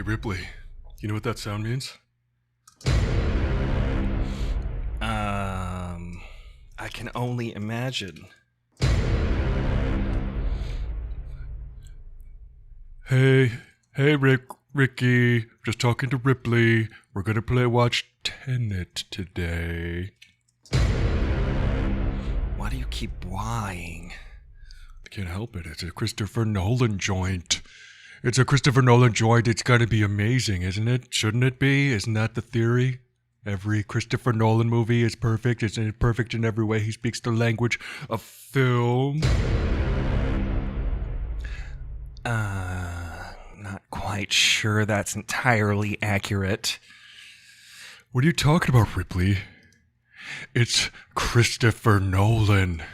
Ripley, you know what that sound means? I can only imagine. Hey, Ricky, just talking to Ripley. We're gonna watch Tenet today. Why do you keep lying? I can't help it. It's a Christopher Nolan joint. It's gonna be amazing, isn't it? Shouldn't it be? Isn't that the theory? Every Christopher Nolan movie is perfect. It's perfect in every way. He speaks the language of film. Not quite sure that's entirely accurate. What are you talking about, Ripley? It's Christopher Nolan.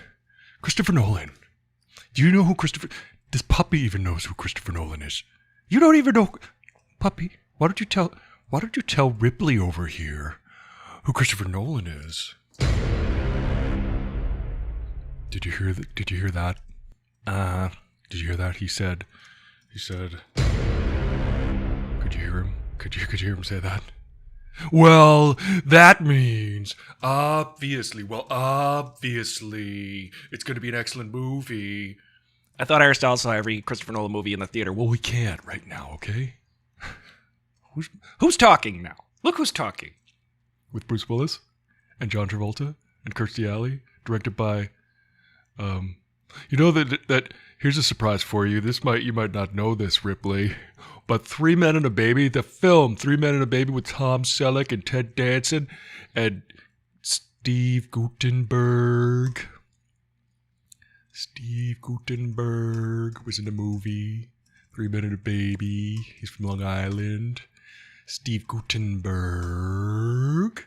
Christopher Nolan. Do you know who Christopher... This puppy even knows who Christopher Nolan is. You don't even know... Puppy, why don't you tell Ripley over here who Christopher Nolan is? Did you hear that? Did you hear that? He said... Could you hear him? Could you hear him say that? Well, that means, obviously, it's going to be an excellent movie. I thought Aristotle saw every Christopher Nolan movie in the theater. Well, we can't right now, okay? Who's talking now? Look who's talking. With Bruce Willis and John Travolta and Kirstie Alley, directed by, you know that here's a surprise for you. You might not know this, Ripley, but Three Men and a Baby, the film Three Men and a Baby with Tom Selleck and Ted Danson and Steve Guttenberg. Steve Guttenberg was in the movie Three Men and a Baby. He's from Long Island. Steve Guttenberg.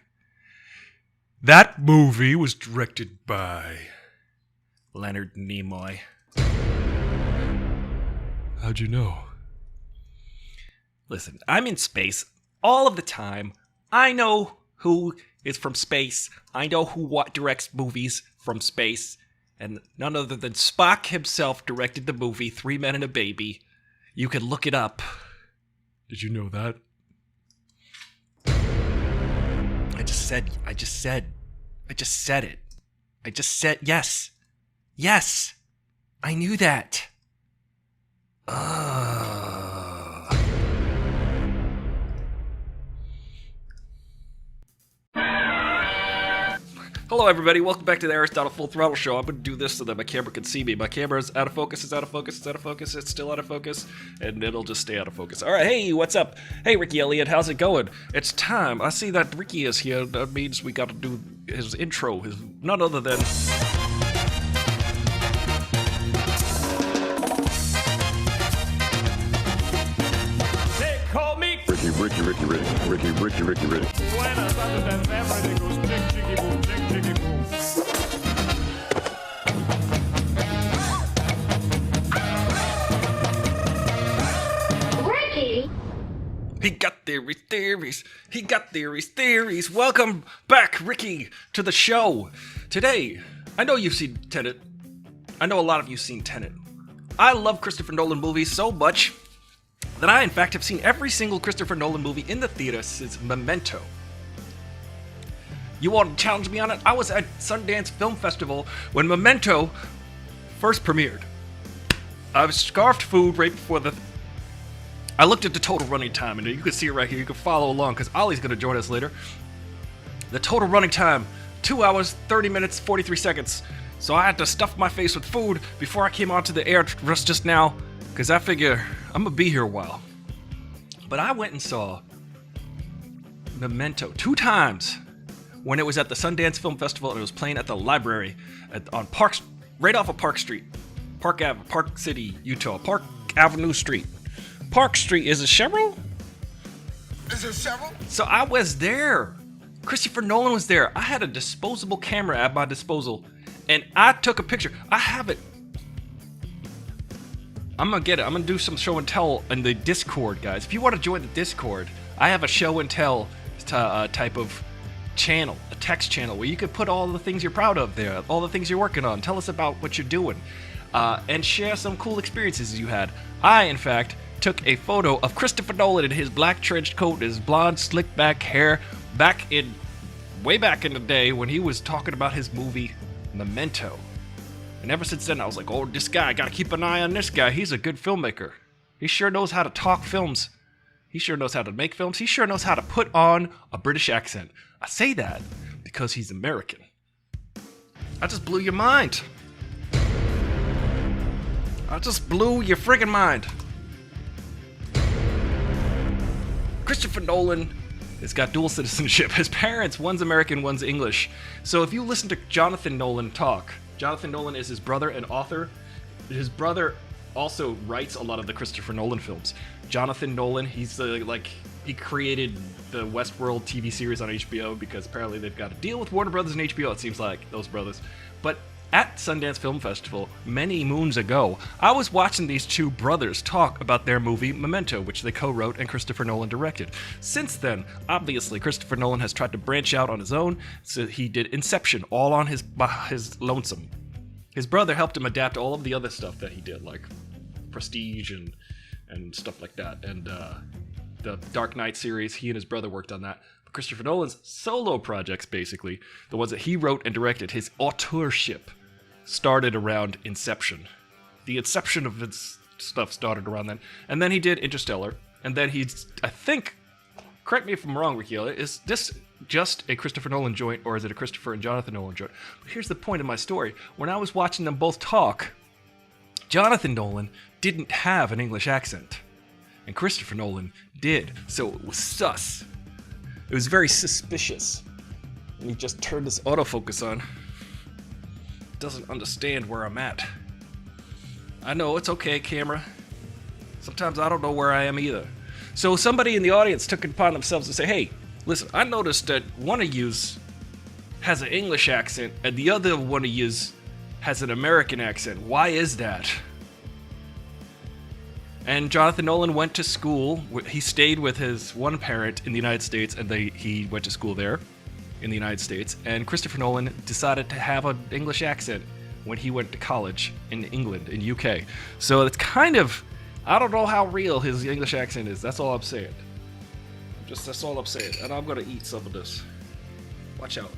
That movie was directed by Leonard Nimoy. How'd you know? Listen, I'm in space all of the time. I know who is from space. I know who directs movies from space. And none other than Spock himself directed the movie Three Men and a Baby. You can look it up. Did you know that? I just said it. Yes. Yes. I knew that. Hello, everybody. Welcome back to the Aristotle Full Throttle Show. I'm going to do this so that my camera can see me. My camera is out of focus, it's out of focus, it's out of focus, it's still out of focus, and it'll just stay out of focus. All right, hey, what's up? Hey, Ricky Elliott, how's it going? It's time. I see that Ricky is here. That means we got to do his intro. None other than... They call me Ricky. Buenas tardes, everything goes jig, jiggy, boom, jig, jiggy, boom. Ricky? He got theories. Welcome back, Ricky, to the show. Today, I know you've seen Tenet. I know a lot of you've seen Tenet. I love Christopher Nolan movies so much that I, in fact, have seen every single Christopher Nolan movie in the theater since Memento. You want to challenge me on it? I was at Sundance Film Festival when Memento first premiered. I scarfed food right before I looked at the total running time, and you can see it right here. You can follow along, because Ollie's going to join us later. The total running time, 2 hours, 30 minutes, 43 seconds. So I had to stuff my face with food before I came onto the air just now, because I figure I'm going to be here a while. But I went and saw Memento 2 times when it was at the Sundance Film Festival, and it was playing at the library on right off of Park Street. Park City, Utah. Park Avenue Street. Park Street, is it Cheryl? Is it several? So I was there. Christopher Nolan was there. I had a disposable camera at my disposal, and I took a picture. I have it. I'm gonna get it. I'm gonna do some show and tell in the Discord, guys. If you want to join the Discord, I have a show and tell type of channel, a text channel, where you can put all the things you're proud of there, all the things you're working on. Tell us about what you're doing, and share some cool experiences you had. I, in fact, took a photo of Christopher Nolan in his black trench coat and his blonde, slick back hair way back in the day when he was talking about his movie Memento. And ever since then, I was like, oh, this guy, I gotta keep an eye on this guy. He's a good filmmaker. He sure knows how to talk films. He sure knows how to make films. He sure knows how to put on a British accent. I say that because he's American. I just blew your mind. I just blew your friggin' mind. Christopher Nolan has got dual citizenship. His parents, one's American, one's English. So if you listen to Jonathan Nolan talk, Jonathan Nolan is his brother and author. His brother also writes a lot of the Christopher Nolan films. Jonathan Nolan, he created the Westworld TV series on HBO because apparently they've got a deal with Warner Brothers and HBO, it seems like, those brothers. But at Sundance Film Festival, many moons ago, I was watching these two brothers talk about their movie Memento, which they co-wrote and Christopher Nolan directed. Since then, obviously, Christopher Nolan has tried to branch out on his own, so he did Inception all on his lonesome. His brother helped him adapt all of the other stuff that he did, like Prestige and stuff like that, and the Dark Knight series. He and his brother worked on that. But Christopher Nolan's solo projects, basically, the ones that he wrote and directed, his auteurship, started around Inception. The inception of his stuff started around then. And then he did Interstellar. And then I think, correct me if I'm wrong, Ricky, is this just a Christopher Nolan joint, or is it a Christopher and Jonathan Nolan joint? But here's the point of my story. When I was watching them both talk, Jonathan Nolan didn't have an English accent. And Christopher Nolan did. So it was sus. It was very suspicious. And he just turned this autofocus on. Doesn't understand where I'm at. I know, it's okay, camera. Sometimes I don't know where I am either. So somebody in the audience took it upon themselves to say, hey, listen, I noticed that one of yous has an English accent and the other one of yous has an American accent. Why is that? And Jonathan Nolan went to school. He stayed with his one parent in the United States, and he went to school there in the United States. And Christopher Nolan decided to have an English accent when he went to college in England, in UK. So it's kind of, I don't know how real his English accent is. That's all I'm saying. That's all I'm saying. And I'm gonna eat some of this. Watch out.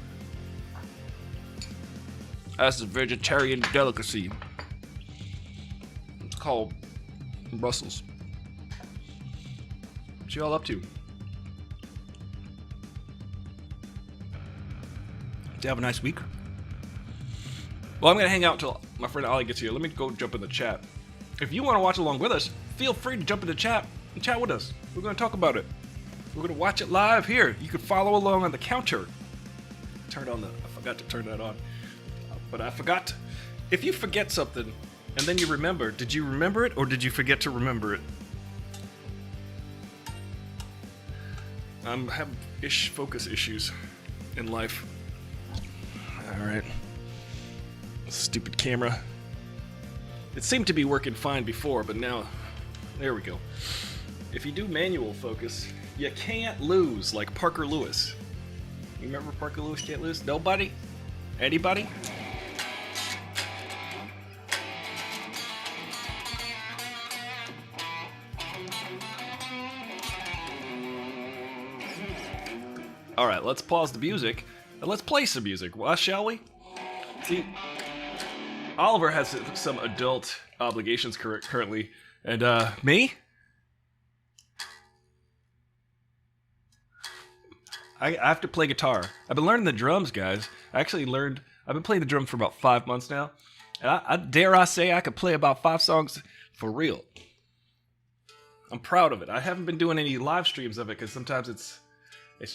That's a vegetarian delicacy. It's called Brussels. What you all up to? Did you have a nice week? Well, I'm going to hang out until my friend Ollie gets here. Let me go jump in the chat. If you want to watch along with us, feel free to jump in the chat and chat with us. We're going to talk about it. We're going to watch it live here. You can follow along on the counter. I forgot to turn that on. But I forgot. If you forget something and then you remember, did you remember it or did you forget to remember it? I'm having focus issues in life. Alright. Stupid camera. It seemed to be working fine before, but now, there we go. If you do manual focus, you can't lose, like Parker Lewis. You remember Parker Lewis can't lose? Nobody? Anybody? Alright, let's pause the music, and let's play some music, shall we? See, Oliver has some adult obligations currently, and me? I have to play guitar. I've been learning the drums, guys. I've been playing the drums for about 5 months now, and I dare I say I could play about 5 songs for real. I'm proud of it. I haven't been doing any live streams of it, because sometimes it's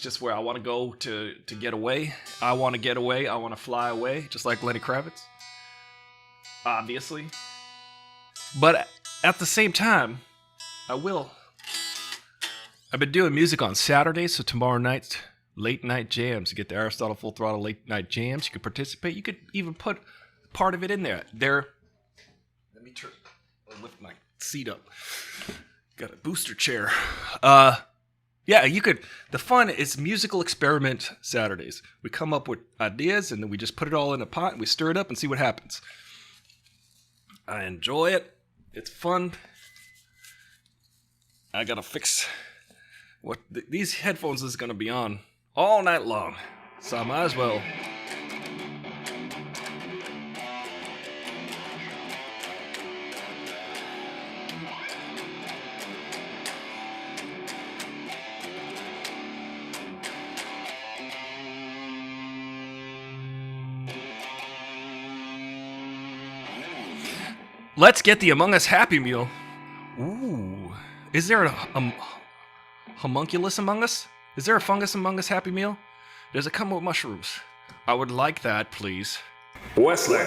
just where I want to go to get away. I want to get away. I want to fly away, just like Lenny Kravitz. Obviously. But at the same time, I've been doing music on Saturdays, so tomorrow night, late night jams. You get the Aristotle Full Throttle late night jams. You can participate. You could even put part of it in there. Let me lift my seat up. Got a booster chair. Yeah, you could. The fun is musical experiment Saturdays. We come up with ideas and then we just put it all in a pot and we stir it up and see what happens. I enjoy it. It's fun. I gotta fix what these headphones is gonna be on all night long, so I might as well. Let's get the Among Us Happy Meal. Ooh. Is there a homunculus among us? Is there a fungus among us Happy Meal? Does it come with mushrooms? I would like that, please. Wesley.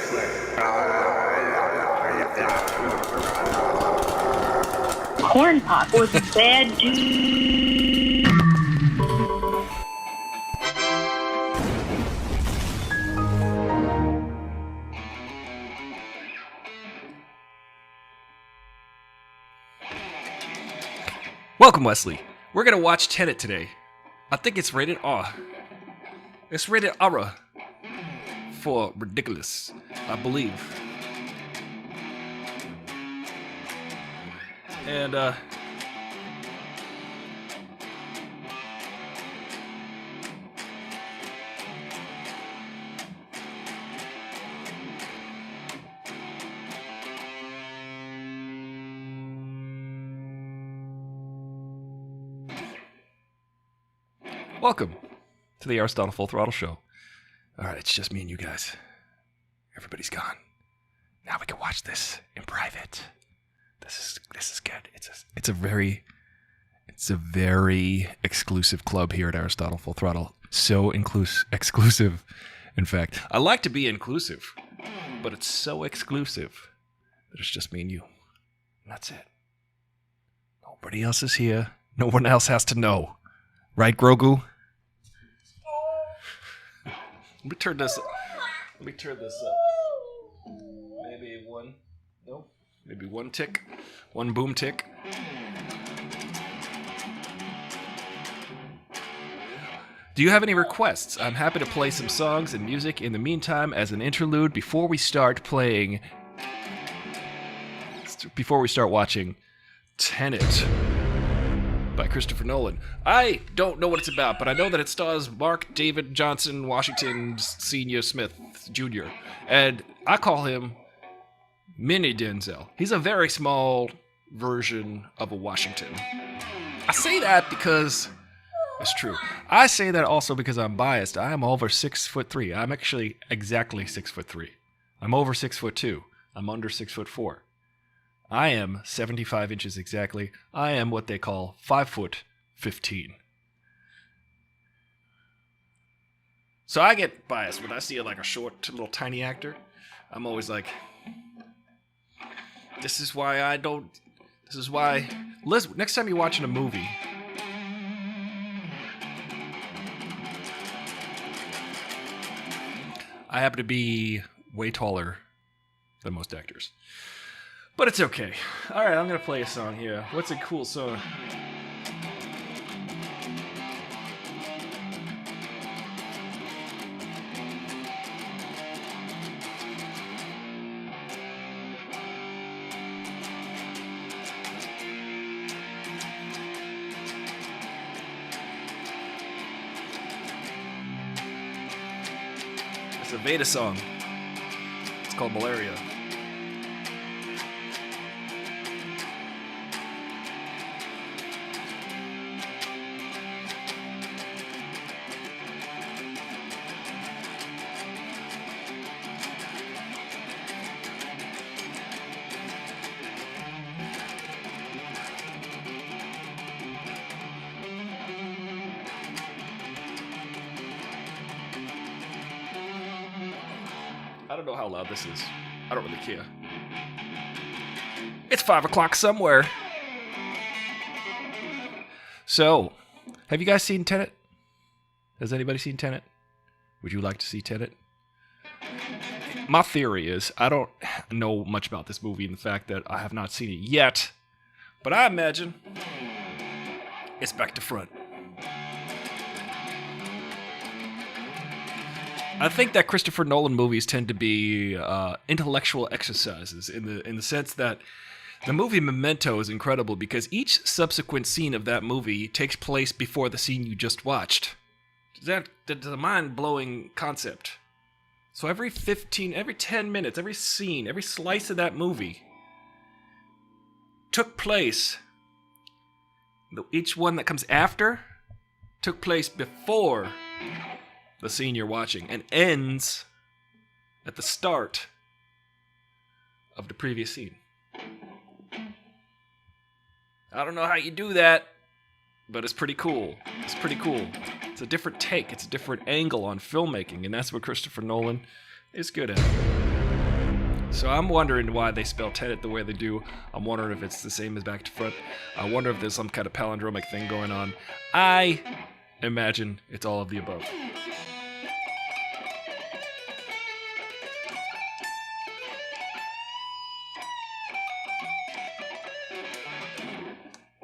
Corn pop was a bad dude. Welcome, Wesley. We're gonna watch Tenet today. I think it's rated R. It's rated R for ridiculous, I believe. And welcome to the Aristotle Full Throttle Show. All right, it's just me and you guys. Everybody's gone. Now we can watch this in private. This is good. It's a very exclusive club here at Aristotle Full Throttle. So exclusive. In fact, I like to be inclusive, but it's so exclusive that it's just me and you. And that's it. Nobody else is here. No one else has to know. Right, Grogu? Let me turn this up. Maybe one. No? Maybe one tick. One boom tick. Do you have any requests? I'm happy to play some songs and music in the meantime as an interlude before we start watching Tenet by Christopher Nolan. I don't know what it's about, but I know that it stars Mark David Johnson Washington Sr. Smith Jr. And I call him Mini Denzel. He's a very small version of a Washington. I say that because it's true. I say that also because I'm biased. I am over 6'3". I'm actually exactly 6'3". I'm over 6'2". I'm under 6'4". I am 75 inches exactly. I am what they call 5'15". So I get biased when I see like a short, little tiny actor. I'm always like, this is why, Liz, next time you're watching a movie, I happen to be way taller than most actors. But it's okay. Alright, I'm gonna play a song here. What's a cool song? It's a Veda song. It's called Malaria. I don't know how loud this is. I don't really care. It's 5 o'clock somewhere. So, have you guys seen Tenet? Has anybody seen Tenet? Would you like to see Tenet? My theory is, I don't know much about this movie and the fact that I have not seen it yet, but I imagine it's back to front. I think that Christopher Nolan movies tend to be intellectual exercises in the sense that The movie Memento is incredible because each subsequent scene of that movie takes place before the scene you just watched. That's a mind-blowing concept. So every 10 minutes, every scene, every slice of that movie took place. Each one that comes after took place before the scene you're watching and ends at the start of the previous scene. I don't know how you do that, but it's pretty cool. It's pretty cool. It's a different take. It's a different angle on filmmaking, and that's what Christopher Nolan is good at. So I'm wondering why they spell Tenet the way they do. I'm wondering if it's the same as Back to Front. I wonder if there's some kind of palindromic thing going on. I imagine it's all of the above.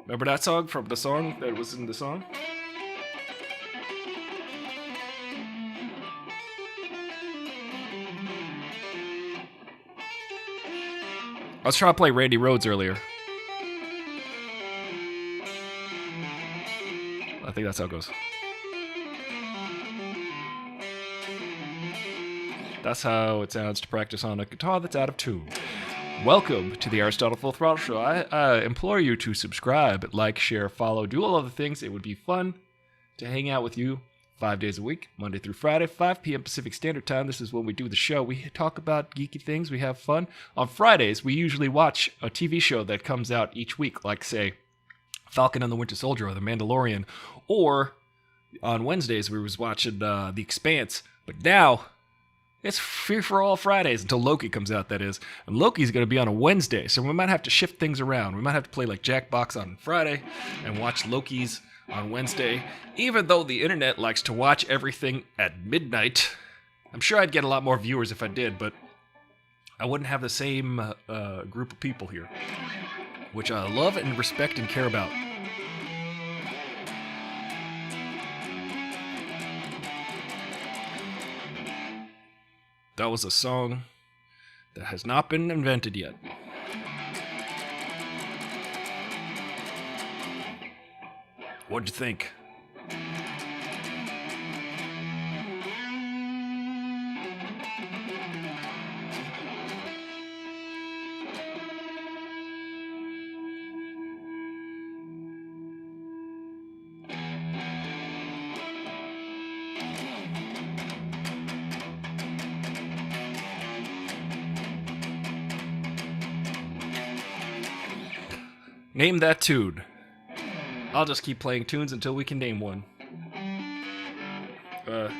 Remember that song from the song that was in the song? I was trying to play Randy Rhoads earlier. I think that's how it goes. That's how it sounds to practice on a guitar that's out of tune. Welcome to the Aristotle Full Throttle Show. I implore you to subscribe, like, share, follow, do all of the things. It would be fun to hang out with you 5 days a week, Monday through Friday, 5 p.m. Pacific Standard Time. This is when we do the show. We talk about geeky things. We have fun. On Fridays, we usually watch a TV show that comes out each week, like, say, Falcon and the Winter Soldier or The Mandalorian. Or on Wednesdays, we was watching The Expanse. But now it's free for all Fridays until Loki comes out, that is. And Loki's going to be on a Wednesday, so we might have to shift things around. We might have to play like Jackbox on Friday and watch Loki's on Wednesday. Even though the internet likes to watch everything at midnight, I'm sure I'd get a lot more viewers if I did, but I wouldn't have the same group of people here, which I love and respect and care about. That was a song that has not been invented yet. What'd you think? Name that tune. I'll just keep playing tunes until we can name one. If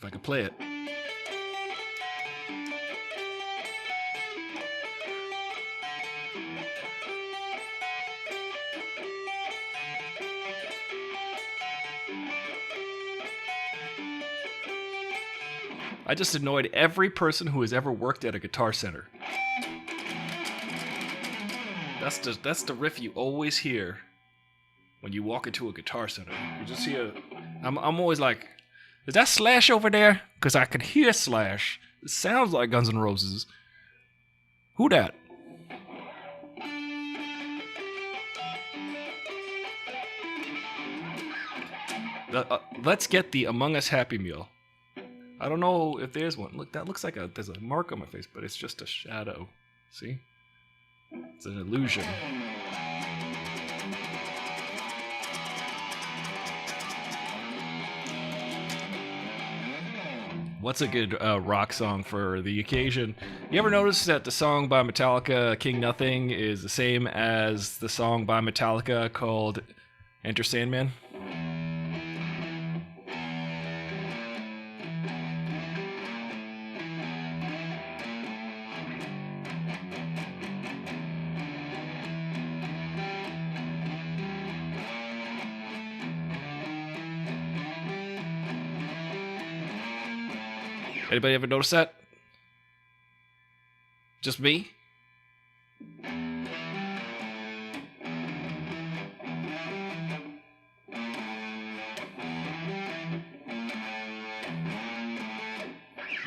I could play it. I just annoyed every person who has ever worked at a Guitar Center. That's the riff you always hear when you walk into a Guitar Center. You just hear. I'm always like, is that Slash over there? Because I can hear Slash. It sounds like Guns N' Roses. Who dat? Let's get the Among Us Happy Meal. I don't know if there's one. Look, that looks like there's a mark on my face, but it's just a shadow. See? It's an illusion. What's a good rock song for the occasion? You ever notice that the song by Metallica, King Nothing, is the same as the song by Metallica called Enter Sandman? Anybody ever notice that? Just me?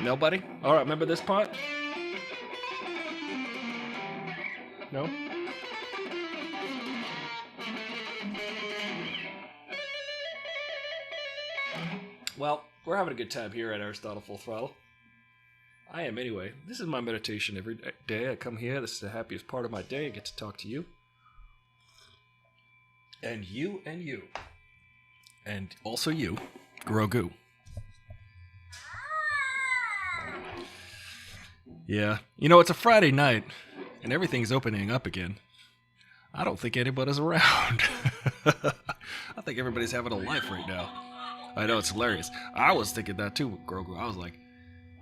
Nobody? Alright, remember this part? No? Well, we're having a good time here at Aristotle Full Throttle. I am anyway. This is my meditation every day. I come here. This is the happiest part of my day. I get to talk to you. And you and you. And also you, Grogu. Yeah. You know, it's a Friday night, and everything's opening up again. I don't think anybody's around. I think everybody's having a life right now. I know, it's hilarious. I was thinking that too, Grogu. I was like,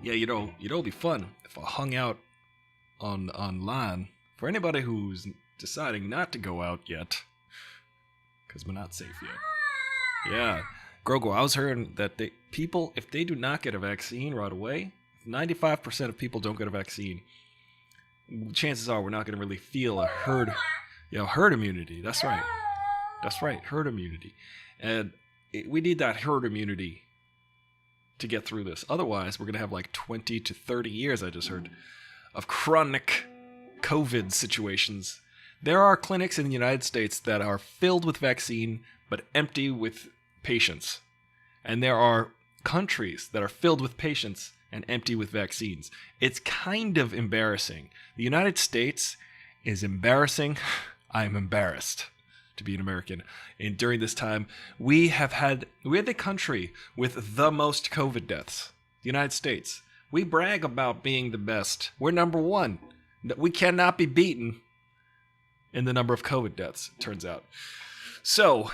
yeah, you know, it'd be fun if I hung out online. For anybody who's deciding not to go out yet, because we're not safe yet. Yeah, Grogu, I was hearing that people, if they do not get a vaccine right away, 95% of people don't get a vaccine. Chances are we're not going to really feel a herd immunity. That's right. Herd immunity. And we need that herd immunity to get through this. Otherwise, we're going to have like 20 to 30 years, I just heard, of chronic COVID situations. There are clinics in the United States that are filled with vaccine, but empty with patients. And there are countries that are filled with patients and empty with vaccines. It's kind of embarrassing. The United States is embarrassing. I'm embarrassed to be an American. And during this time, we're the country with the most COVID deaths. The United States. We brag about being the best. We're number one. We cannot be beaten in the number of COVID deaths, it turns out. So,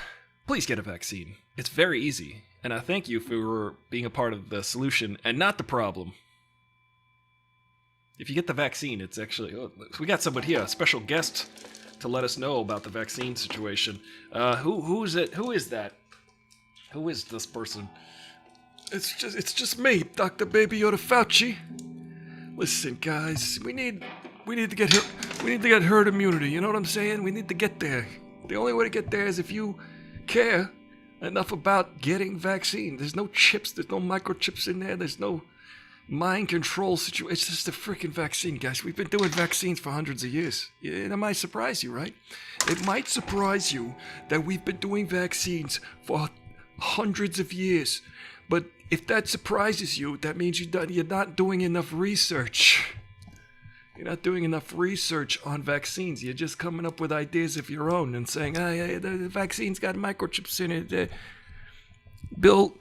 please get a vaccine. It's very easy. And I thank you for being a part of the solution and not the problem. If you get the vaccine, it's actually... Oh, we got someone here, a special guest, to let us know about the vaccine situation. Who is it? Who is that? Who is this person? It's just me, Dr. Baby Yoda Fauci. Listen, guys, we need to get herd immunity. You know what I'm saying? We need to get there. The only way to get there is if you care enough about getting vaccine. There's no chips. There's no microchips in there. There's no mind control situation. It's just a freaking vaccine, guys. We've been doing vaccines for hundreds of years. It might surprise you, right? It might surprise you that we've been doing vaccines for hundreds of years. But if that surprises you, that means you're not doing enough research. You're not doing enough research on vaccines. You're just coming up with ideas of your own and saying, the vaccine's got microchips in it. Bill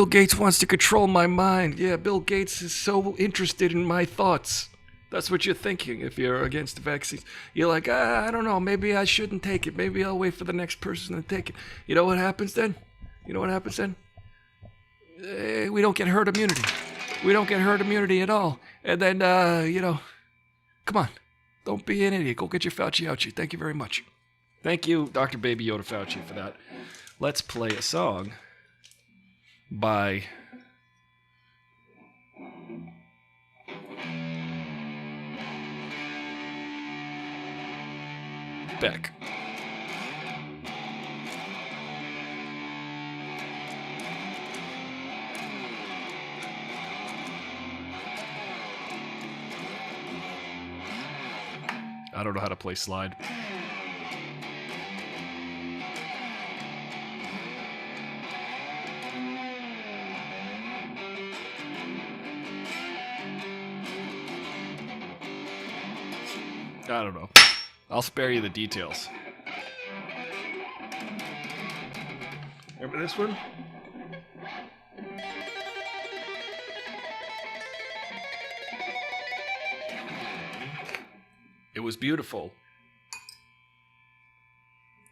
Gates wants to control my mind. Yeah, Bill Gates is so interested in my thoughts. That's what you're thinking if you're against the vaccines. You're like, I don't know, maybe I shouldn't take it. Maybe I'll wait for the next person to take it. You know what happens then? We don't get herd immunity. We don't get herd immunity at all. And then, come on. Don't be an idiot. Go get your Fauci ouchie. Thank you very much. Thank you, Dr. Baby Yoda Fauci, for that. Let's play a song by Beck. I don't know how to play slide. I don't know. I'll spare you the details. Remember this one? It was beautiful.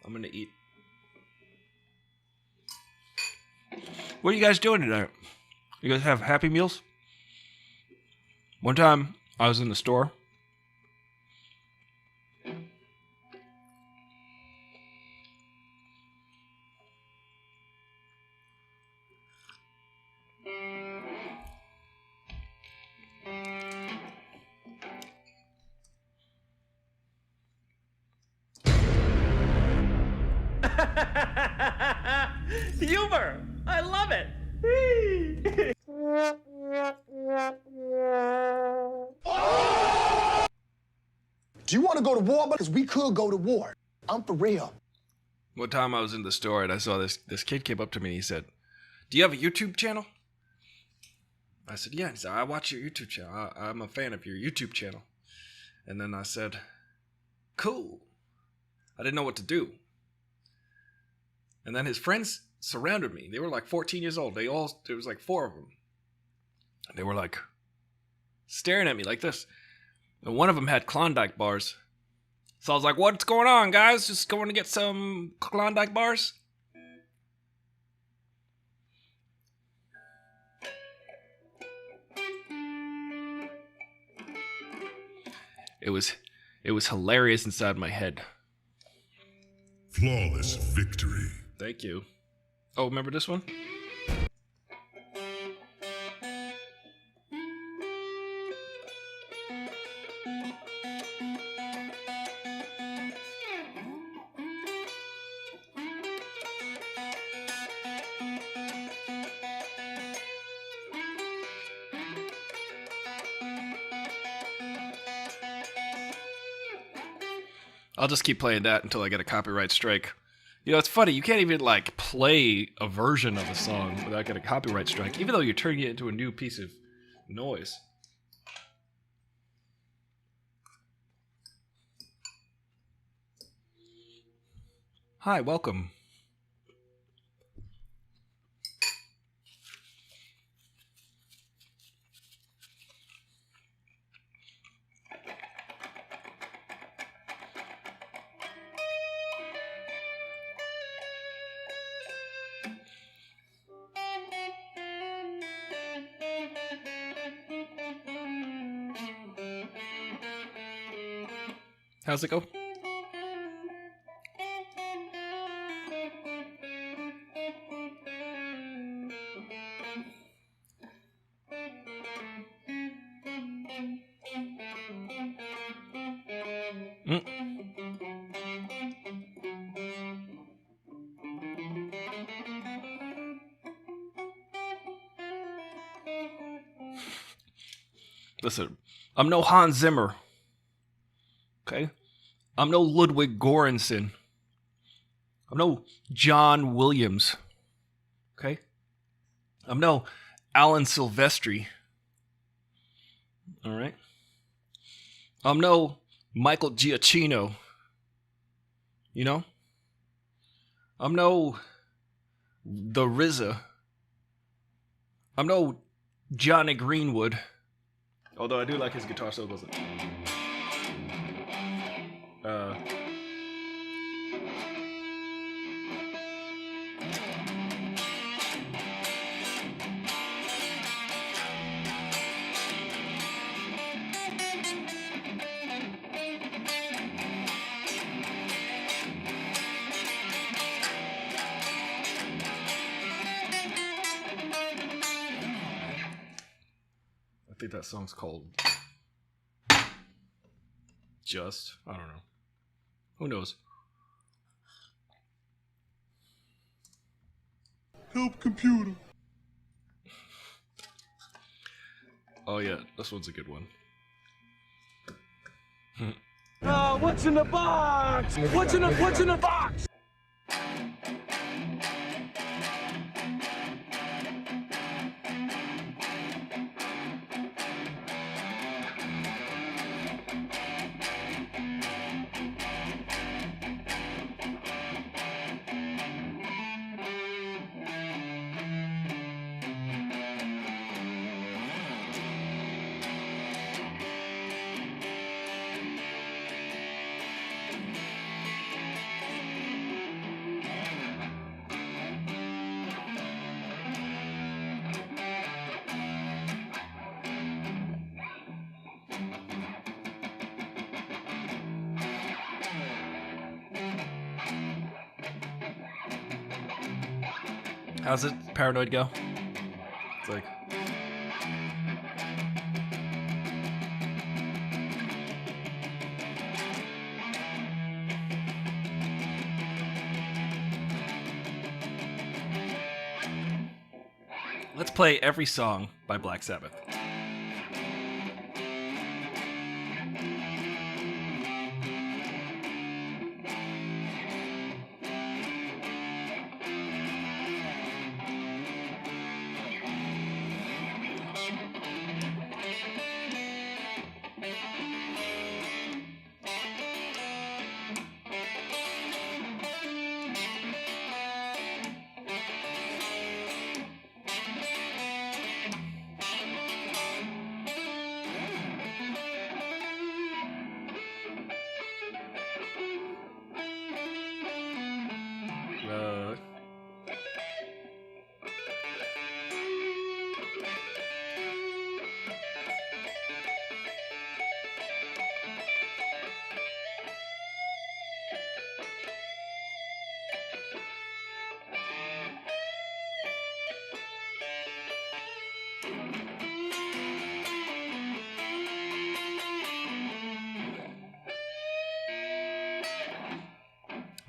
I'm gonna eat. What are you guys doing tonight? You guys have Happy Meals? One time, I was in the store. Humor! I love it! go to war, because we could go to war. I'm for real. One time I was in the store and I saw this kid came up to me and he said, "Do you have a YouTube channel?" I said, "Yeah." He said, "I watch your YouTube channel. I'm a fan of your YouTube channel." And then I said, "Cool." I didn't know what to do. And then his friends surrounded me. They were like 14 years old. There was like 4 of them. They were like staring at me like this. And one of them had Klondike bars. So I was like, "What's going on, guys? Just going to get some Klondike bars?" It was hilarious inside my head. Flawless victory. Thank you. Oh, remember this one? I'll just keep playing that until I get a copyright strike. You know, it's funny, you can't even, like, play a version of a song without getting a copyright strike, even though you're turning it into a new piece of noise. Hi, welcome. How's it go? Listen, I'm no Hans Zimmer. Okay? I'm no Ludwig Göransson. I'm no John Williams. Okay? I'm no Alan Silvestri. All right? I'm no Michael Giacchino. You know? I'm no The RZA. I'm no Johnny Greenwood. Although I do like his guitar solos. I think that song's called Just. I don't know. Who knows? Help computer. Oh yeah, this one's a good one. What's in the box? What's in the box? How's it, Paranoid go? It's like... Let's play every song by Black Sabbath.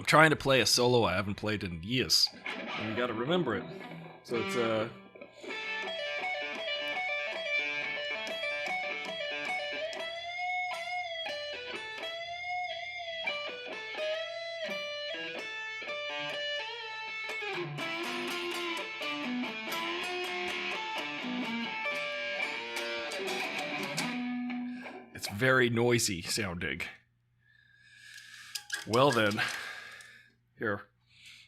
I'm trying to play a solo I haven't played in years. And you gotta remember it. So it's, it's very noisy sounding. Well then, here.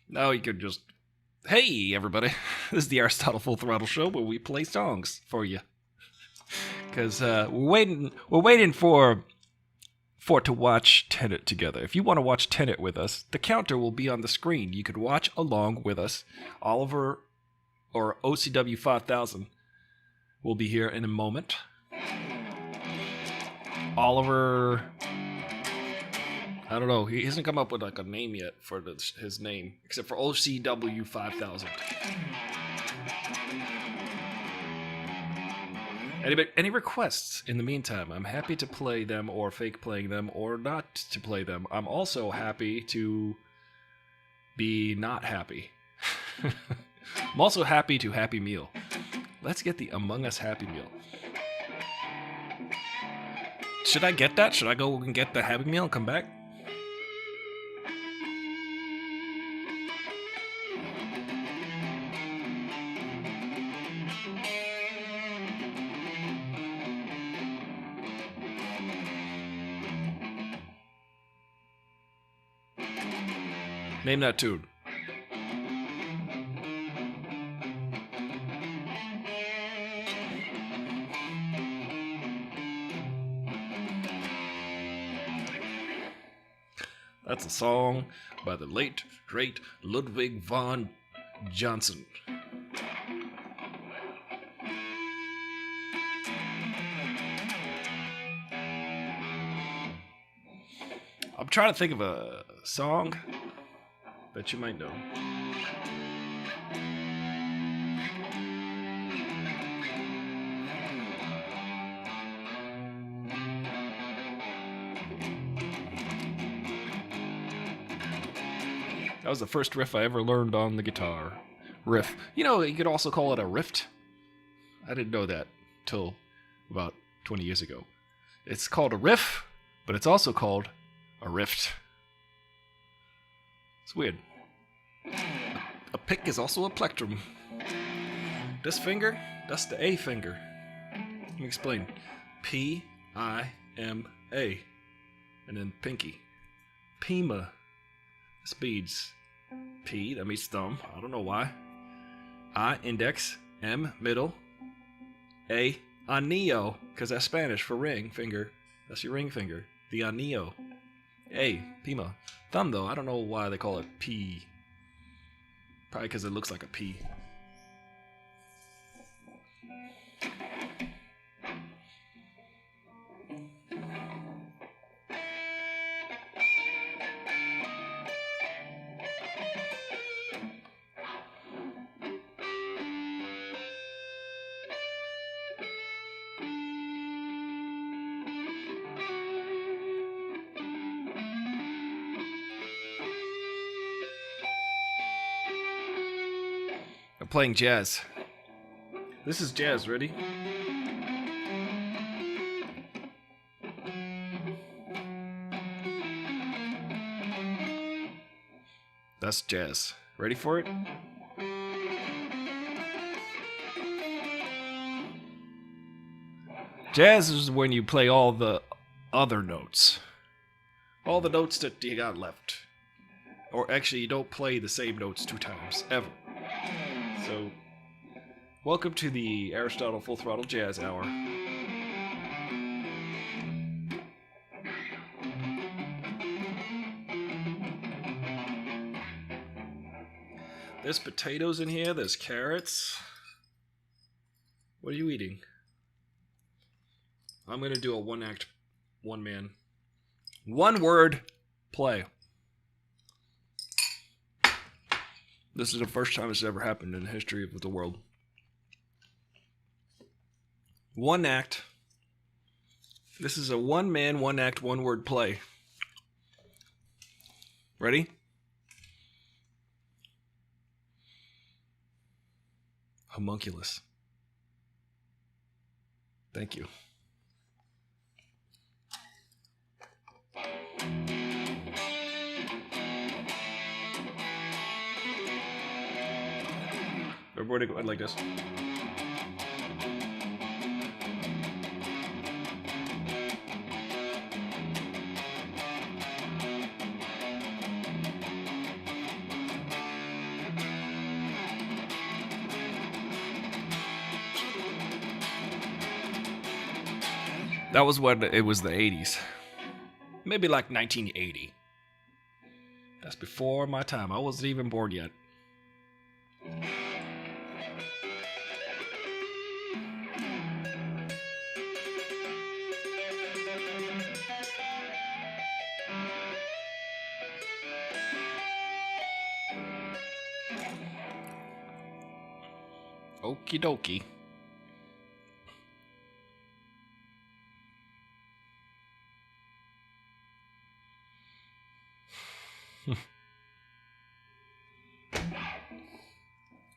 Now you can just... Hey, everybody. This is the Aristotle Full Throttle Show where we play songs for you. Because we're waiting for to watch Tenet together. If you want to watch Tenet with us, the counter will be on the screen. You could watch along with us. Oliver, or OCW5000, will be here in a moment. Oliver... I don't know. He hasn't come up with like a name yet for his name, except for OCW5000. Any requests in the meantime? I'm happy to play them or fake playing them or not to play them. I'm also happy to be not happy. I'm also happy to Happy Meal. Let's get the Among Us Happy Meal. Should I get that? Should I go and get the Happy Meal and come back? Name that tune. That's a song by the late, great Ludwig von Johnson. I'm trying to think of a song that you might know. That was the first riff I ever learned on the guitar. Riff. You know, you could also call it a rift. I didn't know that till about 20 years ago. It's called a riff, but it's also called a rift. It's weird. A pick is also a plectrum. This finger, that's the A finger. Let me explain. P-I-M-A. And then pinky. Pima. That's beads. P, that means thumb. I don't know why. I, index. M, middle. A, anillo, because that's Spanish for ring finger. That's your ring finger. The anillo. A, Pima. Thumb, though, I don't know why they call it P. Probably because it looks like a P. I'm playing jazz. This is jazz, ready? That's jazz. Ready for it? Jazz is when you play all the other notes. All the notes that you got left. Or actually, you don't play the same notes 2 times, ever. So, welcome to the Aristotle Full Throttle Jazz Hour. There's potatoes in here, there's carrots. What are you eating? I'm gonna do a one-act, one-man, one-word play. This is the first time it's ever happened in the history of the world. One act. This is a one-man, one-act, one-word play. Ready? Homunculus. Thank you. Everybody go ahead like this. That was when it was the 80s. Maybe like 1980. That's before my time. I wasn't even born yet. Okie dokie.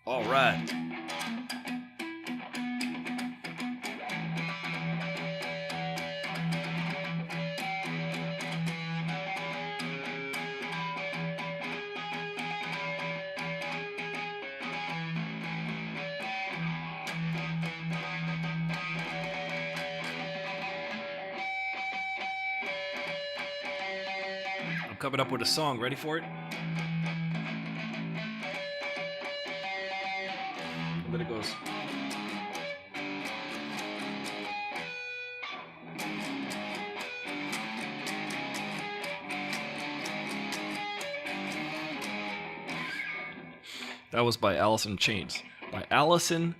All right. I'm coming up with a song. Ready for it? But it goes. That was by Allison Chains. By Allison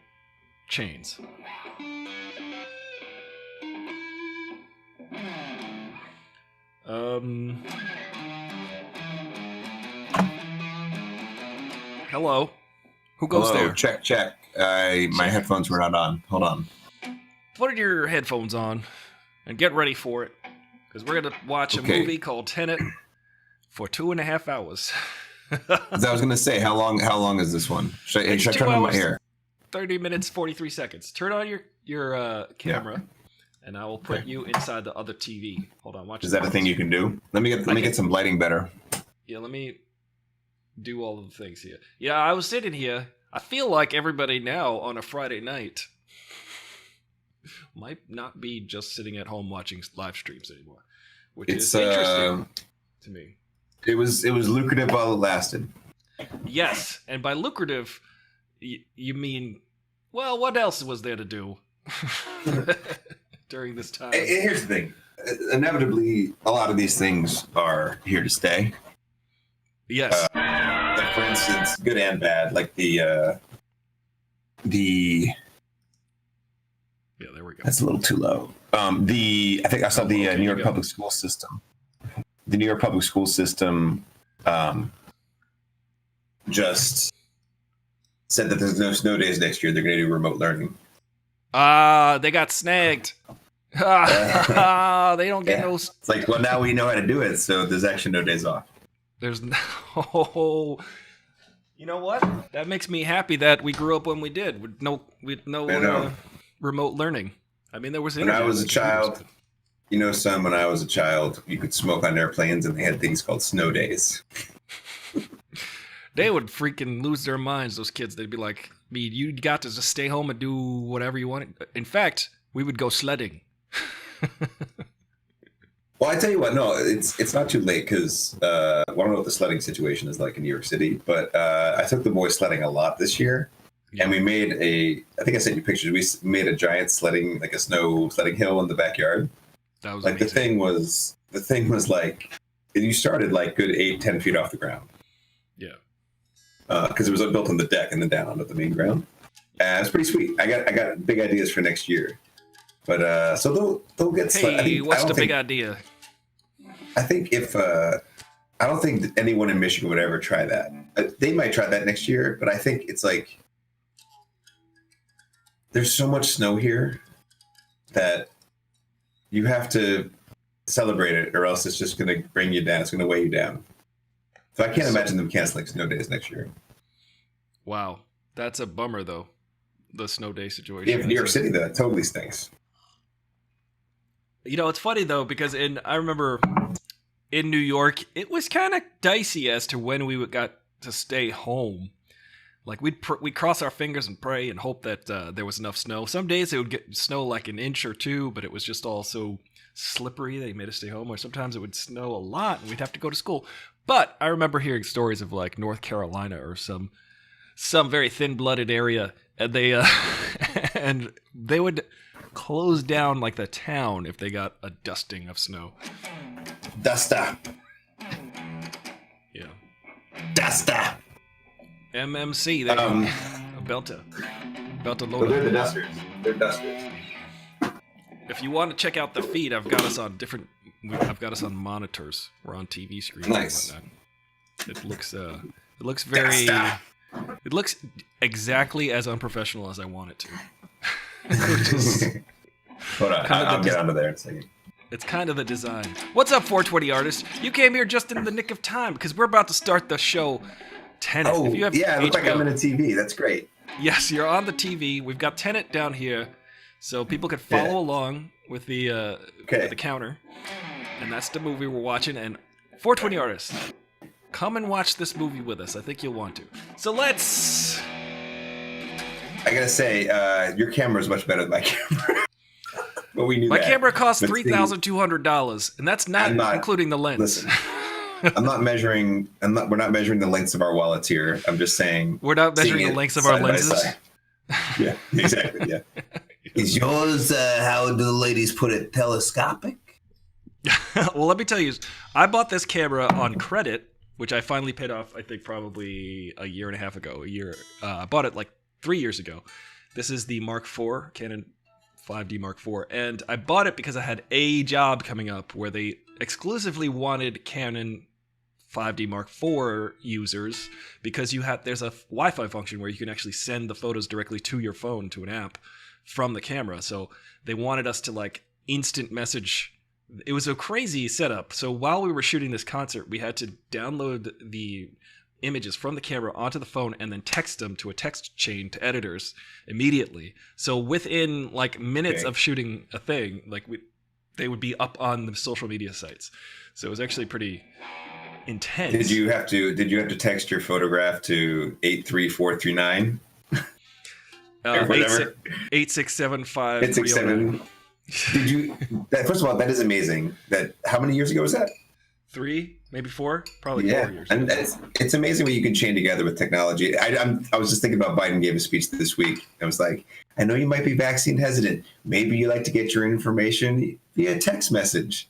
Chains. Hello. Who goes Hello, there? check. My headphones were not on. Hold on. Put your headphones on and get ready for it. Because we're going to watch a movie called Tenet for 2.5 hours. I was going to say, how long is this one? Should I turn on my hair? 30 minutes, 43 seconds. Turn on your camera, and I will put you inside the other TV. Hold on, watch. Is that a thing you can do? Let me get some lighting better. Yeah, let me do all of the things here. Yeah, I was sitting here. I feel like everybody now on a Friday night might not be just sitting at home watching live streams anymore, which is interesting to me. It was lucrative while it lasted. Yes, and by lucrative, you mean, well, what else was there to do during this time? Here's the thing. Inevitably, a lot of these things are here to stay. Yes. Like, for instance, good and bad, like the yeah, there we go. That's a little too low. I think I saw the New York public school system. The New York public school system just said that there's no snow days next year. They're going to do remote learning. They got snagged. They don't get no. It's like, well, now we know how to do it, so there's actually no days off. There's no. You know what? That makes me happy that we grew up when we did with no remote learning. I mean, there was when I was a child. You know, son, when I was a child, you could smoke on airplanes, and they had things called snow days. They would freaking lose their minds, those kids. They'd be like, "Me, you got to just stay home and do whatever you wanted." In fact, we would go sledding. Well, I tell you what, no, it's not too late because I don't know what the sledding situation is like in New York City, but I took the boys sledding a lot this year, and we made I think I sent you pictures. We made a giant like a snow sledding hill in the backyard. That was like amazing. the thing was like, you started like good 8-10 feet off the ground. Yeah. Because it was built on the deck and then down onto the main ground. It's pretty sweet. I got big ideas for next year. But so they'll get. Hey, what's the big idea? I think I don't think that anyone in Michigan would ever try that. They might try that next year, but I think it's like there's so much snow here that you have to celebrate it, or else it's just going to bring you down. It's going to weigh you down. So I can't imagine them canceling snow days next year. Wow, that's a bummer, though. the snow day situation. Yeah, New York City, that totally stinks. You know, it's funny though, because I remember in New York, it was kind of dicey as to when we got to stay home. Like we'd cross our fingers and pray and hope that there was enough snow. Some days it would get snow like an inch or two, but it was just all so slippery they made us stay home. Or sometimes it would snow a lot and we'd have to go to school. But I remember hearing stories of like North Carolina or some very thin-blooded area, and they would close down like the town if they got a dusting of snow. Duster. Yeah. Duster. MMC, there you go. A belter load. They're the dusters. They're dusters. If you want to check out the feed, I've got us on monitors. We're on TV screens. Nice. And whatnot. It looks very. It looks exactly as unprofessional as I want it to. Hold on, I'll get onto there in a second. It's kind of the design. What's up, 420 artists? You came here just in the nick of time because we're about to start the show Tenet. Oh, if you have yeah, it looks like HBO, I'm in a TV. That's great. Yes, you're on the TV. We've got Tenet down here, so people can follow along with the counter. And that's the movie we're watching. And 420 artists, come and watch this movie with us. I think you'll want to. So let's... I gotta say, your camera is much better than my camera. But we knew my that. camera costs But $3,200, and that's not including the lens. Listen, I'm not measuring. We're not measuring the lengths of our wallets here. I'm just saying we're not measuring the lengths of our lenses. Yeah, exactly. Yeah. Is yours, how do the ladies put it, telescopic? Well, let me tell you, I bought this camera on credit, which I finally paid off, I think probably a year and a half ago. I bought it like 3 years ago. This is the Mark IV, Canon 5D Mark IV, and I bought it because I had a job coming up where they exclusively wanted Canon 5D Mark IV users because there's a Wi-Fi function where you can actually send the photos directly to your phone to an app from the camera. So they wanted us to like instant message. It was a crazy setup. So while we were shooting this concert, we had to download the images from the camera onto the phone and then text them to a text chain to editors immediately. So within like minutes of shooting a thing, like they would be up on the social media sites. So it was actually pretty intense. Did you have to text your photograph to 83439? 8675. 867. Did you? First of all, that is amazing. How many years ago was that? 3, maybe 4, probably 4 years. And it's amazing what you can chain together with technology. I was just thinking about Biden gave a speech this week. I was like, I know you might be vaccine hesitant. Maybe you like to get your information via text message.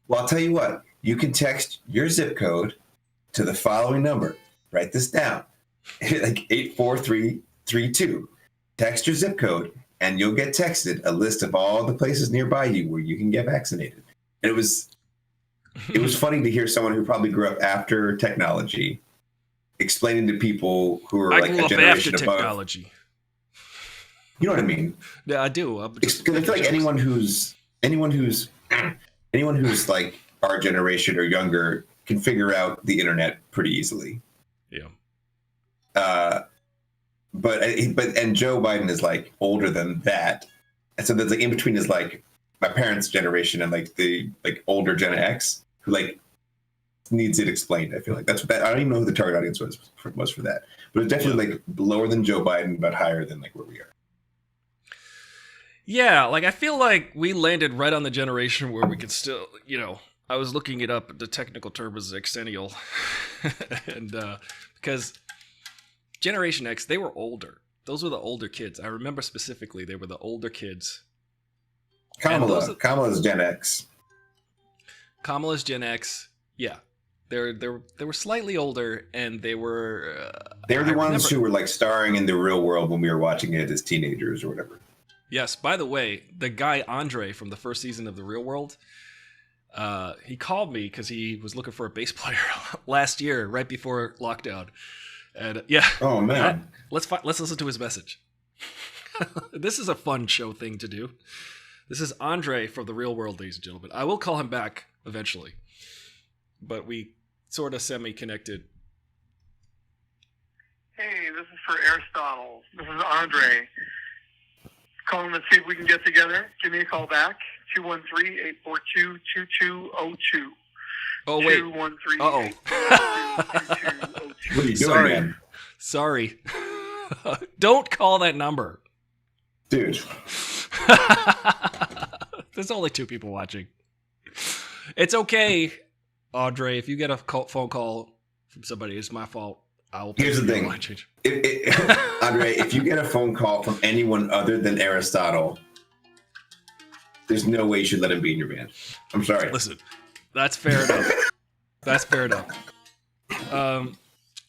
Well, I'll tell you what. You can text your zip code to the following number. Write this down. Like 84332. Text your zip code, and you'll get texted a list of all the places nearby you where you can get vaccinated. And it was funny to hear someone who probably grew up after technology explaining to people who are like a generation above. Technology. You know what I mean? Yeah, I do. I feel like anyone who's like our generation or younger can figure out the internet pretty easily. Yeah. But Joe Biden is like older than that, and so there's like in between is like my parents' generation and like the like older Gen X who like needs it explained. I feel like that's what I don't even know who the target audience was for that, but it's definitely like lower than Joe Biden, but higher than like where we are. Yeah, like I feel like we landed right on the generation where we could still, I was looking it up. The technical term is exennial, and because Generation X, they were older. Those were the older kids. I remember specifically they were the older kids. Kamala's Gen X. Kamala's Gen X. Yeah, they were slightly older, and they were. They were the ones who were like starring in the real world when we were watching it as teenagers or whatever. Yes. By the way, the guy Andre from the first season of The Real World, he called me because he was looking for a bass player last year, right before lockdown, and yeah. Oh man. Let's listen to his message. This is a fun show thing to do. This is Andre from The Real World, ladies and gentlemen. I will call him back eventually, but we sort of semi-connected. Hey, this is for Aristotle. This is Andre. Calling to see if we can get together. Give me a call back. 213-842-2202. Oh, wait. 213 Uh-oh. What are you doing, Sorry. man? Sorry. Don't call that number. Dude. There's only 2 people watching. It's okay, Audrey. If you get a phone call from somebody, it's my fault. I will pay Here's the for your thing. line change. Andre, if you get a phone call from anyone other than Aristotle, there's no way you should let him be in your band. I'm sorry. Listen, that's fair enough. That's fair enough.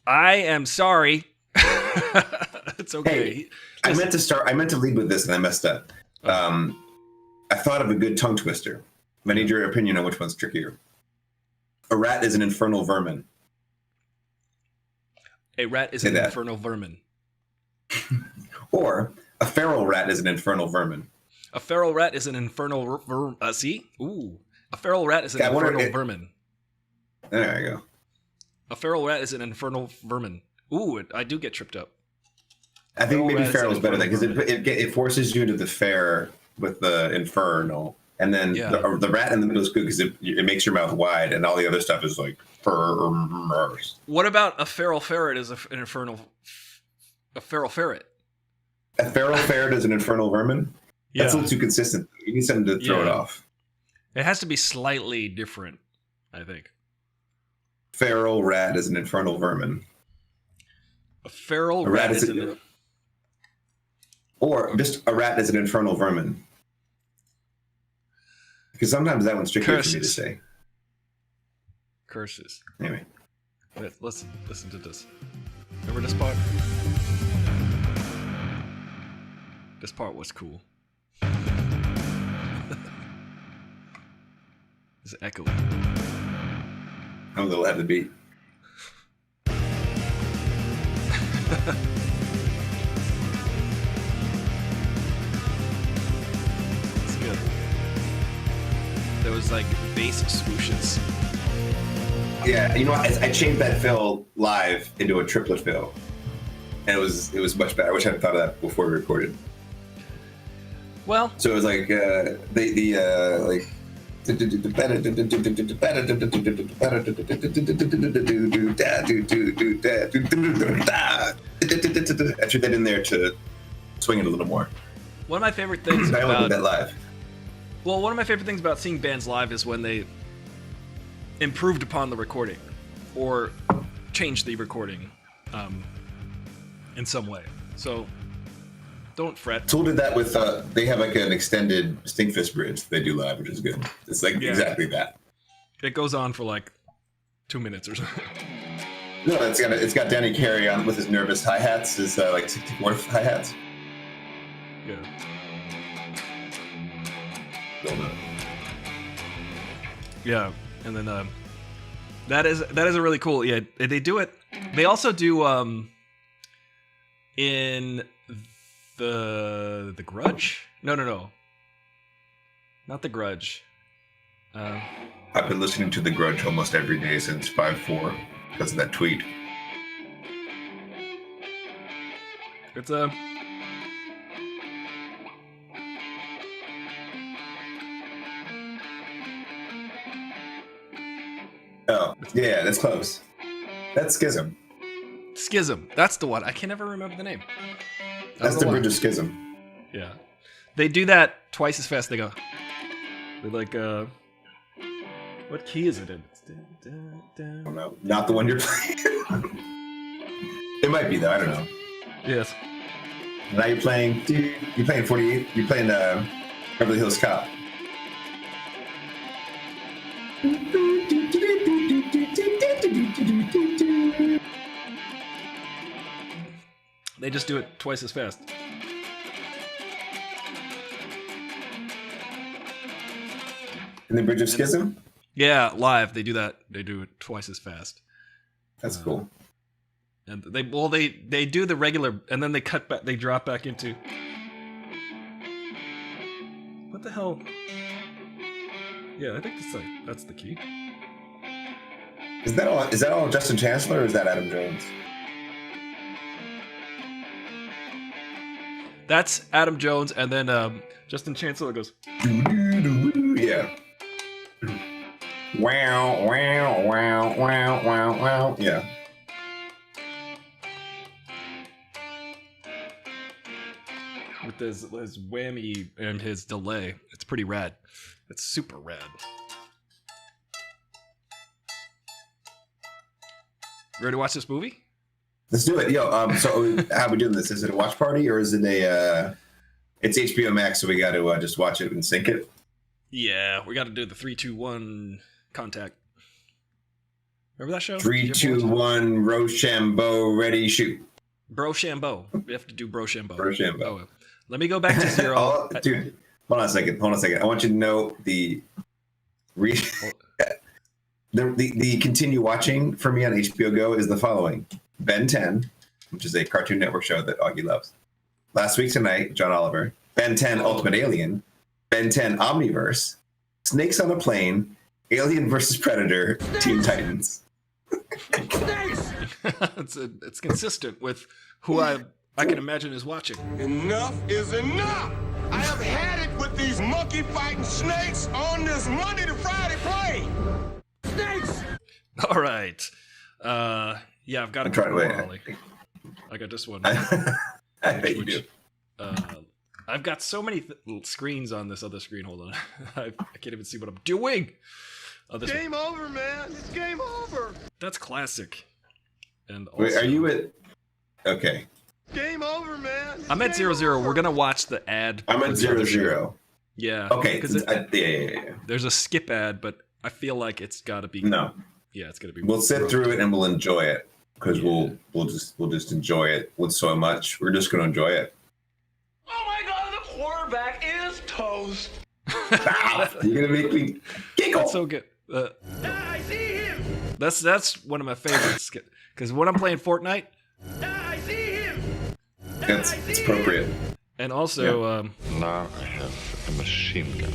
I am sorry. It's okay. Hey, I meant to lead with this and I messed up. I thought of a good tongue twister. I need your opinion on which one's trickier. A rat is an infernal vermin. A rat is Say an that. infernal vermin. Or a feral rat is an infernal vermin. A feral rat is an infernal see? Ooh. A feral rat is an infernal vermin. There you go. A feral rat is an infernal vermin. Ooh, I do get tripped up. I think maybe rat is feral an is better because infernal it forces you to the fair with the infernal. And then the rat in the middle is good because it makes your mouth wide, and all the other stuff is like first. What about a feral ferret is a feral ferret? A feral ferret is an infernal vermin? That's a little too consistent. You need something to throw it off. It has to be slightly different, I think. Feral rat is an infernal vermin. A feral rat is an... Or just a rat is an infernal vermin. Because sometimes that one's tricky for me to say. Curses. Anyway. Wait, listen to this. Remember this part? This part was cool. It's echoing. I'm a little at the beat. It's good. There was like bass swooshes. Yeah, you know what? I changed that fill live into a triplet fill, and it was much better. I wish I had thought of that before we recorded. Well, so it was like like. Actually, that in there to swing it a little more. One of my favorite things I only about did that live. Well, one of my favorite things about seeing bands live is when they improved upon the recording or changed the recording in some way. So don't fret. Tool did that with they have like an extended Stinkfist bridge they do live, which is good. It's like exactly that. It goes on for like 2 minutes or something. No, it's got Danny Carey on with his nervous hi-hats, his like 64th hi-hats. Yeah. Yeah, and then that is a really cool. Yeah, they do it. They also do in the Grudge. No, not the Grudge. I've been listening to The Grudge almost every day since 5/4 because of that tweet. It's Oh, yeah, that's close. That's Schism. Schism. That's the one. I can never remember the name. That's the Bridge of Schism. Yeah. They do that twice as fast. They go. They're like, what key is it in? I don't know. Not the one you're playing. It might be though. I don't know. Yes. Now you're playing 48. You're playing Beverly Hills Cop. They just do it twice as fast. In the Bridge of Schism? Yeah, live they do that. They do it twice as fast. That's cool. And they do the regular, and then they cut back. They drop back into. What the hell? Yeah, I think that's the key. Is that all Justin Chancellor or is that Adam Jones? That's Adam Jones, and then Justin Chancellor goes. Yeah. Wow, wow, wow, wow, wow, wow. Yeah. With his whammy and his delay. It's pretty rad. It's super rad. Ready to watch this movie? Let's do it. Yo, so how are we doing this? Is it a watch party or is it it's HBO Max, so we got to just watch it and sync it? Yeah, we got to do the 3, 2, 1 contact. Remember that show? 3, 2, 1, Rochambeau, ready, shoot. Brochambeau. We have to do Brochambeau. Brochambeau. Oh, let me go back to 0. Dude, hold on a second. I want you to know the continue watching for me on HBO Go is the following. Ben 10, which is a Cartoon Network show that Augie loves. Last Week Tonight, John Oliver. Ben 10, Ultimate Alien. Ben 10, Omniverse. Snakes on a Plane. Alien vs. Predator. Teen Titans. It's consistent with who I can imagine is watching. Enough is enough! I have had it with these monkey fighting snakes on this Monday to Friday plane! Snakes! All right. Yeah, I've got a couple more, Ollie. I got this one. I bet you do. I've got so many screens on this other screen. Hold on. I can't even see what I'm doing. Oh, Game over, man. It's game over. That's classic. And also, Wait, are you at... Okay. Game over, man. I'm at 0-0. We're going to watch the ad. I'm at 0-0. Yeah. Okay. Yeah. There's a skip ad, but I feel like it's got to be... No. Yeah, it's going to be... We'll sit through it and we'll enjoy it. Because we'll just enjoy it with so much. We're just going to enjoy it. Oh my God, the quarterback is toast. Stop. You're going to make me giggle. That's so good. I see him. That's one of my favorites. Because when I'm playing Fortnite... I see him. It's appropriate. And also... Now I have a machine gun.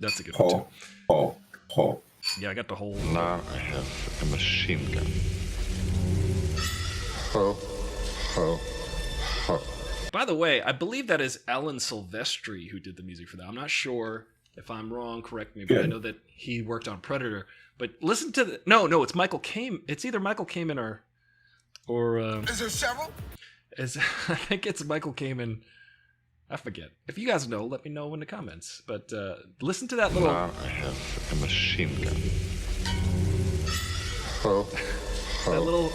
That's a good one, too. Yeah, I got the whole... Now I have a machine gun. Ho, ho, ho. By the way, I believe that is Alan Silvestri who did the music for that. I'm not sure if I'm wrong. Correct me, but I know that he worked on Predator. But listen to the... No, it's Michael Kamen. It's either Michael Kamen or Is there several? I think it's Michael Kamen. I forget. If you guys know, let me know in the comments. But listen to that little... Now I have a machine gun. Ho, ho.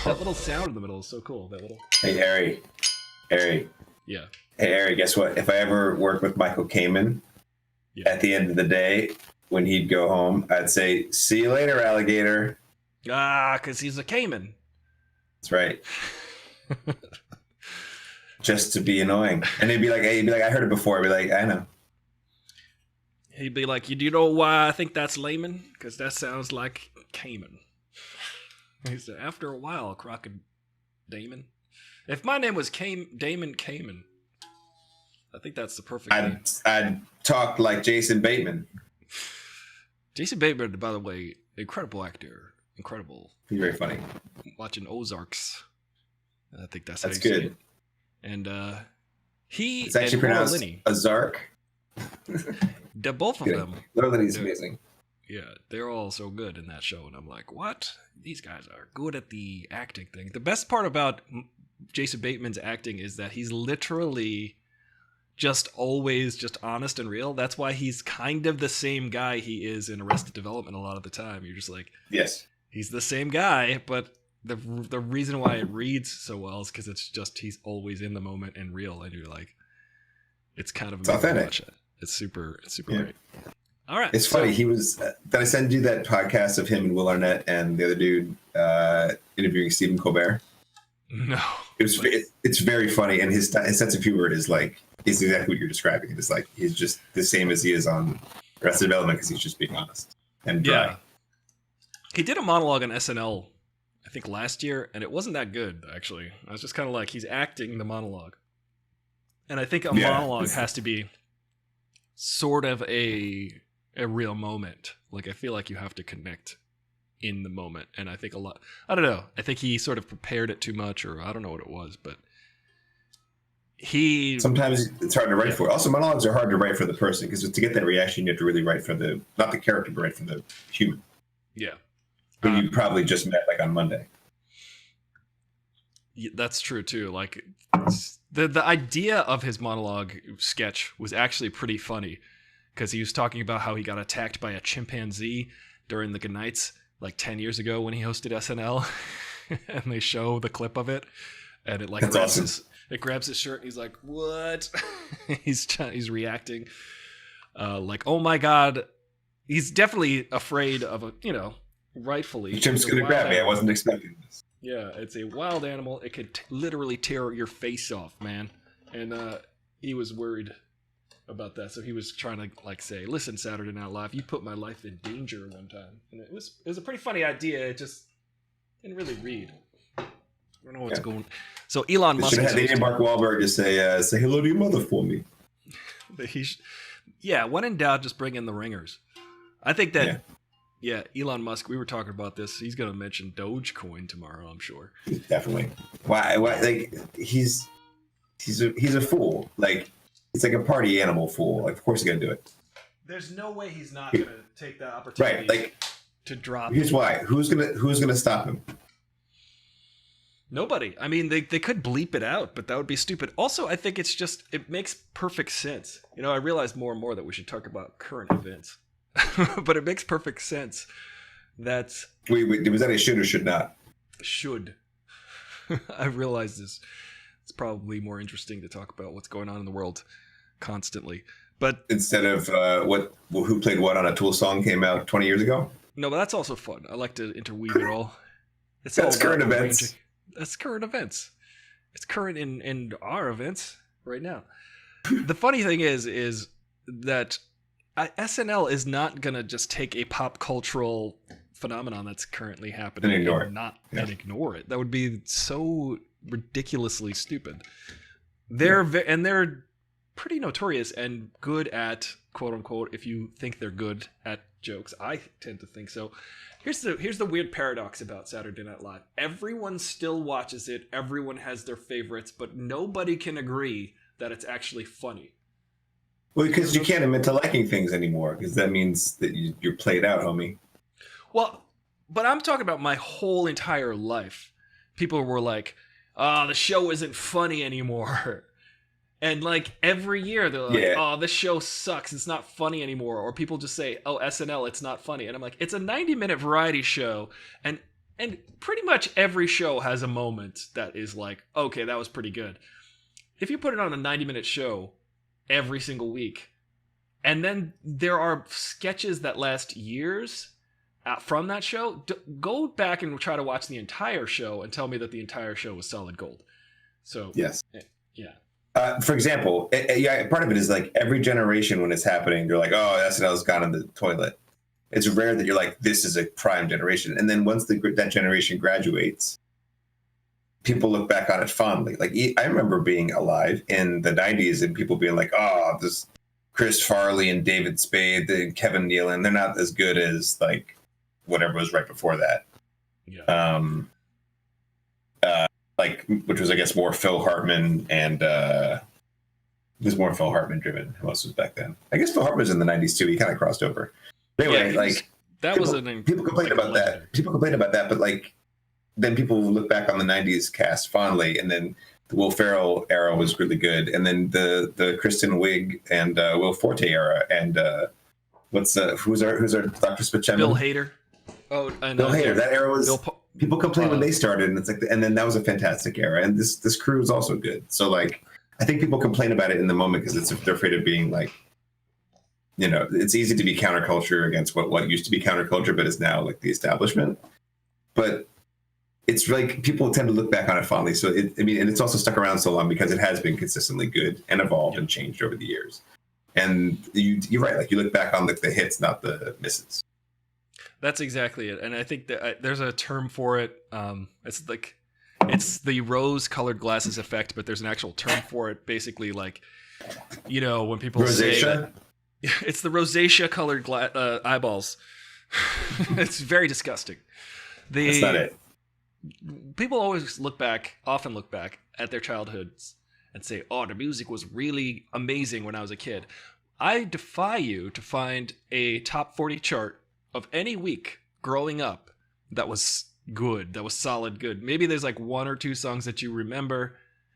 That little sound in the middle is so cool. That little... Hey, Harry. Yeah. Hey, Harry, guess what? If I ever worked with Michael Kamen, at the end of the day, when he'd go home, I'd say, see you later, alligator. Because he's a Cayman. That's right. Just to be annoying. And he'd be like, I heard it before. I'd be like, I know. He'd be like, do you know why I think that's layman? Because that sounds like Cayman. He said, after a while, Crockett Damon. If my name was Damon Cayman, I think that's the perfect name. I'd talk like Jason Bateman. Jason Bateman, by the way, incredible actor. Incredible. He's very funny. Watching Ozarks. I think that's how That's you say good. it. And he It's actually pronounced Ozark. Both of them. Laura Linney's amazing. Yeah, they're all so good in that show. And I'm like, what? These guys are good at the acting thing. The best part about Jason Bateman's acting is that he's literally just always just honest and real. That's why he's kind of the same guy he is in Arrested Development a lot of the time. You're just like, yes, he's the same guy, but the reason why it reads so well is because it's just he's always in the moment and real, and you're like, it's kind of authentic. It's super great. All right, it's funny. He was. Did I send you that podcast of him and Will Arnett and the other dude interviewing Stephen Colbert? No, it's very funny, and his sense of humor is exactly what you're describing. It's like he's just the same as he is on Arrested Development because he's just being honest and dry. Yeah. He did a monologue on SNL, I think last year, and it wasn't that good actually. I was just kind of like, he's acting the monologue, and I think a monologue has to be sort of a real moment. Like I feel like you have to connect in the moment, and I think I don't know, I think he sort of prepared it too much, or I don't know what it was, but sometimes it's hard to write for. Also, monologues are hard to write for the person because to get that reaction, you have to really write for not the character, but write for the human. Yeah. Who you probably just met like on Monday. Yeah, that's true too. Like the idea of his monologue sketch was actually pretty funny because he was talking about how he got attacked by a chimpanzee during the Good Nights like 10 years ago when he hosted SNL, and they show the clip of it, and it like it grabs his shirt, and he's like, "What?" he's reacting like, "Oh my god." He's definitely afraid of rightfully. The chimp's gonna grab me. I wasn't expecting this. Yeah, it's a wild animal. It could literally tear your face off, man. And he was worried about that, so he was trying to like say, "Listen, Saturday Night Live, you put my life in danger one time." And it was a pretty funny idea. It just didn't really read. I don't know what's going. So Elon Musk. Should have had Mark Wahlberg just say hello to your mother for me. When in doubt, just bring in the ringers. I think that. Yeah, Elon Musk. We were talking about this. He's going to mention Dogecoin tomorrow, I'm sure. Definitely. Why? Like he's a fool. Like he's like a party animal fool. Like of course he's going to do it. There's no way he's not going to take that opportunity. Right. Like to drop. Here's why. Who's gonna stop him? Nobody. I mean, they could bleep it out, but that would be stupid. Also, I think it makes perfect sense. I realize more and more that we should talk about current events. But it makes perfect sense that... Wait, was that a should or should not? Should. I realize this. It's probably more interesting to talk about what's going on in the world constantly. But instead of who played what on a Tool song came out 20 years ago? No, but that's also fun. I like to interweave it all. That's current events. That's current events. It's current in our events right now. The funny thing is that SNL is not gonna just take a pop cultural phenomenon that's currently happening and ignore and ignore it. That would be so ridiculously stupid. They're pretty notorious and good at quote unquote. If you think they're good at jokes, I tend to think so. Here's the weird paradox about Saturday Night Live. Everyone still watches it. Everyone has their favorites, but nobody can agree that it's actually funny. Well, because you can't admit to liking things anymore, because that means that you're played out, homie. Well, but I'm talking about my whole entire life. People were like, the show isn't funny anymore. And like every year they're like, oh, this show sucks. It's not funny anymore. Or people just say, oh, SNL, it's not funny. And I'm like, it's a 90-minute variety show. And pretty much every show has a moment that is like, okay, that was pretty good. If you put it on a 90-minute show every single week, and then there are sketches that last years from that show, go back and try to watch the entire show and tell me that the entire show was solid gold. So yes, yeah. For example, part of it is like every generation when it's happening, they're like, oh, SNL's gone in the toilet. It's rare that you're like, this is a prime generation. And then once that generation graduates, people look back on it fondly. Like I remember being alive in the 90s and people being like, oh, this Chris Farley and David Spade and Kevin Nealon, they're not as good as like whatever was right before that. Yeah. Which was, I guess, more Phil Hartman and it was more Phil Hartman driven. Who else was back then? I guess Phil Hartman was in the 90s too. He kind of crossed over. But anyway, people complain about that. People complain about that, but like then people look back on the 90s cast fondly, and then the Will Ferrell era was really good, and then the Kristen Wiig and Will Forte era, and who's our Dr. Spitchemin? Bill Hader. Oh, and Bill Hader. That era was. People complain when they started, and it's like, and then that was a fantastic era, and this crew is also good. So like, I think people complain about it in the moment because they're afraid of being like, it's easy to be counterculture against what used to be counterculture, but is now like the establishment. But it's like people tend to look back on it fondly. So and it's also stuck around so long because it has been consistently good and evolved and changed over the years. And you're right, like you look back on the hits, not the misses. That's exactly it. And I think that there's a term for it. It's the rose-colored glasses effect, but there's an actual term for it. Basically, like, when people rosacea? Say that, it's the rosacea-colored eyeballs. It's very disgusting. That's not it. People often look back at their childhoods and say, oh, the music was really amazing when I was a kid. I defy you to find a top 40 chart of any week growing up that was good, that was solid good. Maybe there's like 1 or 2 songs that you remember.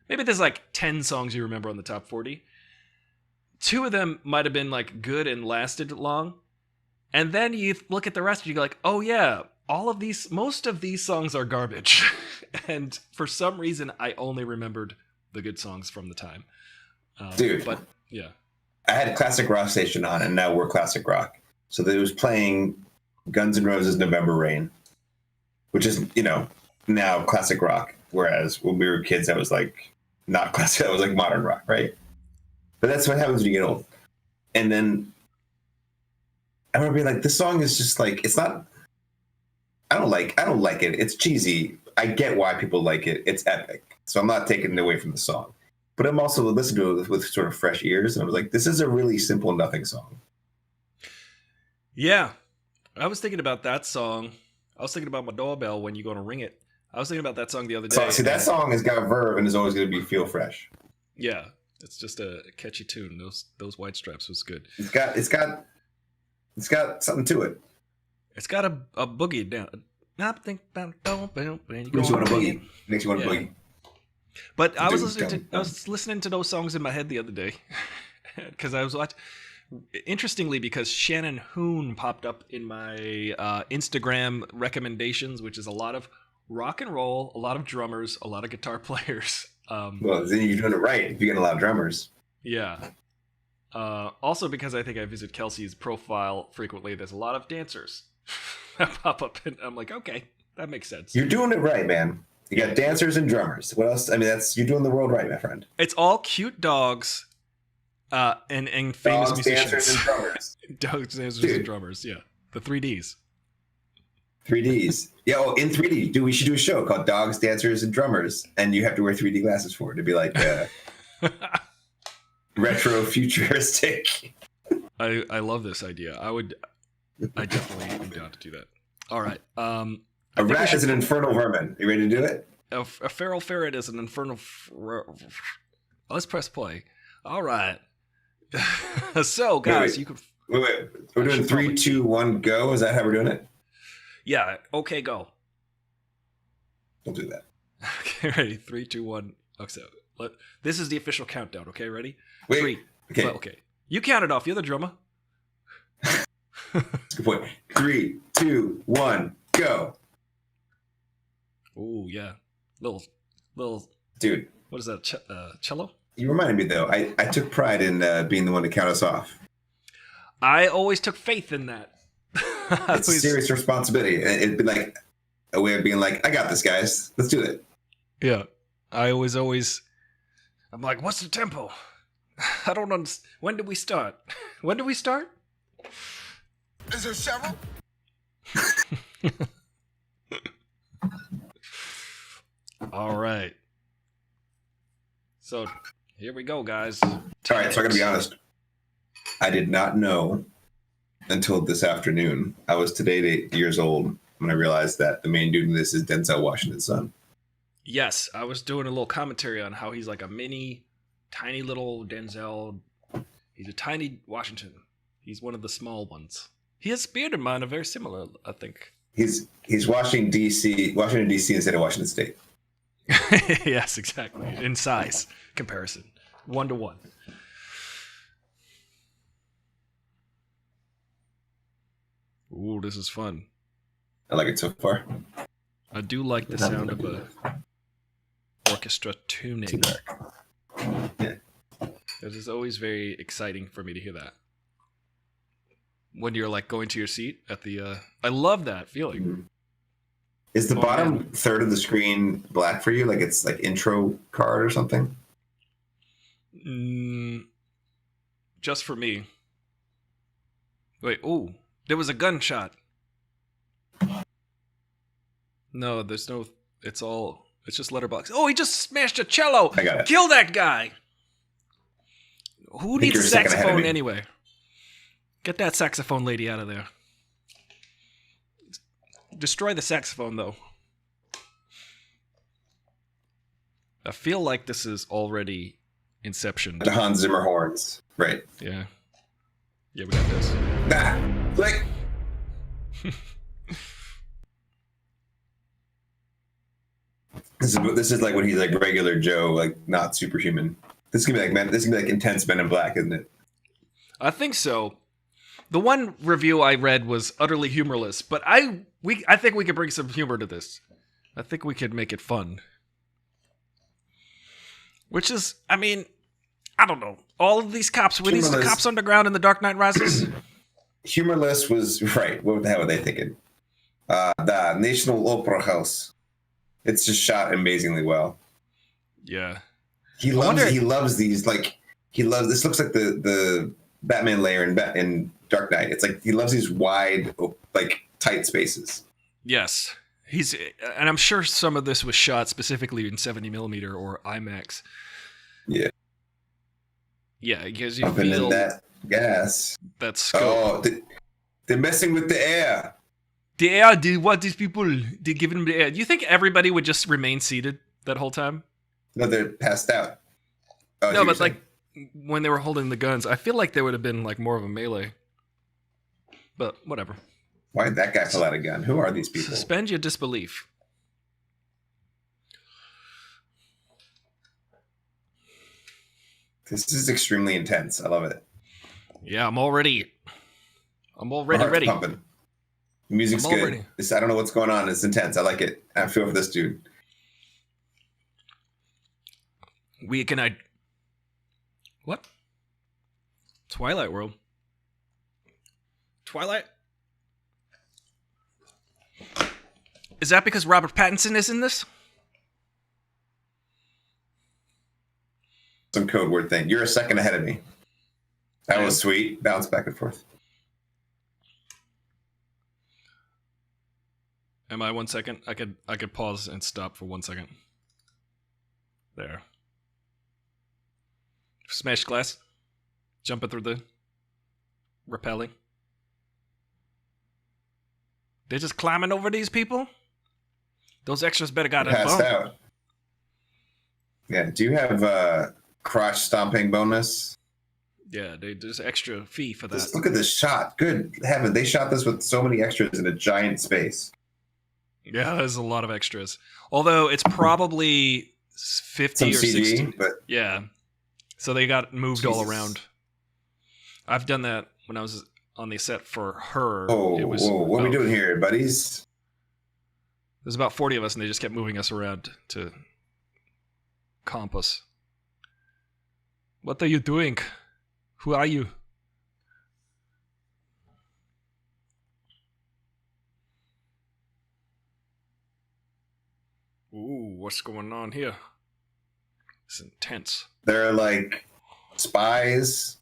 Maybe there's like 10 songs you remember on the top 40. 2 of them might have been like good and lasted long. And then you look at the rest and you go like, oh yeah, most of these songs are garbage. And for some reason, I only remembered the good songs from the time. Dude. But yeah. I had a classic rock station on, and now we're classic rock. So it was playing Guns N' Roses' November Rain, which is, now classic rock. Whereas when we were kids, that was like not classic. That was like modern rock, right? But that's what happens when you get old. And then I remember being like, this song is just like, it's not, I don't like it. It's cheesy. I get why people like it. It's epic. So I'm not taking it away from the song. But I'm also listening to it with sort of fresh ears. And I was like, this is a really simple nothing song. Yeah. I was thinking about that song. I was thinking about my doorbell when you go to ring it. I was thinking about that song the other day. So, see, that song has got verve and is always going to be feel fresh. Yeah. It's just a catchy tune. Those White Stripes was good. It's got something to it. It's got a boogie down. Not think about Makes you want to boogie. Makes you want to boogie. But I was listening to those songs in my head the other day because I was watching. Interestingly, because Shannon Hoon popped up in my Instagram recommendations, which is a lot of rock and roll, a lot of drummers, a lot of guitar players. Well, then you're doing it right if you get a lot of drummers. Yeah. Also, because I think I visit Kelsey's profile frequently, there's a lot of dancers that pop up, and I'm like, okay, that makes sense. You're doing it right, man. You got dancers and drummers. What else? I mean, you're doing the world right, my friend. It's all cute dogs and famous dogs, musicians. Dancers, and drummers. Dogs, dancers, and drummers, yeah. The 3Ds. 3Ds. Yeah, in 3D. Dude, we should do a show called Dogs, Dancers, and Drummers, and you have to wear 3D glasses for it to be like retro futuristic. I love this idea. I definitely am down to do that. All right. A rat is an infernal vermin. You ready to do it? A feral ferret is an infernal. Let's press play. All right. So, guys, you can. Wait. We're doing 3, 2, 1, go. Is that how we're doing it? Yeah. Okay, go. We'll do that. Okay, ready? 3, 2, 1. Okay. This is the official countdown. Okay, ready? Wait. 3. Okay. Well, okay. You count it off. You're the drummer. That's a good point. 3, 2, 1, go. Oh yeah, little. Dude, what is that? Cello? You reminded me though. I took pride in being the one to count us off. I always took faith in that. It's a serious responsibility. It'd be like a way of being like, I got this, guys. Let's do it. Yeah, I always. I'm like, what's the tempo? I don't understand. When did we start? Is there several? All right. So here we go, guys. All right, so I gotta be honest. I did not know until this afternoon. I was today 8 years old when I realized that the main dude in this is Denzel Washington's son. Yes, I was doing a little commentary on how he's like a tiny little Denzel. He's a tiny Washington. He's one of the small ones. His beard and mine are very similar, I think. He's Washington D.C. instead of Washington State. Yes, exactly. In size comparison, 1-to-1. Ooh, this is fun. I like it so far. I do like the sound of a orchestra tuning. Yeah. It is always very exciting for me to hear that. When you're like going to your seat at the I love that feeling. Mm-hmm. Is the bottom third of the screen black for you? Like it's like intro card or something? Just for me. Wait, ooh, there was a gunshot. No, there's no, it's just letterbox. Oh, he just smashed a cello. I got it. Kill that guy. Who needs a saxophone anyway? Get that saxophone lady out of there. Destroy the saxophone, though. I feel like this is already Inception. The Hans Zimmer horns. Right. Yeah. Yeah, we got this. Nah. Click. This is like when he's like regular Joe, like not superhuman. This is gonna be like intense Men in Black, isn't it? I think so. The one review I read was utterly humorless, but I think we could bring some humor to this. I think we could make it fun. Which is, I mean, I don't know. All of these cops, were these the cops underground in The Dark Knight Rises? Humorless was right. What the hell were they thinking? The National Opera House. It's just shot amazingly well. Yeah. He loves these, like, this looks like the Batman lair in Dark Knight. It's like he loves these wide, like, tight spaces. Yes. And I'm sure some of this was shot specifically in 70mm or IMAX. Yeah. Yeah, because you Pumping feel in that gas. that scope. Oh, they're messing with the air. The air, dude, what these people, they giving them the air. Do you think everybody would just remain seated that whole time? No, they're passed out. Oh, No, but like when they were holding the guns, I feel like there would have been like more of a melee. But whatever. Why did that guy pull out a gun? Who are these people? Suspend your disbelief. This is extremely intense. I love it. Yeah, I'm already My heart's ready. pumping. The music's I'm good. already- I don't know what's going on. It's intense. I like it. I feel for this dude. What? Twilight World. Twilight? Is that because Robert Pattinson is in this? Some code word thing. You're a second ahead of me. That was sweet. Bounce back and forth. Am I 1 second? I could pause and stop for 1 second. There. Smash glass. Jumping through the rappelling. They're just climbing over these people? Those extras better got a Passed bump. out. Yeah. Do you have crotch stomping bonus? Yeah, there's extra fee for that. Just look at this shot. Good heaven. They shot this with so many extras in a giant space. Yeah, there's a lot of extras. Although it's probably 50 Some or CG, 60. but Yeah. So they got moved all Jesus. around. I've done that when I was on the set for Her. whoa, It was what are we about- doing here, buddies? There's about 40 of us, and they just kept moving us around to comp us. What are you doing? Who are you? Ooh, what's going on here? It's intense. They're like spies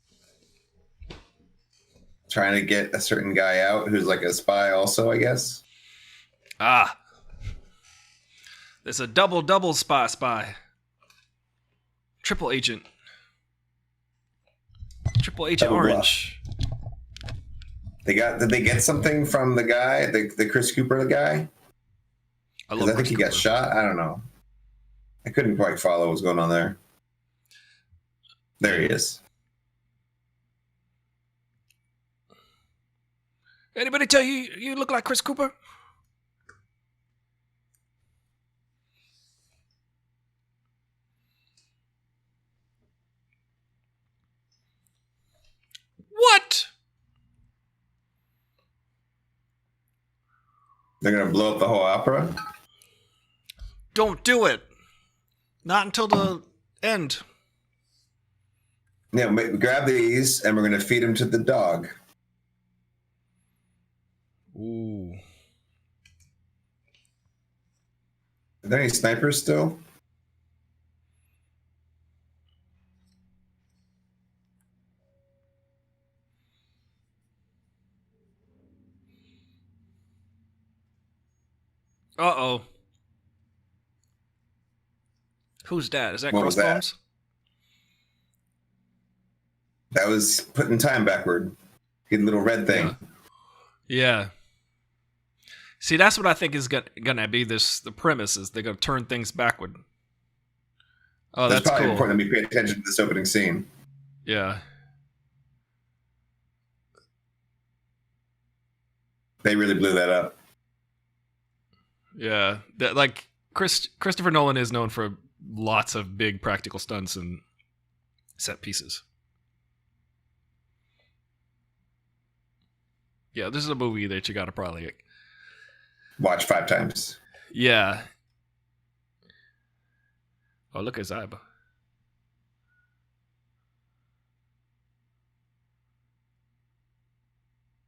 trying to get a certain guy out who's like a spy also, I guess. Ah. There's a double spy. Triple agent. Triple Agent Double Orange. Did they get something from the guy, the Chris Cooper guy? I 'Cause I think Chris he got Cooper. shot. I don't know. I couldn't quite follow what's going on there. There he is. Anybody tell you you look like Chris Cooper? What? They're gonna blow up the whole opera. Don't do it. Not until the end. Yeah, grab these and we're gonna feed them to the dog. Ooh. Are there any snipers still? Uh-oh. Who's that? Is that What was that? Crossbones? That was putting time backward. Get a little red thing. Yeah. See, that's what I think is gonna be the premise is they're gonna turn things backward. Oh, It's that's probably cool. important that we pay attention to this opening scene. Yeah. They really blew that up. Yeah. That, like, Christopher Nolan is known for lots of big practical stunts and set pieces. Yeah, this is a movie that you gotta probably Watch 5 times. Yeah. Oh, look at Zab.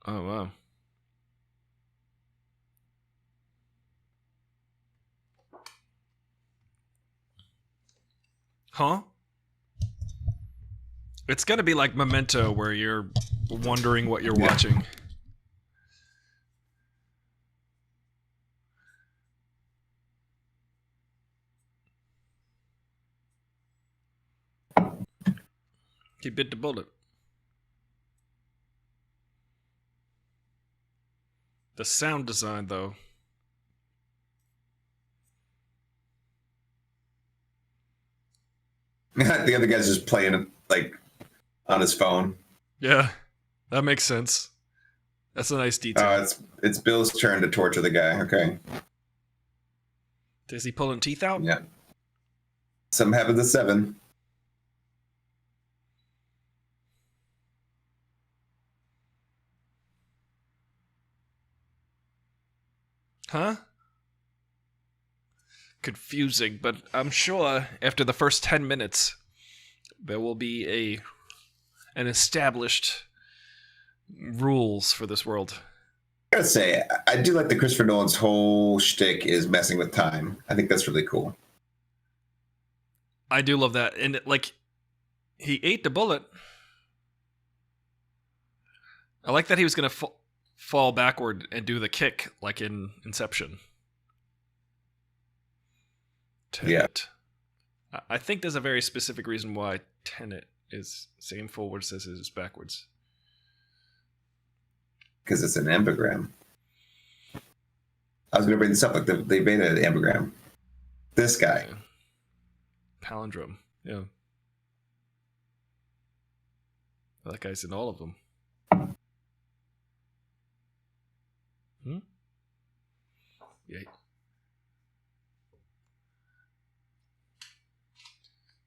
Oh, wow. Huh? It's gonna be like Memento, where you're wondering what you're watching. He bit the bullet. The sound design, though. The other guy's just playing like on his phone. Yeah, that makes sense. That's a nice detail. It's Bill's turn to torture the guy. Okay. Is he pulling teeth out? Yeah. Something happens at 7. Huh? Confusing, but I'm sure after the first 10 minutes, there will be an established rules for this world. I gotta say, I do like that Christopher Nolan's whole shtick is messing with time. I think that's really cool. I do love that. And, like, he ate the bullet. I like that he was going to fall backward and do the kick, like in Inception. Tenet. Yeah. I think there's a very specific reason why Tenet is same forwards as it is backwards. Because it's an ambigram. I was going to bring this up, like they made an ambigram. This guy. Yeah. Palindrome. Yeah. That guy's in all of them. Yeah.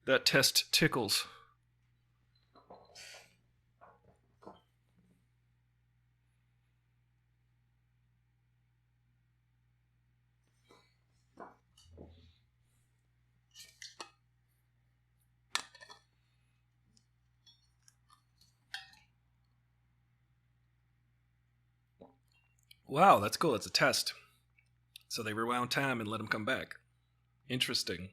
That test tickles. Wow, that's cool. It's a test. So they rewound time and let him come back. Interesting.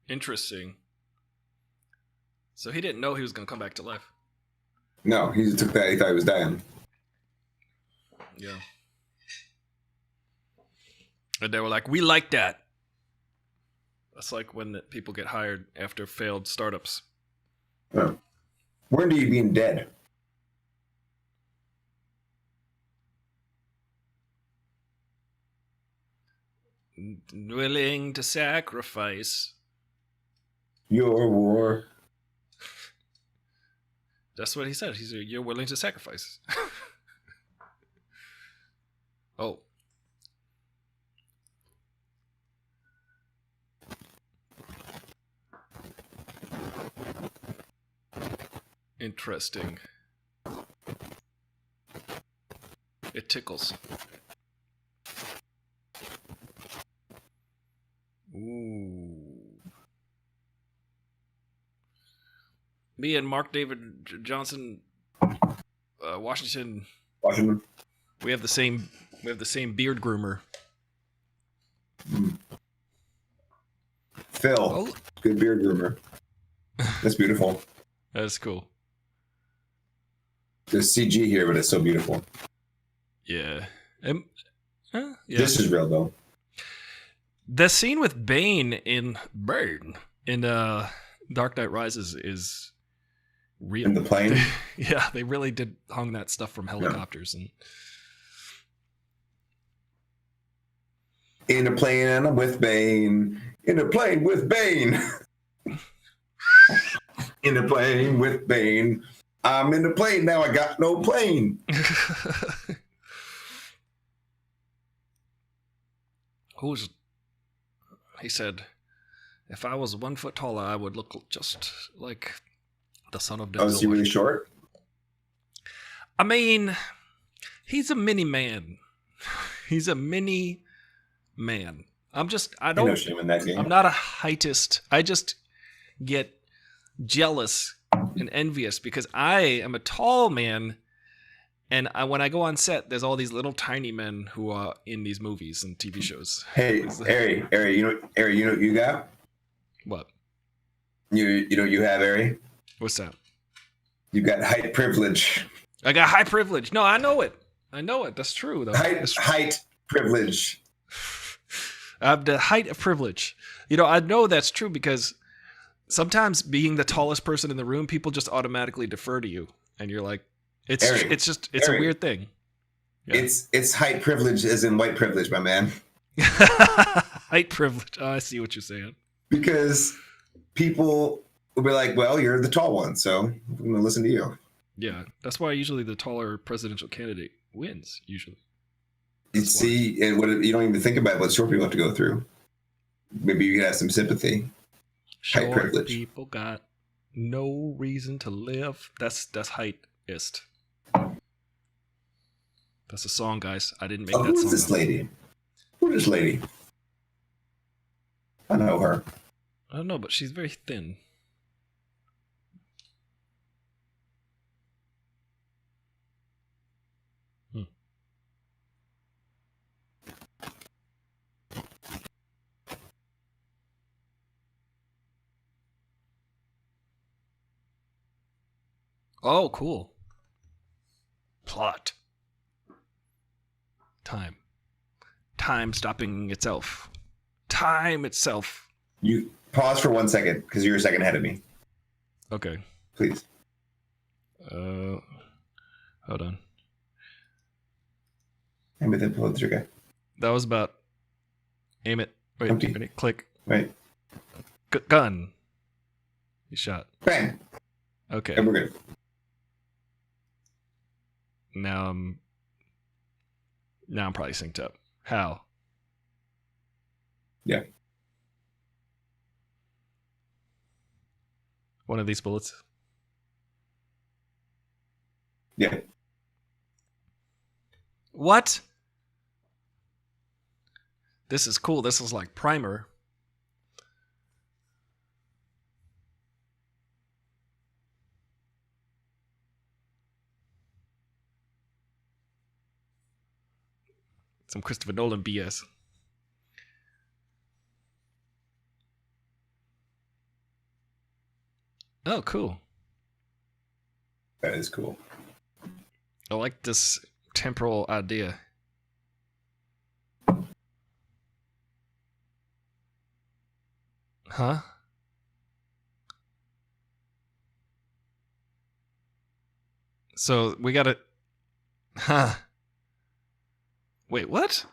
Interesting. So he didn't know he was going to come back to life. No, he took that. He thought he was dying. Yeah. And they were like, we like that. That's like when people get hired after failed startups. Oh. When do you mean dead? Willing to sacrifice your war. That's what he said. He said, you're willing to sacrifice. Oh. Interesting. It tickles. Ooh. Me and Mark David Johnson, Washington. We have the same beard groomer. Phil, oh. Good beard groomer. That's beautiful. That's cool. There's CG here, but it's so beautiful. Yeah. Yeah. This is real though. The scene with Bane in Dark Knight Rises is real. In the plane? Yeah, they really did hung that stuff from helicopters. And in a plane and I'm with Bane. In a plane with Bane. In a plane with Bane. I'm in the plane now. I got no plane. He said, if I was 1 foot taller, I would look just like the son of Denzel. Oh, is he really short? I mean, he's a mini man. He's a mini man. I'm no shame in that game. I'm not a heightist. I just get jealous and envious because I am a tall man, and when I go on set, there's all these little tiny men who are in these movies and TV shows. Hey, Ari, you know what you got? What? You know you have, Ari? What's that? You got height privilege. I got high privilege. No, I know it. That's true, though. Height privilege. I have the height of privilege. I know that's true because sometimes being the tallest person in the room, people just automatically defer to you, and you're like, it's a weird thing. Yeah. It's height privilege as in white privilege, my man. Height privilege. Oh, I see what you're saying. Because people will be like, well, you're the tall one, so I'm going to listen to you. Yeah, that's why usually the taller presidential candidate wins, usually. You see, and you don't even think about what short people have to go through. Maybe you can have some sympathy. Height privilege. People got no reason to live. That's heightist. That's a song, guys. I didn't make that song. Who is this lady? Who is this lady? I know her. I don't know, but she's very thin. Oh, cool. Plot. Time. Time stopping itself. Time itself. You pause for 1 second because you're a second ahead of me. Okay. Please. Hold on. Aim it, then pull the trigger. That was about. Aim it. Wait. Empty. Ready? Click. Right. Gun. You shot. Bang. Okay. And we're good. Now I'm probably synced up. How? Yeah. One of these bullets? Yeah. What? This is cool. This is like primer. Some Christopher Nolan BS. Oh, cool. That is cool. I like this temporal idea. Huh? So we gotta... Huh. Wait, what?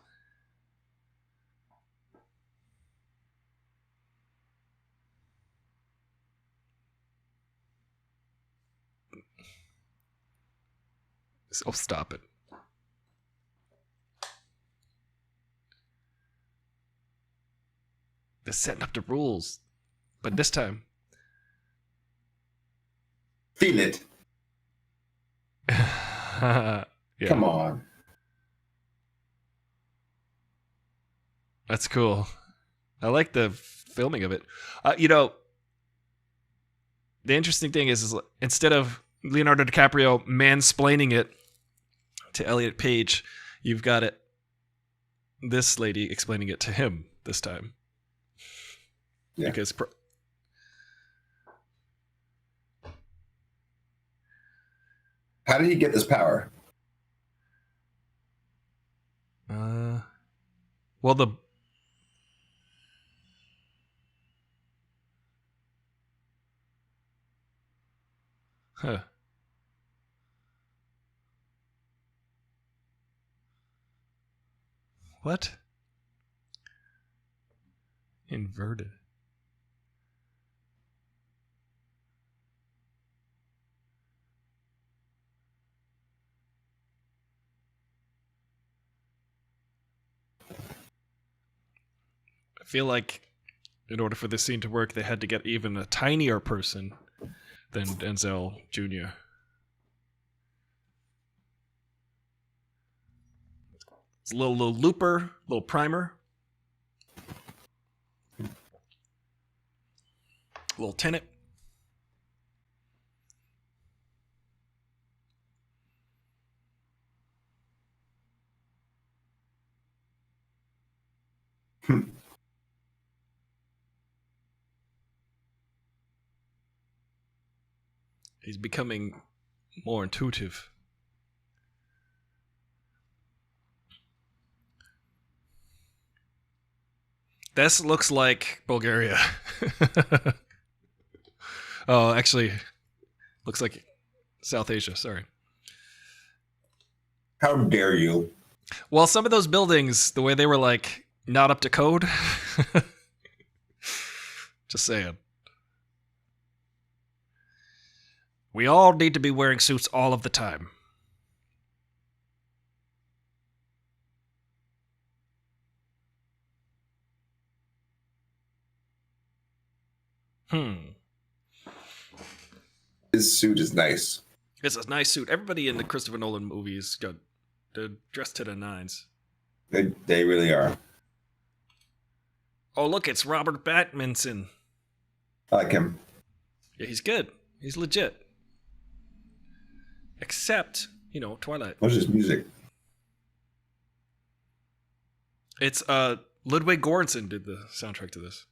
Oh, stop it. They're setting up the rules. But this time... Feel it. Yeah. Come on. That's cool. I like the filming of it. The interesting thing is instead of Leonardo DiCaprio mansplaining it to Elliot Page, you've got this lady explaining it to him this time. Yeah. Because how did he get this power? Well, Huh. What? Inverted. I feel like in order for this scene to work, they had to get even a tinier person than Denzel Jr. It's a little looper, little primer. Little Tenet. He's becoming more intuitive. This looks like Bulgaria. Oh, actually, looks like South Asia. Sorry. How dare you? Well, some of those buildings, the way they were like not up to code. Just saying. We all need to be wearing suits all of the time. His suit is nice. It's a nice suit. Everybody in the Christopher Nolan movies they're dressed to the nines. They really are. Oh, look, it's Robert Pattinson. I like him. Yeah, he's good. He's legit. Except, Twilight. What's his music? It's Ludwig Göransson did the soundtrack to this.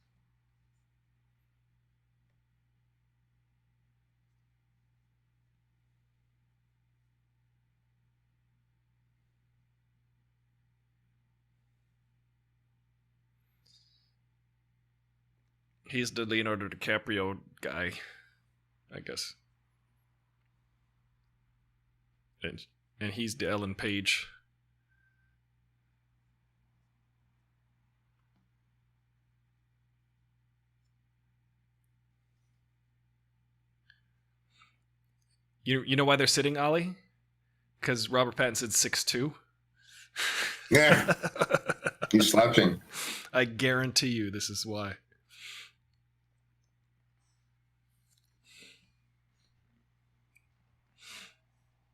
He's the Leonardo DiCaprio guy, I guess. And he's the Ellen Page. You know why they're sitting, Ollie? Because Robert Pattinson's 6'2". Yeah. He's slouching. I guarantee you this is why.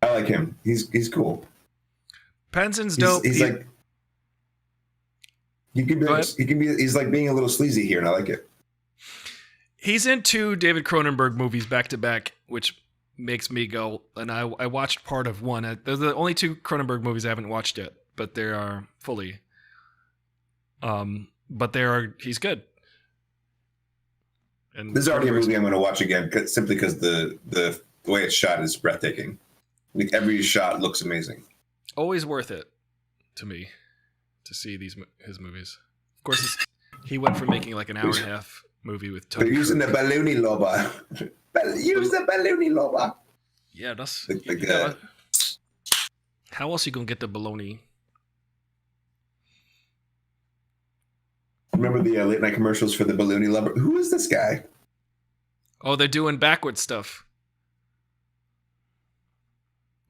I like him. He's cool. Pattinson's dope. He's like he's like being a little sleazy here, and I like it. He's in 2 David Cronenberg movies back to back, which makes me go. And I watched part of one. They're the only 2 Cronenberg movies I haven't watched yet, but they are fully. But he's good. And This is already a movie I'm going to watch again, simply because the way it's shot is breathtaking. Like every shot looks amazing. Always worth it to me to see his movies. Of course, he went from making like an hour and a half movie with Tony. They're using the balloony loba. Use the balloony loba. Yeah, that's like how else you gonna get the baloney? Remember the late night commercials for the balloony lover? Who is this guy? Oh, they're doing backward stuff.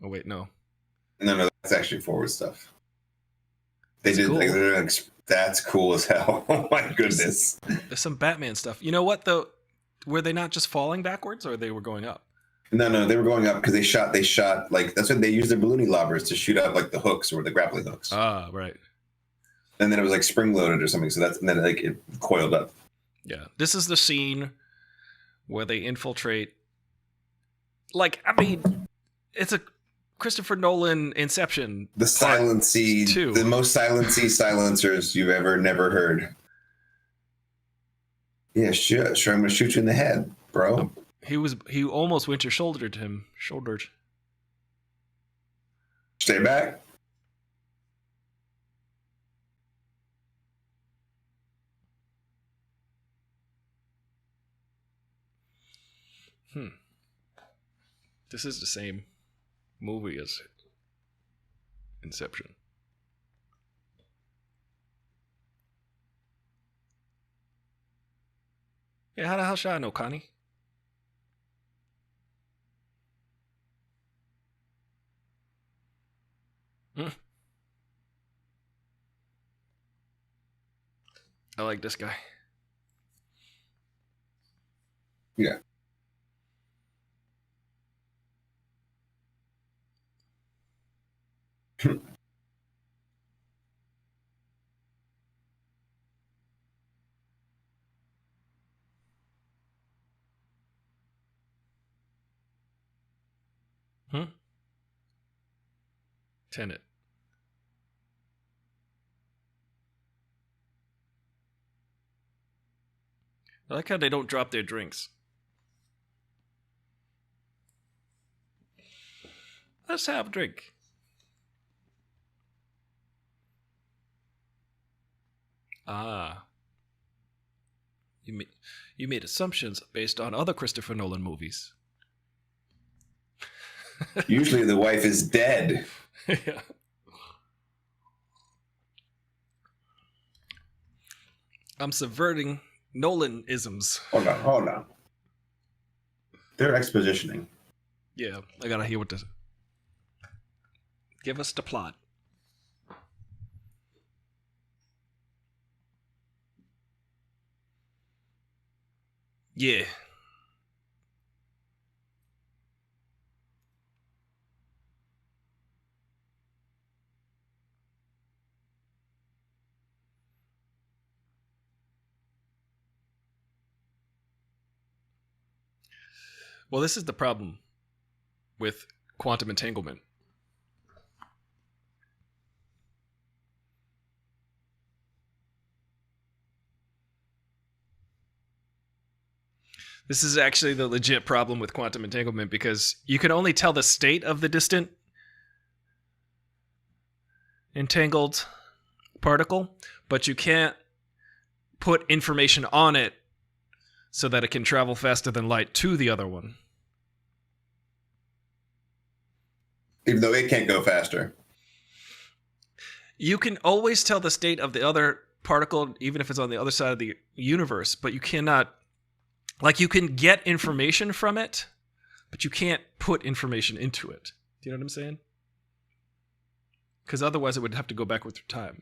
Oh wait, no. No, that's actually forward stuff. They did. Cool. That's cool as hell. Oh my goodness. There's some Batman stuff. You know what though? Were they not just falling backwards, or they were going up? No, they were going up because they shot like that's what they used their balloony lobbers to shoot out like the hooks or the grappling hooks. Ah, right. And then it was like spring loaded or something. So and then like it coiled up. Yeah, this is the scene where they infiltrate. Like, I mean, it's a Christopher Nolan Inception. The silency, the most silency silencers you've never heard. Yeah, sure. I'm gonna shoot you in the head, bro. He almost winter shouldered him. Stay back. This is the same movie as Inception. Yeah, how the hell should I know, Connie? I like this guy. Yeah. Tenet. I like how they don't drop their drinks. Let's have a drink. Ah. You made assumptions based on other Christopher Nolan movies. Usually the wife is dead. Yeah. I'm subverting Nolan-isms. Hold on. They're expositioning. Yeah, I gotta hear what this. Give us the plot. Yeah. Well, this is the problem with quantum entanglement. This is actually the legit problem with quantum entanglement because you can only tell the state of the distant entangled particle, but you can't put information on it so that it can travel faster than light to the other one. Even though it can't go faster. You can always tell the state of the other particle, even if it's on the other side of the universe, but you cannot... Like, you can get information from it, but you can't put information into it. Do you know what I'm saying? Because otherwise it would have to go backward through time.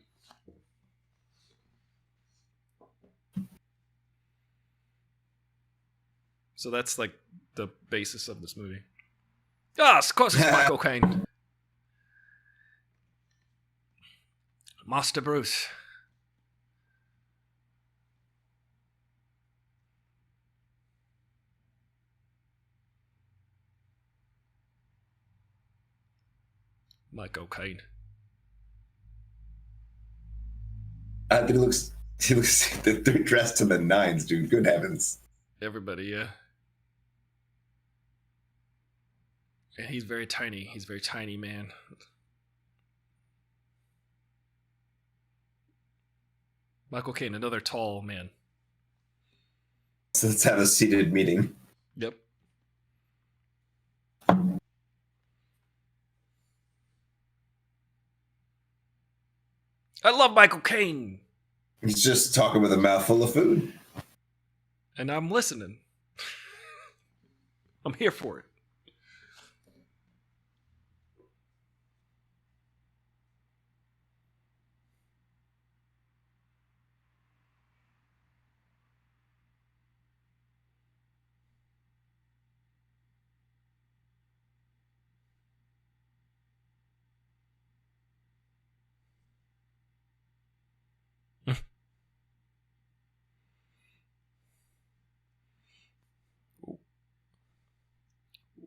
So that's, like, the basis of this movie. Ah, of course it's Michael Caine. Master Bruce. Michael Caine. He looks, they're dressed to the nines, dude. Good heavens. Everybody, yeah. And he's very tiny. He's a very tiny man. Michael Caine, another tall man. So let's have a seated meeting. Yep. I love Michael Caine. He's just talking with a mouthful of food. And I'm listening. I'm here for it.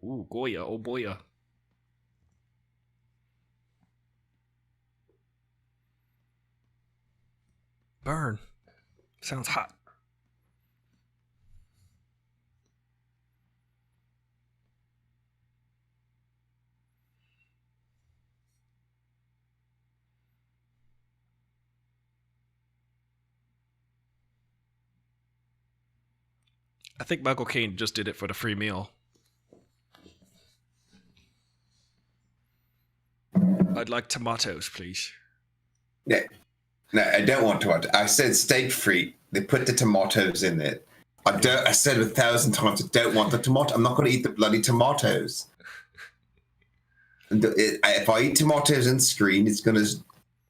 Ooh, Goya, oh boya. Burn. Sounds hot. I think Michael Caine just did it for the free meal. I'd like tomatoes, please. Yeah. No, I don't want tomato. I said steak free. They put the tomatoes in it. I said 1,000 times I don't want the tomato. I'm not going to eat the bloody tomatoes. If I eat tomatoes on screen, it's going to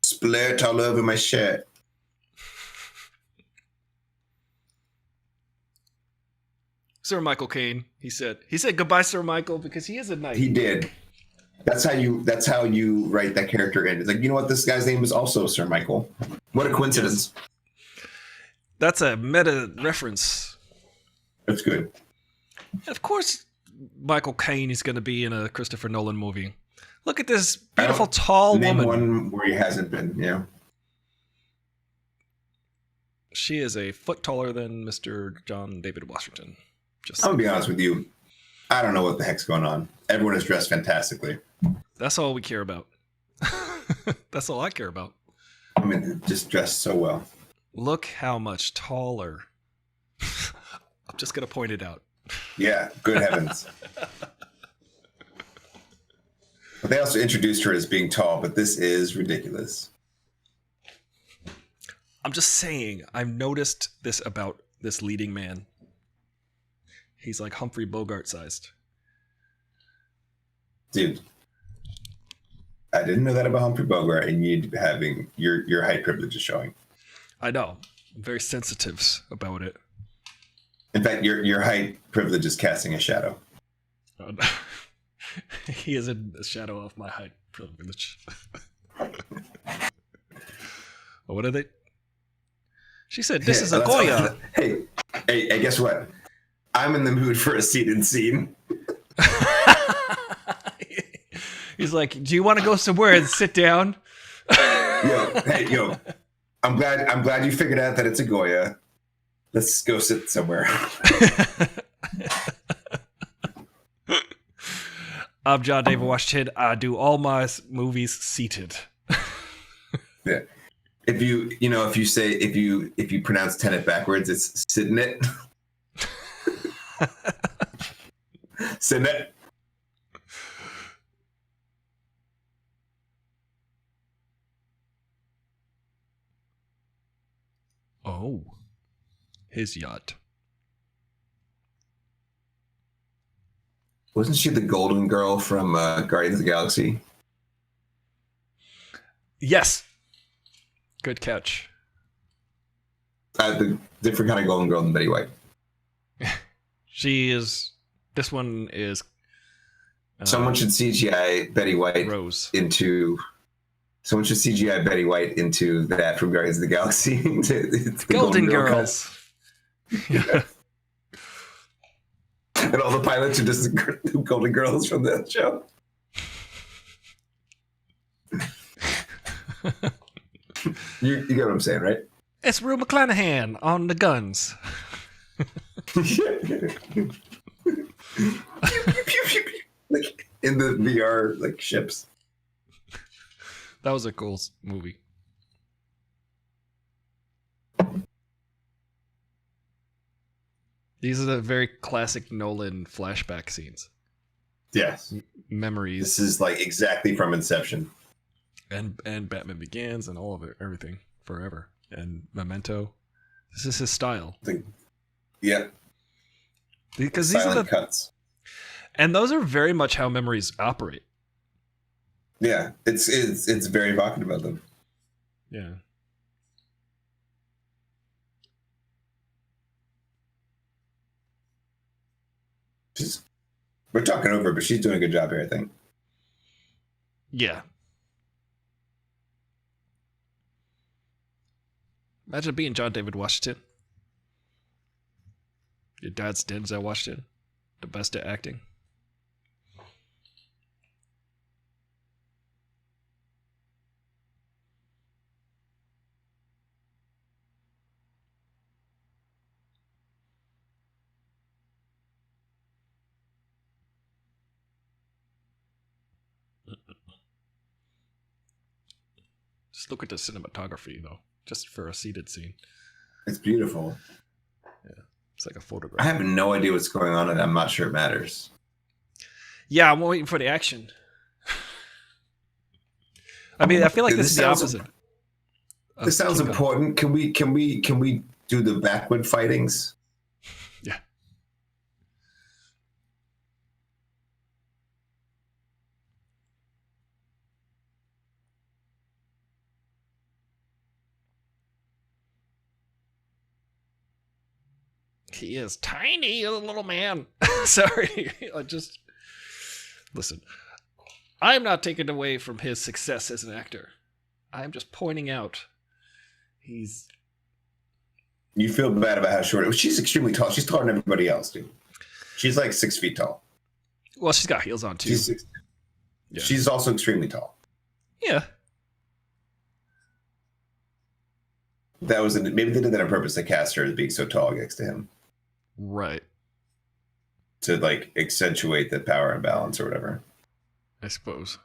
splurt all over my shirt. Sir Michael Caine, he said goodbye, Sir Michael, because he is a knight. He did. That's how you write that character in. It's like, you know what? This guy's name is also Sir Michael. What a coincidence. Yes. That's a meta reference. That's good. And of course, Michael Caine is going to be in a Christopher Nolan movie. Look at this beautiful, tall name woman. One where he hasn't been, yeah. She is a foot taller than Mr. John David Washington. I'm going to be honest with you. I don't know what the heck's going on. Everyone is dressed fantastically. That's all we care about. That's all I care about. I mean, just dressed so well. Look how much taller. I'm just going to point it out. Yeah, good heavens. But they also introduced her as being tall, but this is ridiculous. I'm just saying, I've noticed this about this leading man. He's like Humphrey Bogart sized. Dude, I didn't know that about Humphrey Bogart, and you having your height privilege is showing. I know. I'm very sensitive about it. In fact, your height privilege is casting a shadow. He is in the shadow of my height privilege. What are they? She said, "This is a Goya." Hey, guess what? I'm in the mood for a seated scene. He's like, "Do you want to go somewhere and sit down?" Yo. I'm glad you figured out that it's a Goya. Let's go sit somewhere. I'm John David Washington. I do all my movies seated. Yeah. If you pronounce Tenet backwards, it's sitting it. Sitting it. Oh, his yacht. Wasn't she the golden girl from Guardians of the Galaxy? Yes. Good catch. The different kind of golden girl than Betty White. She is. This one is. Someone should CGI Betty White Rose into. Someone should CGI Betty White into that from Guardians of the Galaxy. It's the Golden Girls. Yeah. And all the pilots are just Golden Girls from that show. You get what I'm saying, right? It's Rue McClanahan on the guns. Like in the VR like ships. That was a cool movie. These are the very classic Nolan flashback scenes. Yes. Memories. This is like exactly from Inception. And Batman Begins and all of it, everything, forever. And Memento. This is his style. Yeah. Because these silent are the cuts. And those are very much how memories operate. Yeah, it's very evocative of them. Yeah. We're talking over, but she's doing a good job here, I think. Yeah. Imagine being John David Washington. Your dad's Denzel Washington. The best at acting. Just look at the cinematography, though, just for a seated scene. It's beautiful. Yeah, it's like a photograph. I have no idea what's going on, and I'm not sure it matters. Yeah, I'm waiting for the action. I mean, I feel like Dude, this is the opposite. This sounds important. Can we do the backward fightings? Yeah. He is tiny, little man. Sorry, just listen. I'm not taking away from his success as an actor. I'm just pointing out he's. You feel bad about how short it was. She's extremely tall. She's taller than everybody else, dude. She's like 6 feet tall. Well, she's got heels on too. She's also extremely tall. Yeah. That was maybe they did that on purpose to cast her as being so tall next to him. Right. To like accentuate the power imbalance or whatever. I suppose.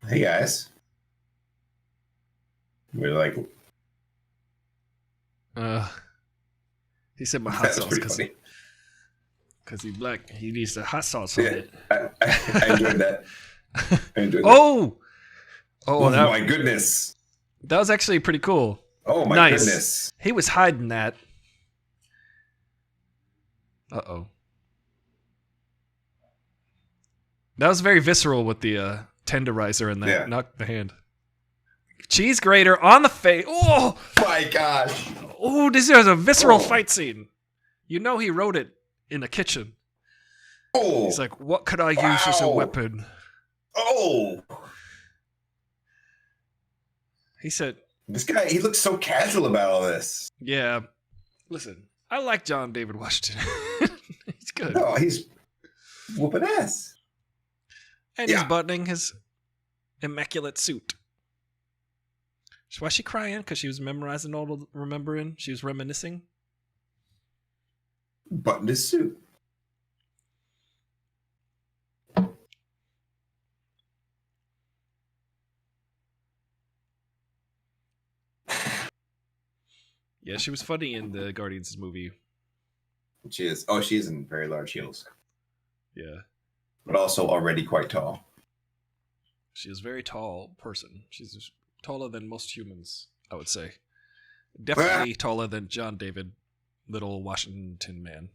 Hey guys. We're like he said my hot sauce because he black. He needs the hot sauce on it. I enjoyed that. Oh, my goodness. That was actually pretty cool. Oh my goodness. He was hiding that. Uh-oh. That was very visceral with the tenderizer and that knocked the hand. Cheese grater on the face. Oh my gosh. Oh, this is a visceral fight scene. You know he wrote it in the kitchen. Oh. He's like, what could I use as a weapon? Oh. He said, this guy, he looks so casual about all this. Yeah. Listen, I like John David Washington. He's good. No, he's whooping ass. And he's buttoning his immaculate suit. Why is she crying? Because she was memorizing all the remembering? She was reminiscing? Buttoned his suit. Yeah, she was funny in the Guardians movie. She is. Oh, she is in very large heels. Yeah. But also already quite tall. She is a very tall person. She's taller than most humans, I would say. Definitely taller than John David, little Washington man.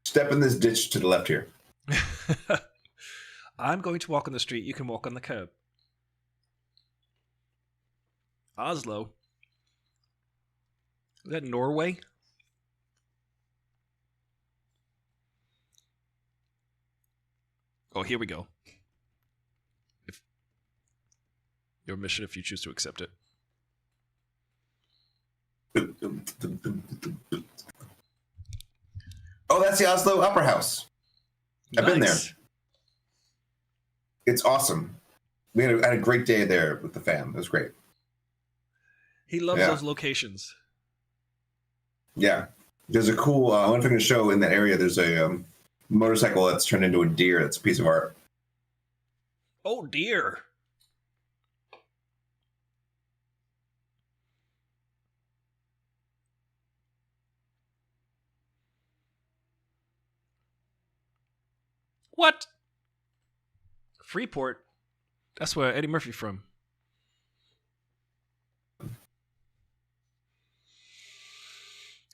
Step in this ditch to the left here. I'm going to walk on the street. You can walk on the curb. Oslo. Is that Norway? Oh, here we go. Your mission if you choose to accept it. Oh, that's the Oslo Opera House. I've been there. It's awesome. We had a great day there with the fam. It was great. He loves those locations. Yeah. There's a cool, I wonder if I can show in that area, there's a motorcycle that's turned into a deer. That's a piece of art. Oh, dear. What? Freeport? That's where Eddie Murphy from.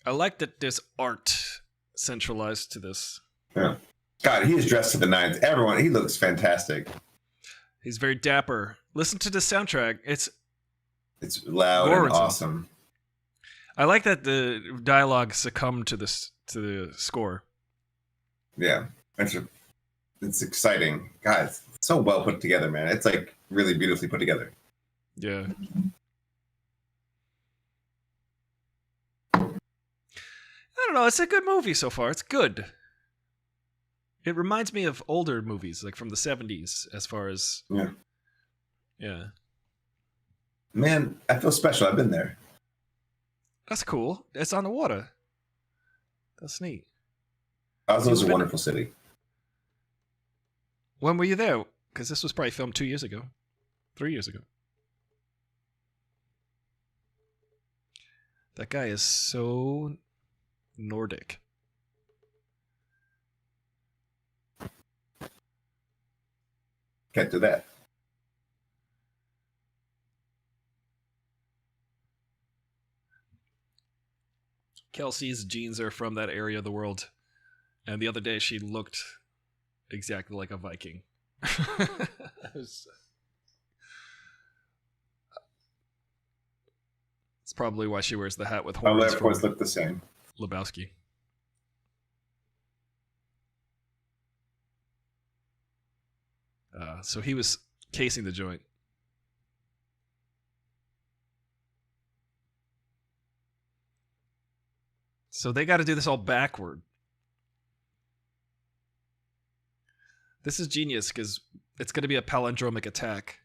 I like that there's art centralized to this. Yeah. God, he is dressed to the nines. Everyone, he looks fantastic. He's very dapper. Listen to the soundtrack. It's loud and awesome. I like that the dialogue succumbed to the score. Yeah. It's exciting. God, it's so well put together, man. It's like really beautifully put together. Yeah. I don't know. It's a good movie so far. It's good. It reminds me of older movies, like from the 70s, as far as... Yeah. Yeah. Man, I feel special. I've been there. That's cool. It's on the water. That's neat. Oslo's a wonderful city. When were you there? Because this was probably filmed 2 years ago. 3 years ago. That guy is so Nordic. Can't do that. Kelsey's genes are from that area of the world. And the other day she looked exactly like a Viking. It's probably why she wears the hat with All horns the from airports look the same. Lebowski. So he was casing the joint. So they got to do this all backward. This is genius because it's going to be a palindromic attack.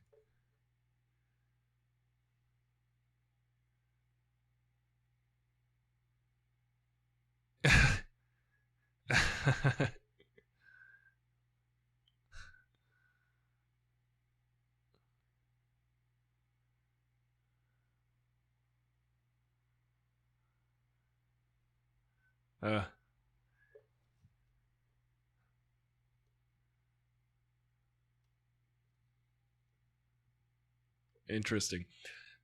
Interesting.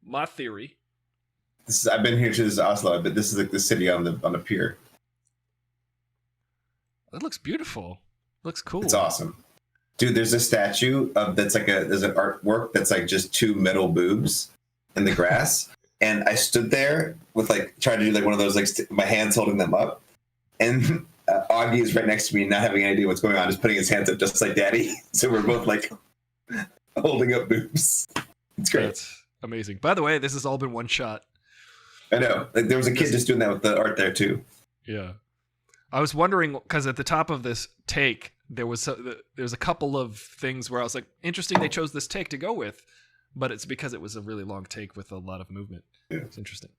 My theory. I've been here to Oslo, but this is like the city on the pier. It looks beautiful. Looks cool. It's awesome, dude. There's a statue there's an artwork that's like just two metal boobs in the grass, and I stood there with trying to do one of those my hands holding them up, and Augie is right next to me, not having any idea what's going on, just putting his hands up just like Daddy. So we're both holding up boobs. It's great. That's amazing. By the way, this has all been one shot. I know. There was a kid just doing that with the art there too. Yeah. I was wondering because at the top of this take, there's a couple of things where I was like, interesting they chose this take to go with, but it's because it was a really long take with a lot of movement. Yeah. It's interesting.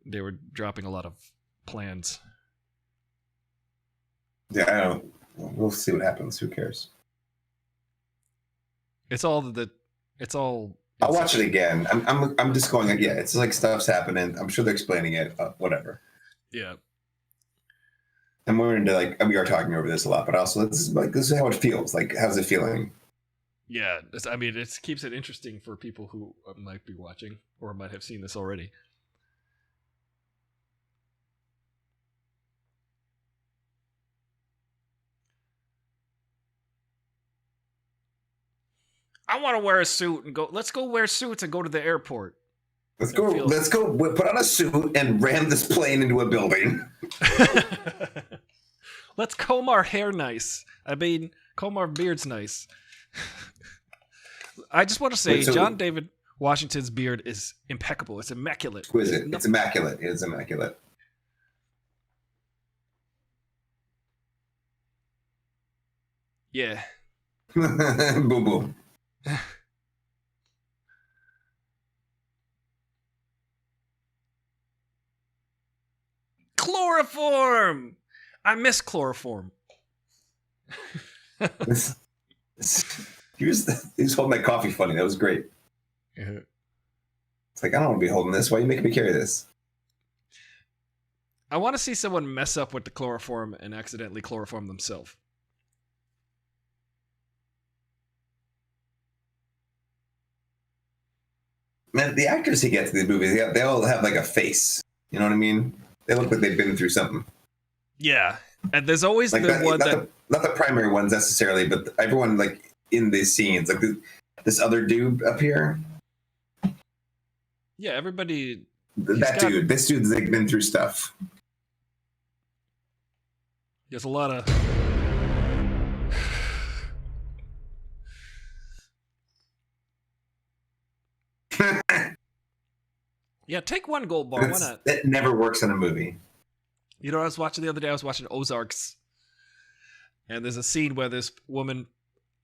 They were dropping a lot of plans. Yeah, I don't. We'll see what happens. Who cares? I'll watch it again. I'm just going. Yeah, it's like stuff's happening. I'm sure they're explaining it. Whatever. Yeah. I'm more into we are talking over this a lot, but also this is how it feels. How's it feeling? Yeah, it keeps it interesting for people who might be watching or might have seen this already. I want to wear a suit and go. Let's go wear suits and go to the airport. Let's go. Put on a suit and ram this plane into a building. Let's comb our hair nice. Comb our beards nice. I just want to say, John David Washington's beard is impeccable. It's immaculate. Exquisite. It's immaculate. It is immaculate. Yeah. Boom, boom. Chloroform! I miss chloroform. He was holding that coffee funny. That was great. Yeah. It's I don't want to be holding this. Why are you making me carry this? I want to see someone mess up with the chloroform and accidentally chloroform themselves. Man, the actors he gets in these movies, they all have a face. You know what I mean? They look like they've been through something. Yeah, and there's always one not the primary ones necessarily, but everyone in these scenes, this other dude up here. Yeah, everybody. This dude's been through stuff. There's a lot of. Yeah, take one gold bar. Why not? That never works in a movie. You know what I was watching the other day? I was watching Ozarks. And there's a scene where this woman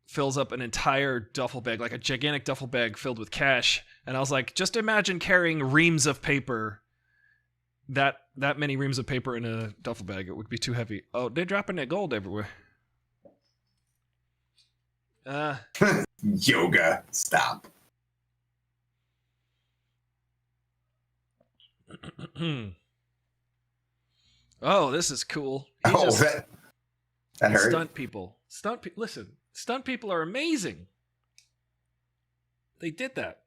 fills up an entire duffel bag, like a gigantic duffel bag filled with cash. And I was like, just imagine carrying reams of paper. That many reams of paper in a duffel bag. It would be too heavy. Oh, they're dropping that gold everywhere. Yoga. Stop. Oh, this is cool. That hurt. Stunt people. Listen, stunt people are amazing. They did that.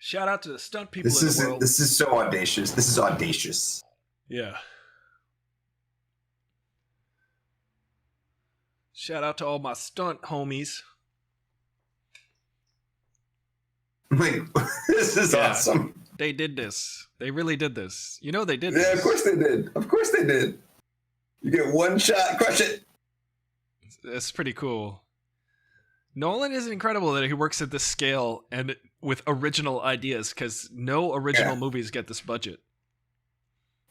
Shout out to the stunt people This in is the world. this is so audacious. This is audacious. Yeah. Shout out to all my stunt homies. Like, this is awesome. They did this. They really did this. You know they did Yeah, this. of course they did. Of course they did. You get one shot, crush it. It's pretty cool. Nolan is incredible that he works at this scale and with original ideas, because no original movies get this budget.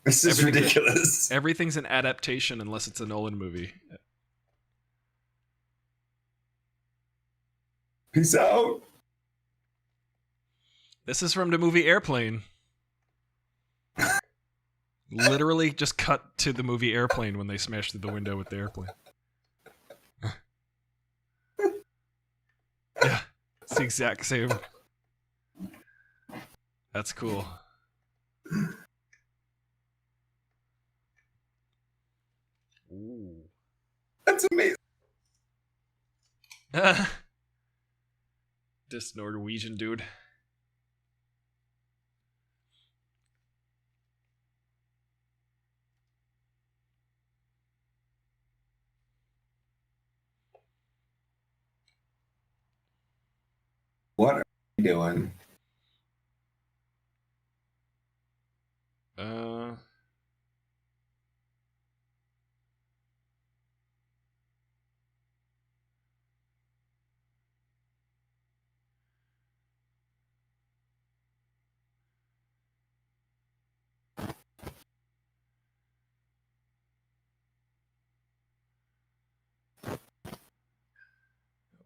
This is ridiculous. Everything's an adaptation unless it's a Nolan movie. Peace out. This is from the movie Airplane. Literally just cut to the movie Airplane when they smash through the window with the airplane. Yeah, it's the exact same. That's cool. Ooh. That's amazing. This Norwegian dude. What are you doing?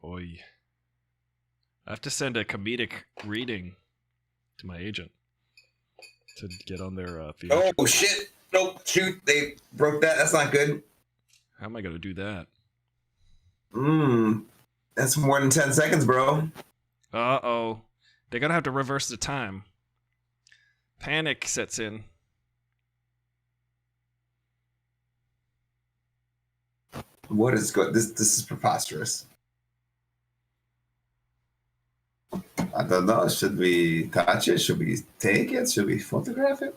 Oi. I have to send a comedic reading to my agent to get on their theater. Oh shit! Nope. Shoot! They broke that. That's not good. How am I gonna do that? That's more than 10 seconds, bro. Uh-oh. They're gonna have to reverse the time. Panic sets in. What is good? This is preposterous. I don't know. Should we touch it? Should we take it? Should we photograph it?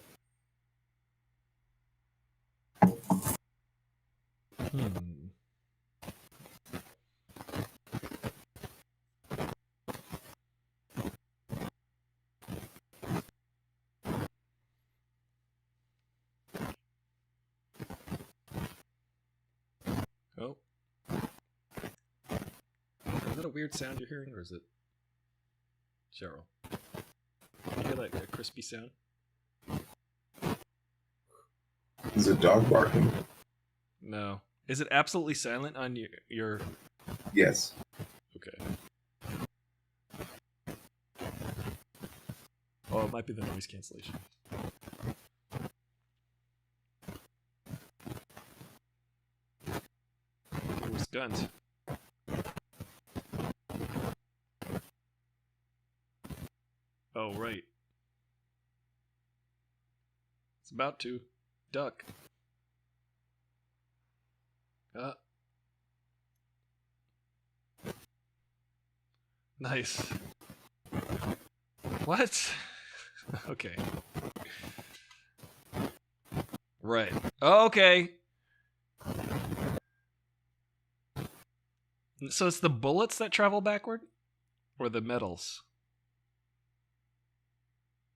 Oh. Is that a weird sound you're hearing, or is it Cheryl? You hear like a crispy sound? Is a dog barking? No. Is it absolutely silent on your... Yes. Okay. Oh, it might be the noise cancellation. Ooh, it's guns. Oh, right. It's about to. Duck. Nice. What? Okay. Right. Okay. So it's the bullets that travel backward? Or the metals?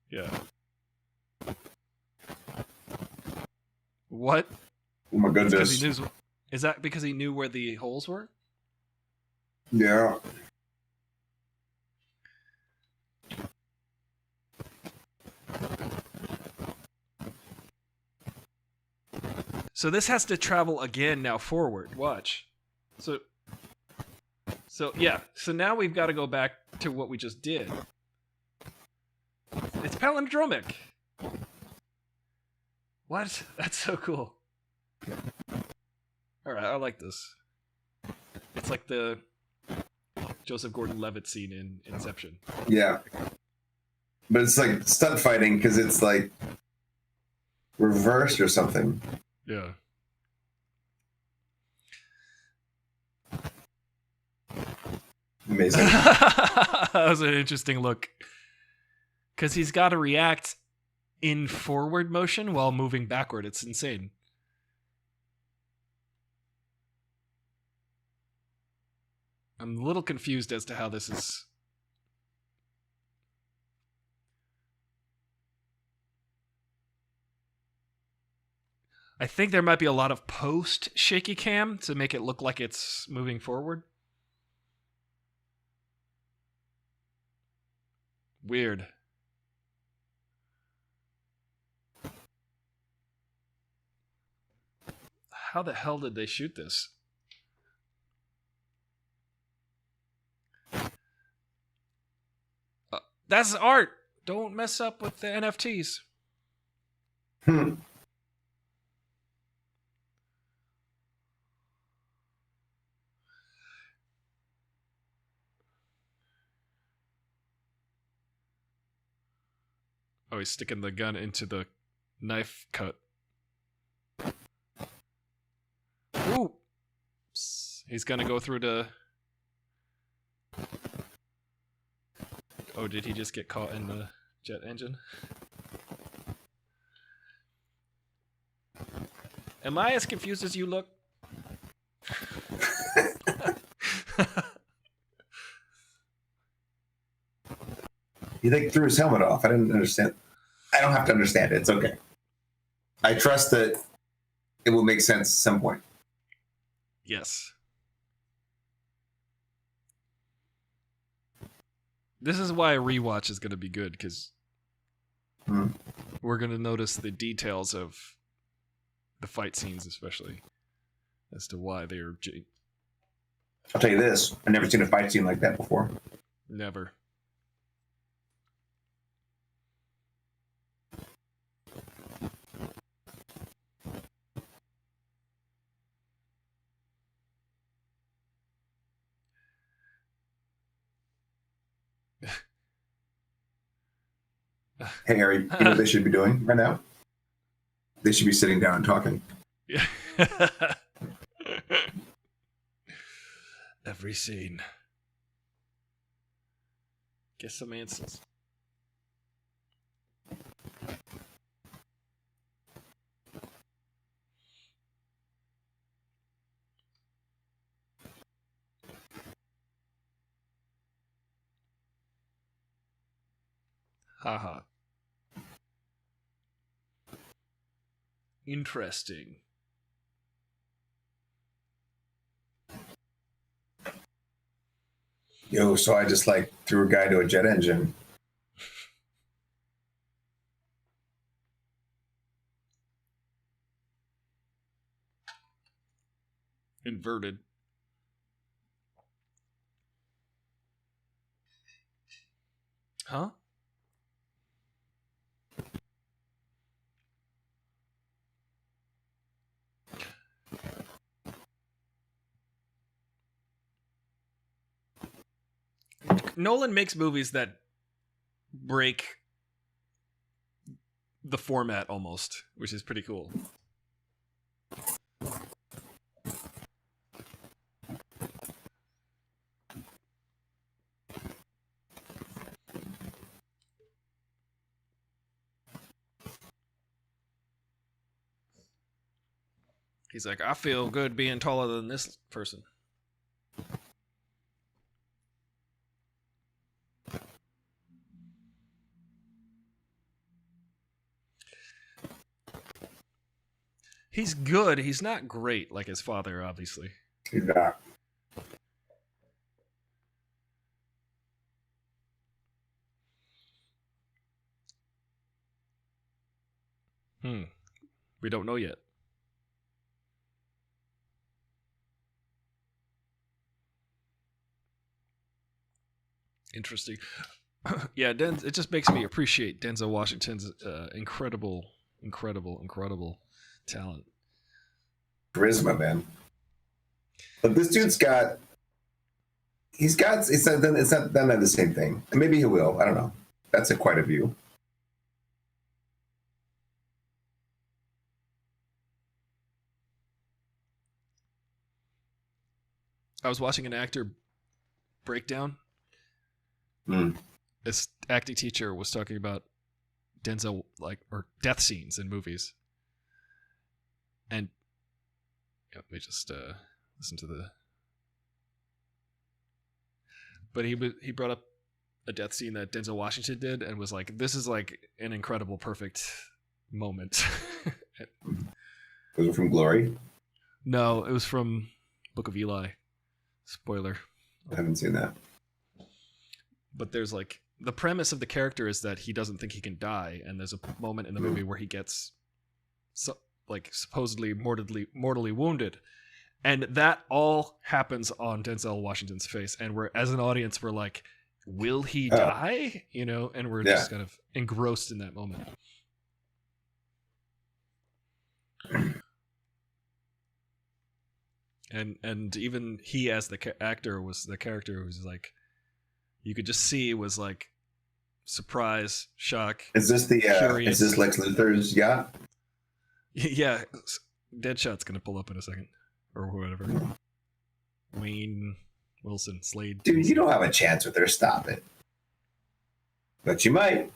Yeah. What? Oh my goodness. Is that because he knew where the holes were? Yeah. So this has to travel again now forward. Watch. So yeah. So now we've got to go back to what we just did. It's palindromic. What? That's so cool. Alright, I like this. It's like the Joseph Gordon-Levitt scene in Inception. Yeah. But it's like stunt fighting because it's like reversed or something. Yeah. Amazing. That was an interesting look. Because he's got to react in forward motion while moving backward. It's insane. I'm a little confused as to how this is. I think there might be a lot of post shaky cam to make it look like it's moving forward. Weird. How the hell did they shoot this? That's art. Don't mess up with the NFTs. Oh, he's sticking the gun into the knife cut. Ooh! He's gonna go through the... Oh, did he just get caught in the jet engine? Am I as confused as you look? He like threw his helmet off. I didn't understand. I don't have to understand it. It's okay. I trust that it will make sense at some point. Yes. This is why a rewatch is going to be good, because we're going to notice the details of the fight scenes, especially, as to why they are... I'll tell you this. I've never seen a fight scene like that before. Never. Hey, Harry, you know what they should be doing right now? They should be sitting down and talking. Yeah. Every scene. Get some answers. Haha. Interesting. Yo, so I just like threw a guy to a jet engine. Inverted. Huh? Nolan makes movies that break the format almost, which is pretty cool. He's like, I feel good being taller than this person. He's good. He's not great like his father, obviously. He's not. We don't know yet. Interesting. Yeah, it just makes me appreciate Denzel Washington's incredible talent. Charisma, man. But this dude's got... It's not the same thing. And maybe he will. I don't know. That's quite a view. I was watching an actor breakdown. this acting teacher was talking about Denzel or death scenes in movies, and let me just listen to the. But he brought up a death scene that Denzel Washington did, and was like, "This is like an incredible, perfect moment." Was it from Glory? No, it was from Book of Eli. Spoiler. I haven't seen that. But there's like the premise of the character is that he doesn't think he can die, and there's a moment in the movie where he gets supposedly mortally wounded, and that all happens on Denzel Washington's face, and we're as an audience we're like, will he die? You know, and we're just kind of engrossed in that moment. And even he as the actor was the character who was like, you could just see was like surprise, shock. Is this the curious. is this Lex Luthor's yacht? Yeah, Deadshot's gonna pull up in a second or whatever. Wayne Wilson, Slade. Dude, you don't have a chance with her. Stop it. But you might.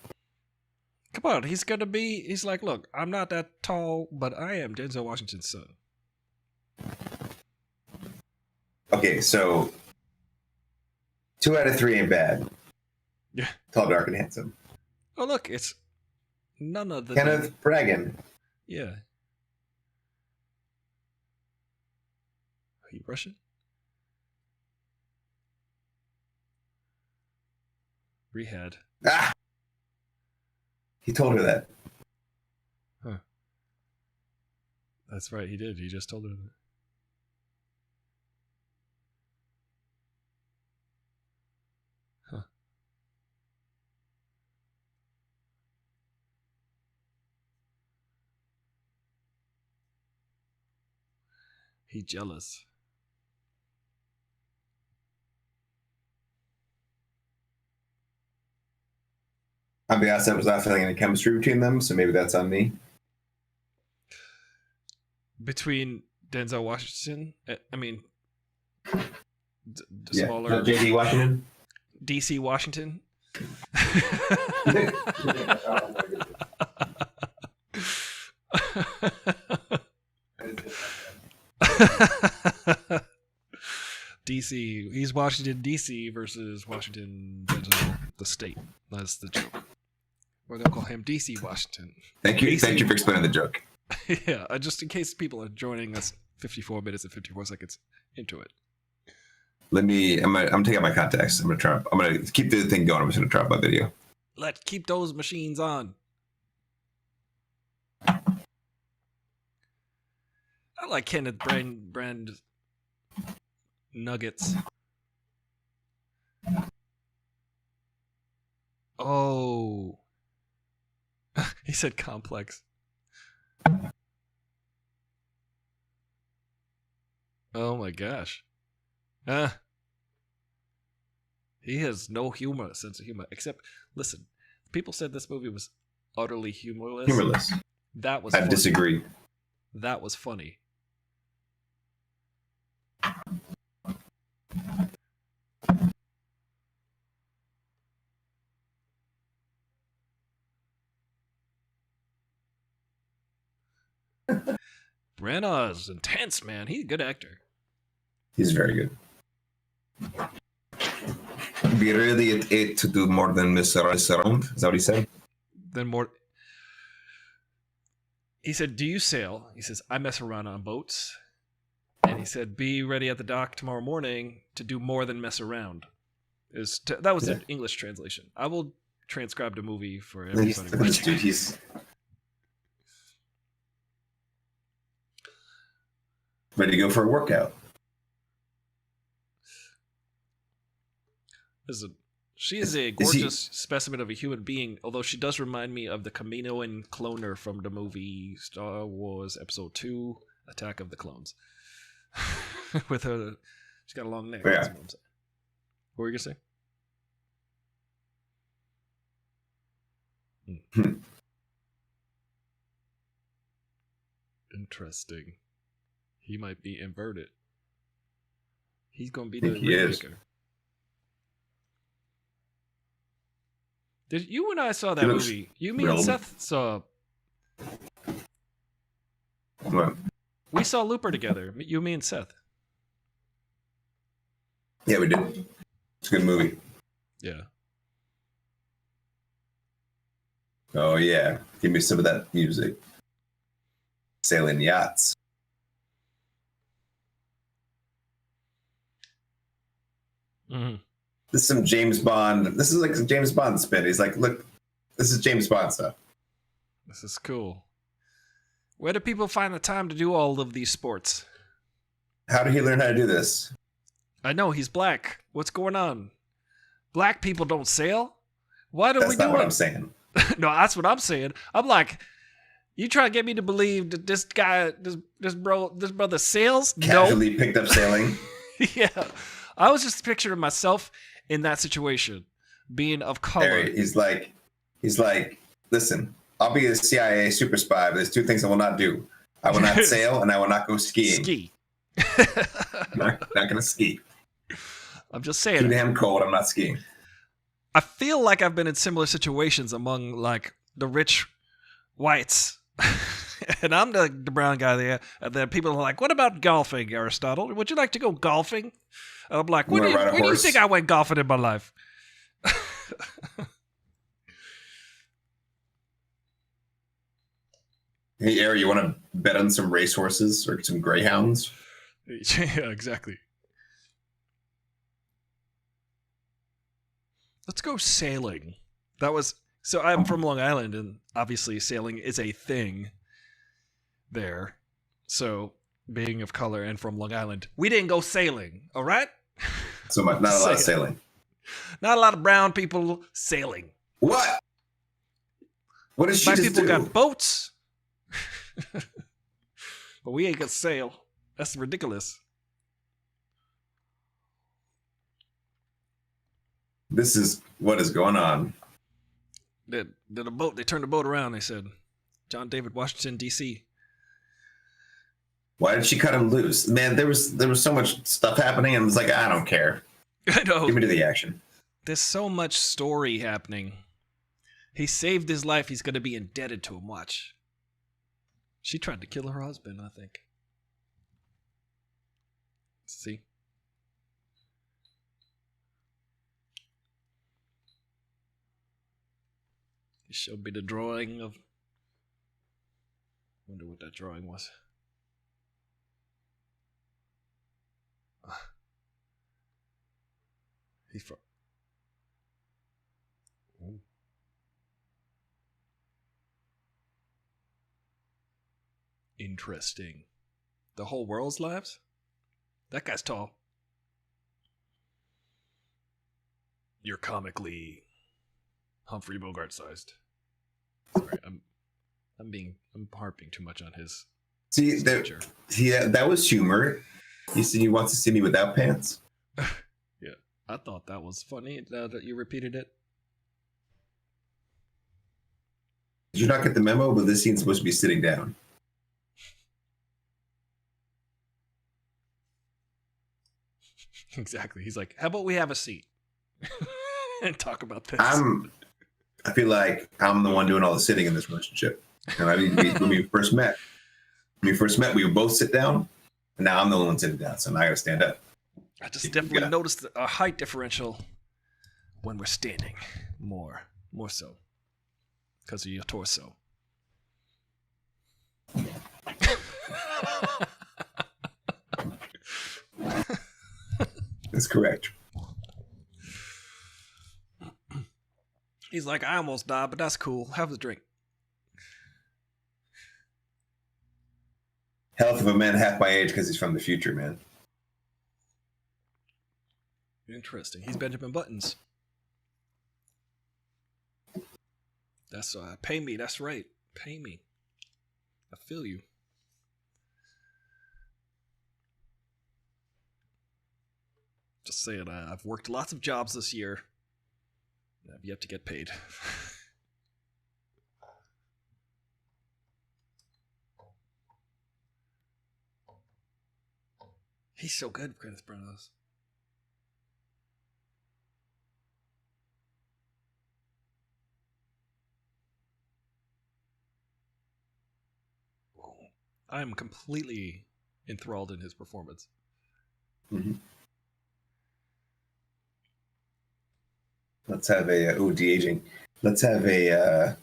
Come on, he's like, look, I'm not that tall, but I am Denzel Washington's son. Okay, so 2 out of 3 ain't bad. Yeah. Tall, dark, and handsome. Oh, look, it's none of the Kenneth Bragan. Yeah. Are you Russian? Rehad. Ah! He told her that. Huh. That's right, he did. He just told her that. Huh. He jealous. I'll be honest, I was not feeling any chemistry between them, so maybe that's on me. Between Denzel Washington, I mean, Yeah. smaller JD Washington? DC Washington. DC. He's Washington DC versus Washington the state. That's the joke. Or they'll call him DC Washington. Thank you for explaining the joke. Yeah, just in case people are joining us 54 minutes and 54 seconds into it. I'm gonna take out my contacts. I'm gonna keep the thing going. I'm just gonna drop my video. Let's keep those machines on. I like Kenneth Brand nuggets. Oh. He said complex. Oh my gosh. He has no sense of humor. Except, listen, people said this movie was utterly humorless. That was funny. Disagree. That was funny. Branagh's intense, man. He's a good actor. He's very good. Be really at it to do more than mess around. Is that what he said? Then more. He said, "Do you sail?" He says, "I mess around on boats." And he said, "Be ready at the dock tomorrow morning to do more than mess around." That was an English translation. I will transcribe the movie for everybody. Dude, he's ready to go for a workout. Listen, she is a gorgeous specimen of a human being, although she does remind me of the Kaminoan cloner from the movie Star Wars Episode 2, Attack of the Clones. With her, she's got a long neck. Yeah. That's what I'm saying. What were you going to say? Interesting. He might be inverted. He's going to be the he is. Ringmaker. Did you and I saw that He looks movie? You, me, and thrilled. Seth saw. What? We saw Looper together. You, me, and Seth. Yeah, we did. It's a good movie. Yeah. Oh yeah, give me some of that music. Sailing yachts. Mm-hmm. This is some James Bond. This is like some James Bond spin. He's like, look, this is James Bond stuff. This is cool. Where do people find the time to do all of these sports? How did he learn how to do this? I know he's black. What's going on? Black people don't sail? Why do we That's do not what it? I'm saying. No, that's what I'm saying. I'm like, you trying to get me to believe that this guy, this brother sails? Casually picked up sailing. Yeah. I was just picturing myself in that situation, being of color. Harry, he's like, listen, I'll be a CIA super spy, but there's two things I will not do. I will not sail and I will not go skiing. Ski. not gonna ski. I'm just Too saying. damn cold, I'm not skiing. I feel like I've been in similar situations among like the rich whites. And I'm the brown guy there. And then people are like, what about golfing, Aristotle? Would you like to go golfing? And I'm like, when do you think I went golfing in my life? Hey, Ari, you want to bet on some racehorses or some greyhounds? Yeah, exactly. Let's go sailing. So I'm from Long Island, and obviously sailing is a thing there. So being of color and from Long Island, we didn't go sailing, all right? So much, not a lot of sailing. Not a lot of brown people sailing. What? What does she Black just people do? got boats, but we ain't got sail. That's ridiculous. This is what is going on. They turned the boat around. They said, John David Washington, D.C. Why did she cut him loose? Man, there was so much stuff happening, and it was like, I don't care. I know. Give me to the action. There's so much story happening. He saved his life. He's going to be indebted to him. Watch. She tried to kill her husband, I think. See? He showed me the drawing of... wonder what that drawing was. He's from... Ooh. Interesting. The whole world's lives? That guy's tall. You're comically Humphrey Bogart sized. Sorry, I'm harping too much on his stature. That was humor. You said he wants to see me without pants. Yeah, I thought that was funny now that you repeated it. Did you not get the memo? But this scene's supposed to be sitting down. Exactly. He's like, how about we have a seat and talk about this? I feel like I'm the one doing all the sitting in this relationship. And I mean, when we first met, we would both sit down, and now I'm the one sitting down, so now I gotta stand up. I just definitely noticed a height differential when we're standing, more so, because of your torso. That's correct. He's like, I almost died, but that's cool. Have the drink. Health of a man half my age because he's from the future, man. Interesting. He's Benjamin Buttons. That's pay me. That's right. Pay me. I feel you. Just saying, I've worked lots of jobs this year. And I've yet to get paid. He's so good, Chris Brothers. I'm completely enthralled in his performance. Mm-hmm. Let's have a de-aging. Let's have a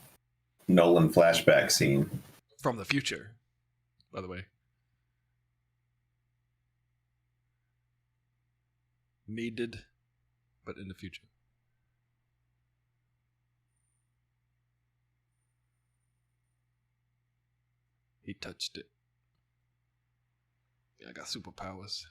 Nolan flashback scene From the future, by the way. Needed, but in the future. He touched it. Yeah, I got superpowers.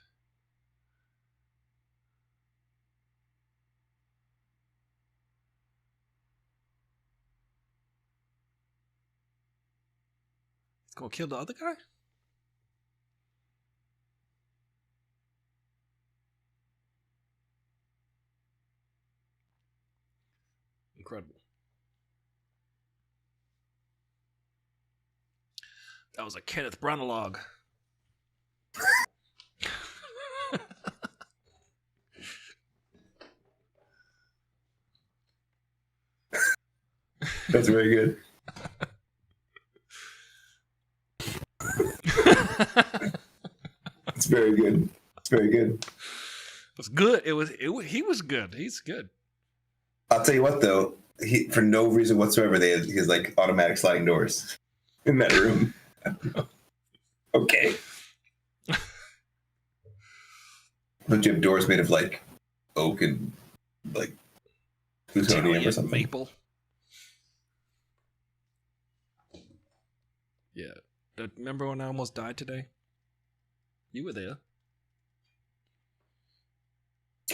He's gonna kill the other guy? Incredible. That was a Kenneth Branagh. That's very good. It's very good. It's very good. It was good. He was good. He's good. I'll tell you what, though. For no reason whatsoever, he has like automatic sliding doors in that room. Okay. Don't you have doors made of like oak and like plutonium or something? Maple. Yeah. Remember when I almost died today? You were there.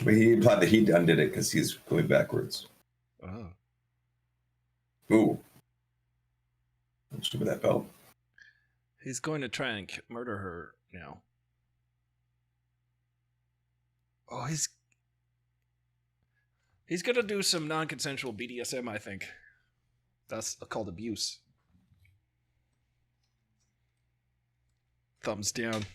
But he implied that he undid it because he's going backwards. Oh. Ooh. What's with that belt? He's going to try and murder her now. Oh, he's going to do some non-consensual BDSM, I think. That's called abuse. Thumbs down.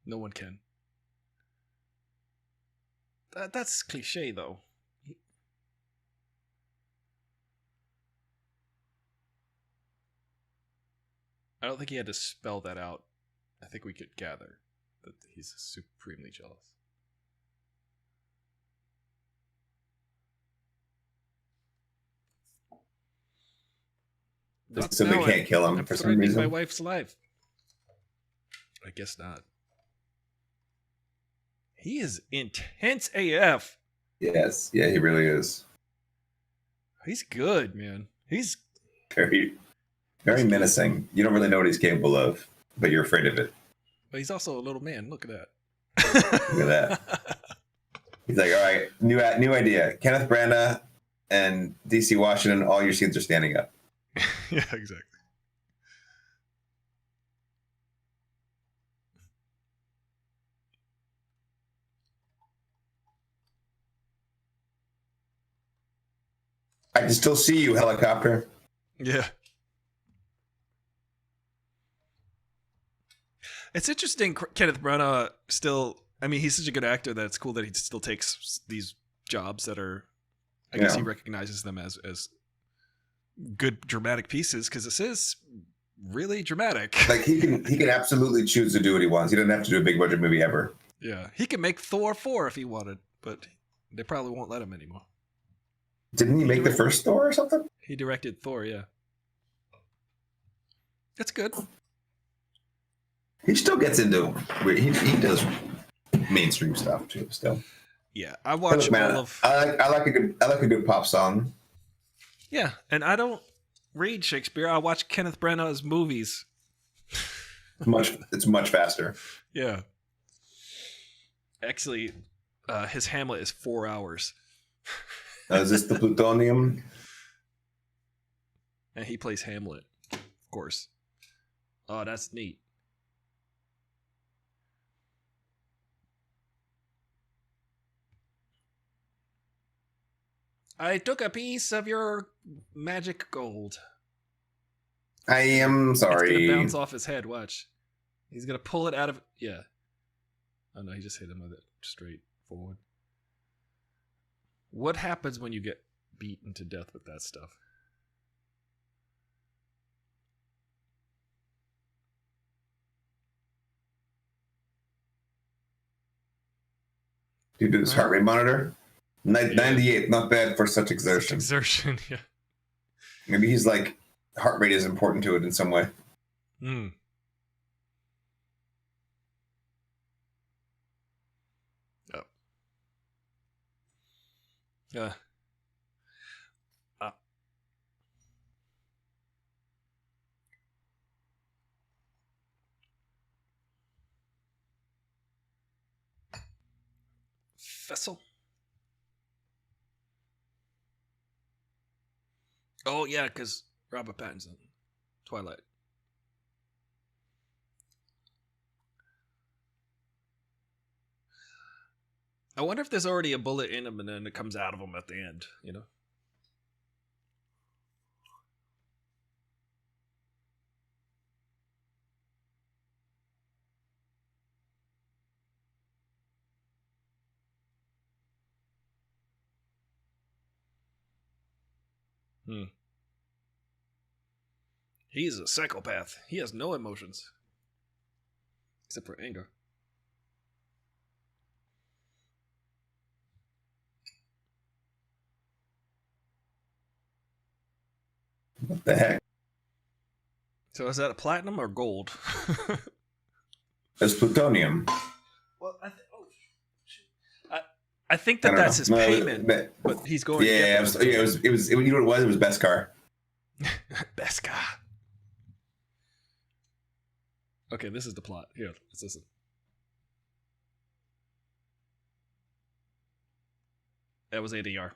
No one can. That's cliche, though. I don't think he had to spell that out. I think we could gather that he's supremely jealous. So they can't kill him for some reason. My wife's life. I guess not. He is intense AF. Yes, yeah, he really is. He's good, man. He's very menacing. You don't really know what he's capable of, but you're afraid of it. But he's also a little man. Look at that. Look at that. He's like, all right, new idea. Kenneth Branagh and DC Washington, all your scenes are standing up. Yeah, exactly. I can still see you, helicopter. Yeah. It's interesting, Kenneth Branagh still, I mean, he's such a good actor that it's cool that he still takes these jobs that are, I guess he recognizes them as good dramatic pieces, because this is really dramatic. Like he can absolutely choose to do what he wants. He doesn't have to do a big budget movie ever. Yeah, he can make Thor 4 if he wanted, but they probably won't let him anymore. Didn't he make the first Thor or something? He directed Thor, yeah. That's good. He still gets into he does mainstream stuff too. Still, yeah. I watch all of. I like a good pop song. Yeah, and I don't read Shakespeare. I watch Kenneth Branagh's movies. It's much faster. Yeah. Actually, his Hamlet is 4 hours. Is this the plutonium? And he plays Hamlet, of course. Oh, that's neat. I took a piece of your magic gold. I am sorry. It's gonna bounce off his head. Watch. He's gonna pull it out of. Yeah. Oh no, he just hit him with it straight forward. What happens when you get beaten to death with that stuff? You do this heart rate monitor? 98, not bad for such exertion. Exertion, yeah. Maybe he's like, heart rate is important to it in some way. Hmm. Oh. Yeah. Vessel. Oh yeah, because Robert Pattinson, Twilight. I wonder if there's already a bullet in him and then it comes out of him at the end. You know. Hmm. He's a psychopath. He has no emotions. Except for anger. What the heck? So is that a platinum or gold? It's plutonium. Well, I think that's his payment, but he's going. Yeah, it was. You know what it was? It was Beskar. Beskar. Okay, this is the plot. Here, let's listen. That was ADR.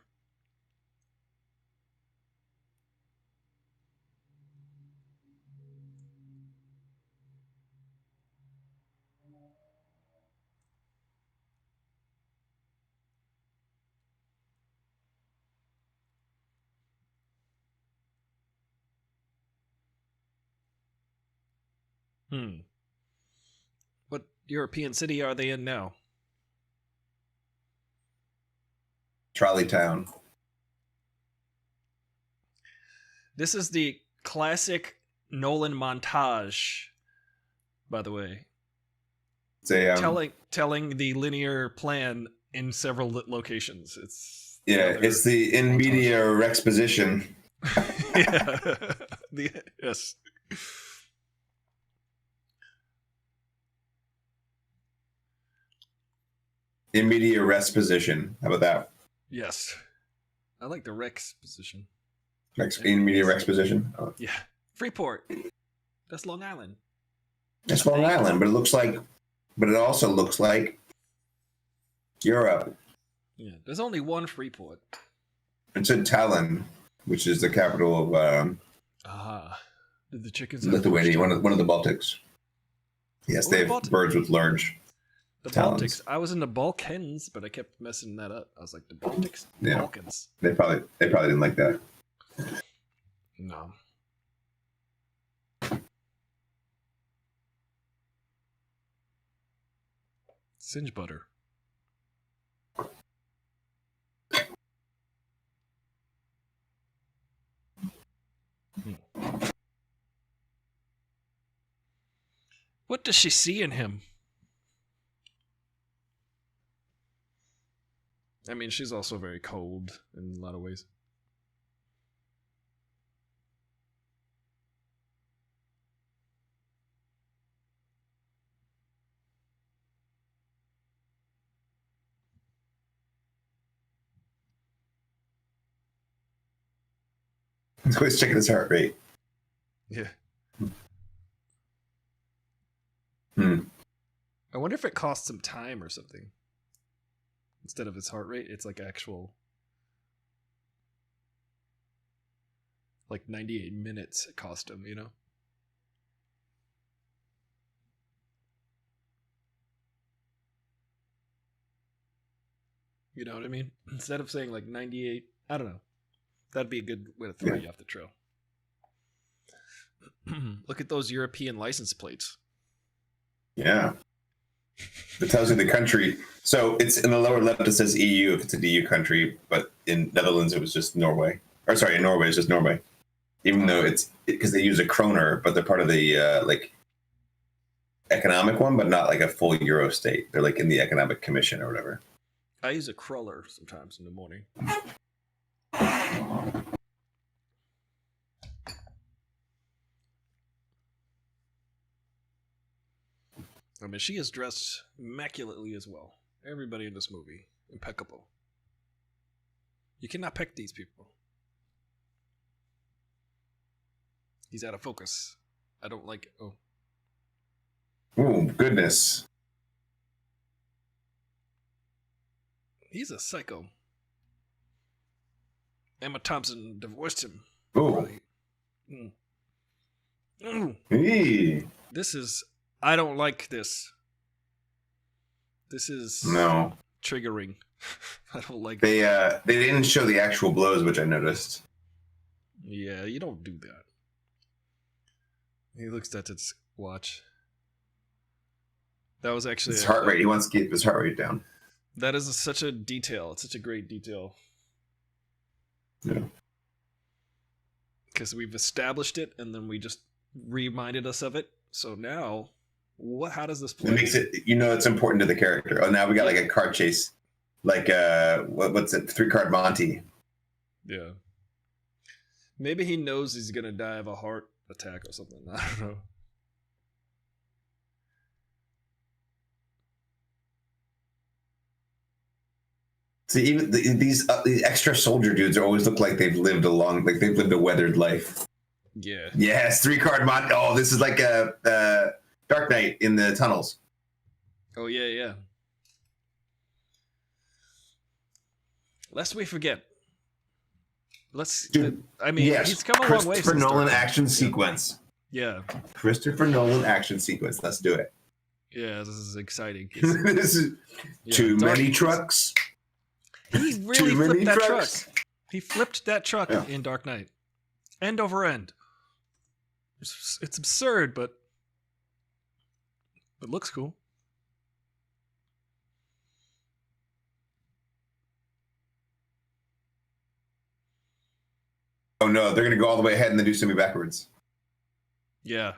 What European city are they in now? Trolley Town. This is the classic Nolan montage, by the way. It's a telling the linear plan in several locations. It's it's the in media exposition. Yes. In media rest position. How about that? Yes. I like the Rex position. In media Rex position. Oh. Yeah. Freeport. That's Long Island. It's Long Island, but it also looks like Europe. Yeah. There's only one Freeport. It's in Tallinn, which is the capital of Did the chickens Lithuania, one of the Baltics. Yes, they have birds with large talons. Baltics. I was in the Balkans, but I kept messing that up. I was like, the Baltics? Yeah. Balkans. They probably didn't like that. No. Singe butter. What does she see in him? I mean, she's also very cold in a lot of ways. He's always checking his heart rate. Yeah. I wonder if it costs him time or something. Instead of his heart rate, it's like actual... Like 98 minutes it cost him, you know? You know what I mean? Instead of saying like 98... I don't know. That'd be a good way to throw you off the trail. Look at those European license plates. Yeah. It tells you the country. So it's in the lower left, it says EU if it's an EU country, but in Netherlands it was just Norway. Or sorry, in Norway it's just Norway. Even though it's because they use a kroner, but they're part of the like economic one, but not like a full Euro state. They're like in the Economic Commission or whatever. I use a crawler sometimes in the morning. I mean, she is dressed immaculately as well. Everybody in this movie, impeccable. You cannot pick these people. He's out of focus. I don't like it. Oh. Oh, goodness. He's a psycho. Emma Thompson divorced him. Oh. Hey. This is... I don't like this. This is no triggering. I don't like they didn't show the actual blows, which I noticed. Yeah, you don't do that. He looks at his watch. That was actually his heart rate. He wants to keep his heart rate down. That is such a detail. It's such a great detail. Yeah. Because we've established it, and then we just reminded us of it. So now, what? How does this play? It makes it. It's important to the character. Oh, now we got like a card chase, like what's it? 3-card Monty. Yeah. Maybe he knows he's gonna die of a heart attack or something. I don't know. See, even these extra soldier dudes always look like they've lived a weathered life. Yeah. Yes, 3-card Monty. Oh, this is like a Dark Knight in the tunnels. Oh yeah, yeah. Lest we forget. He's come a long way. Christopher Nolan action sequence. Yeah. Christopher Nolan action sequence. Let's do it. Yeah, this is exciting. This is too many trucks. He really flipped that truck. He flipped that truck in Dark Knight. End over end. It's absurd, but it looks cool. Oh no, they're gonna go all the way ahead and then do semi backwards. Yeah.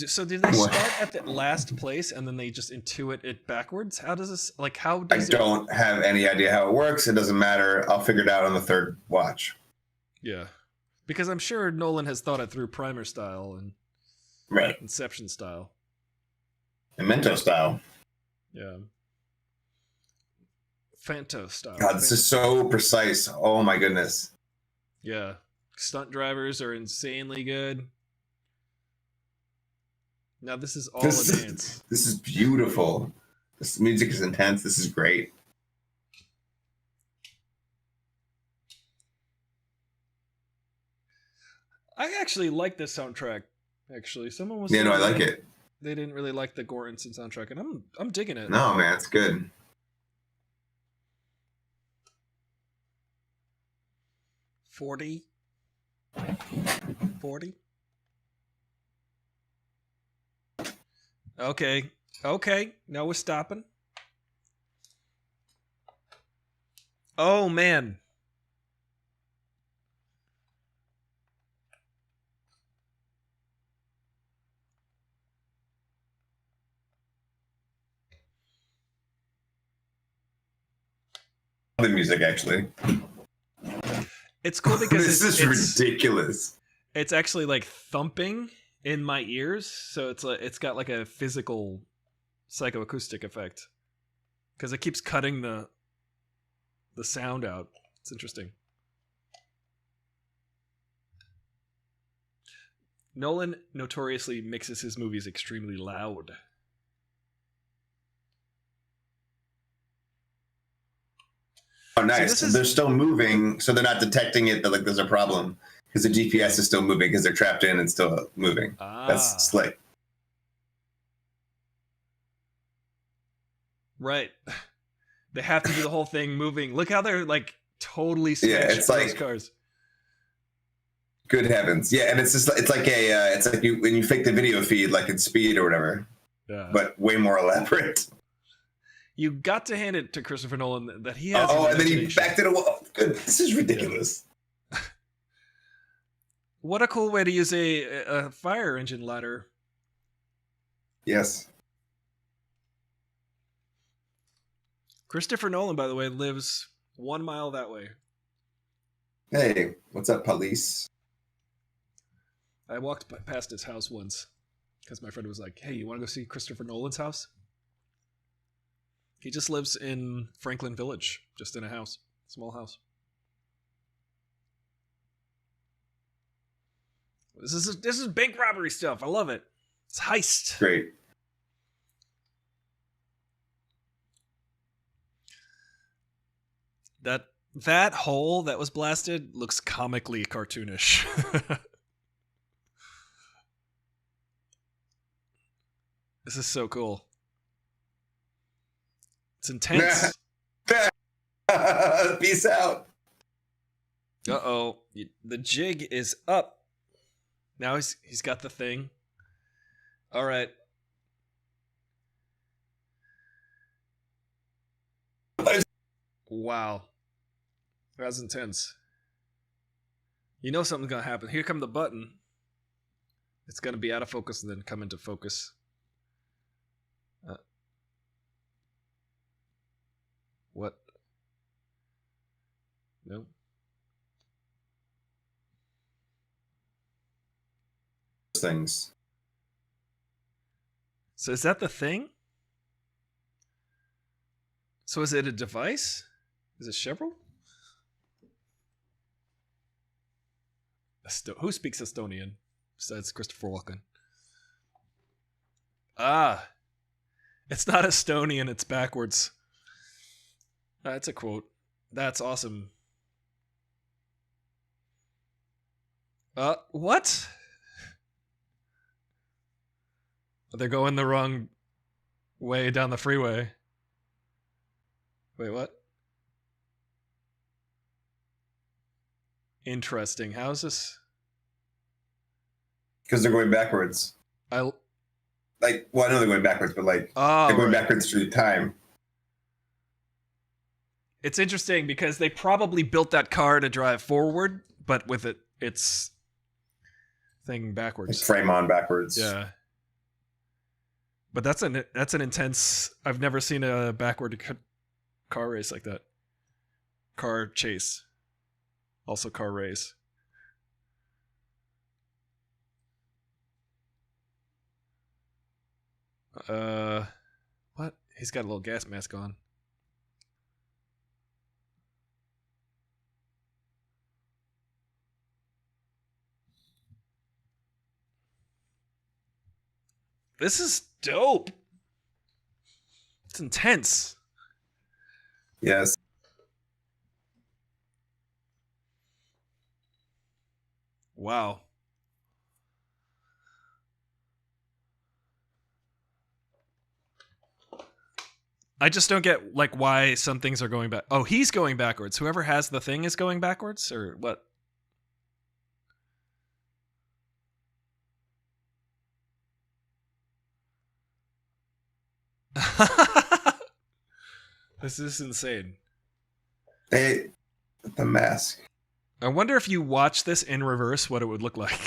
So did they start at the last place and then they just intuit it backwards? How does this I don't have any idea how it works. It doesn't matter. I'll figure it out on the third watch. Yeah. Because I'm sure Nolan has thought it through Primer style and Inception style. Memento style. Yeah. Fanto style. God, this is so precise. Oh my goodness. Yeah. Stunt drivers are insanely good. Now this is all a dance. This is beautiful. This music is intense. This is great. I actually like this soundtrack. Actually, someone was. Yeah, no, I like it. They didn't really like the Goranson soundtrack, and I'm digging it. No, man, it's good. $40. Okay. Now we're stopping. Oh man. The music actually. It's cool because this is ridiculous. It's actually like thumping in my ears, so it's got like a physical psychoacoustic effect because it keeps cutting the sound out. It's interesting. Nolan notoriously mixes his movies extremely loud. Oh, nice. So they're still moving, so they're not detecting it that like there's a problem because the GPS is still moving because they're trapped in and still moving. That's slick. Right. They have to do the whole thing moving. Look how they're like totally smashed it's like those cars. Good heavens. Yeah, and it's just it's like a it's like you when you fake the video feed like in Speed or whatever. Yeah. But way more elaborate. You got to hand it to Christopher Nolan that he has. Oh, and then he backed it away. Good. This is ridiculous. Yeah. What a cool way to use a fire engine ladder. Yes. Christopher Nolan, by the way, lives 1 mile that way. Hey, what's up, police? I walked past his house once because my friend was like, "Hey, you want to go see Christopher Nolan's house?" He just lives in Franklin Village, just in a house, small house. This is bank robbery stuff. I love it. It's heist. Great. That hole that was blasted looks comically cartoonish. This is so cool. It's intense. Peace out. Uh-oh. The jig is up. Now he's got the thing. All right. Wow. That was intense. You know something's going to happen. Here come the button. It's going to be out of focus and then come into focus. What? No. Things. So is that the thing? So is it a device? Is it several? Who speaks Estonian besides Christopher Walken? Ah, it's not Estonian, it's backwards. That's a quote. That's awesome. What? They're going the wrong way down the freeway. Wait, what? Interesting. How is this? Because they're going backwards. I know they're going backwards, but they're going backwards through time. It's interesting because they probably built that car to drive forward, but with its thing backwards. It's frame on backwards. Yeah. But that's an intense. I've never seen a backward car race like that. Car chase. Also car race. What? He's got a little gas mask on. This is dope. It's intense. Yes. Wow. I just don't get why some things are going back. Oh, he's going backwards. Whoever has the thing is going backwards, or what? This is insane. The mask. I wonder if you watch this in reverse, what it would look like.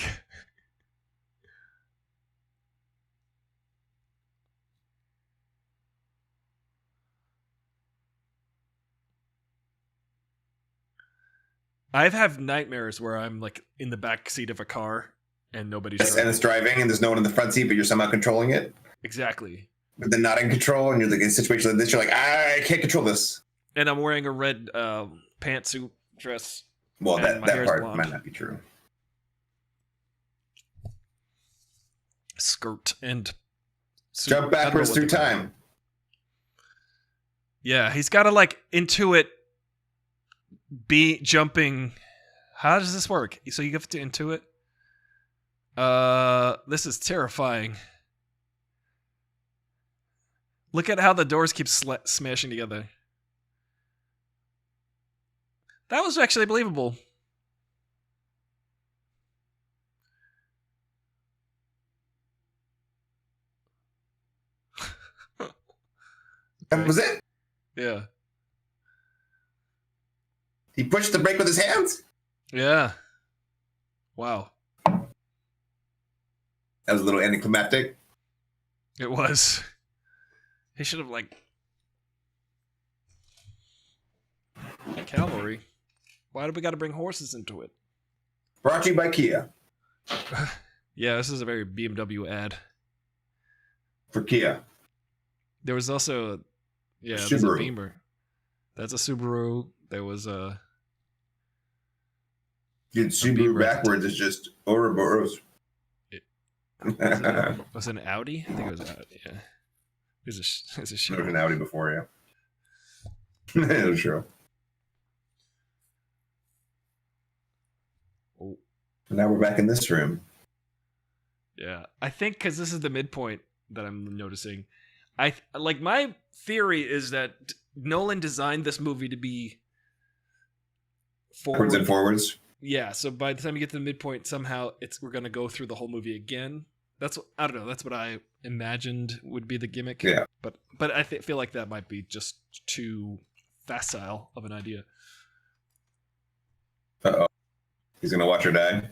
I've had nightmares where I'm in the back seat of a car and nobody's driving. And it's driving and there's no one in the front seat, but you're somehow controlling it. Exactly. But then not in control, and you're in a situation like this, you're like, I can't control this. And I'm wearing a red pantsuit dress. Well, that part blonde. might not be true. Skirt and suit. Jump backwards through time. Yeah, he's got to intuit be jumping. How does this work? So you have to intuit. This is terrifying. Look at how the doors keep smashing together. That was actually believable. That was it. Yeah. He pushed the brake with his hands. Yeah. Wow. That was a little anticlimactic. It was. He should have, like... Cavalry. Why do we got to bring horses into it? Brought to you by Kia. Yeah, this is a very BMW ad. For Kia. There was also... Yeah, Subaru. there's a Beamer. That's a Subaru. There was a... Dude, Subaru backwards is just Ouroboros. Was it an Audi? I think it was Audi, yeah. It was a There shit. was an Audi before, yeah. It was true. Oh. Now we're back in this room. Yeah, I think because this is the midpoint that I'm noticing. My theory is that Nolan designed this movie to be Backwards and forwards. Yeah, so by the time you get to the midpoint, somehow we're gonna go through the whole movie again. I don't know. That's what I imagined would be the gimmick. Yeah, but I feel like that might be just too facile of an idea. Uh-oh. He's gonna watch her die.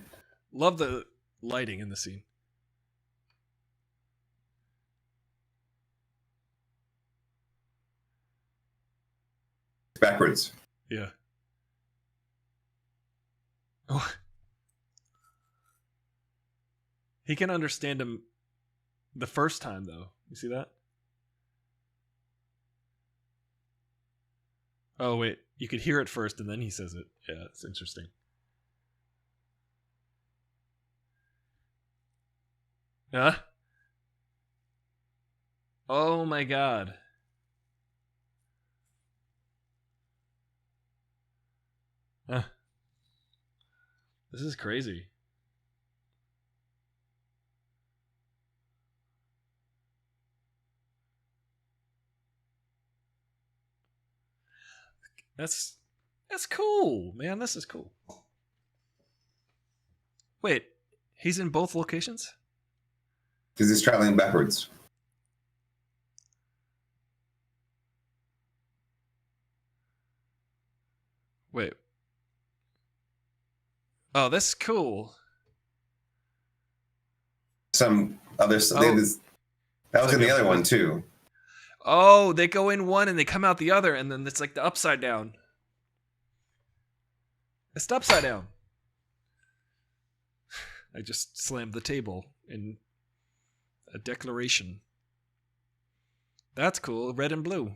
Love the lighting in the scene. Backwards. Yeah. Oh. He can understand him the first time, though. You see that? Oh, wait. You could hear it first, and then he says it. Yeah, it's interesting. Huh? Oh, my God. Huh. This is crazy. That's cool, man. This is cool. Wait, he's in both locations? Because he's traveling backwards. Wait. Oh, that's cool. Some other... Oh. That was in the other one, too. Oh, they go in one and they come out the other, and then it's like the upside down. It's the upside down. I just slammed the table in a declaration. That's cool. Red and blue.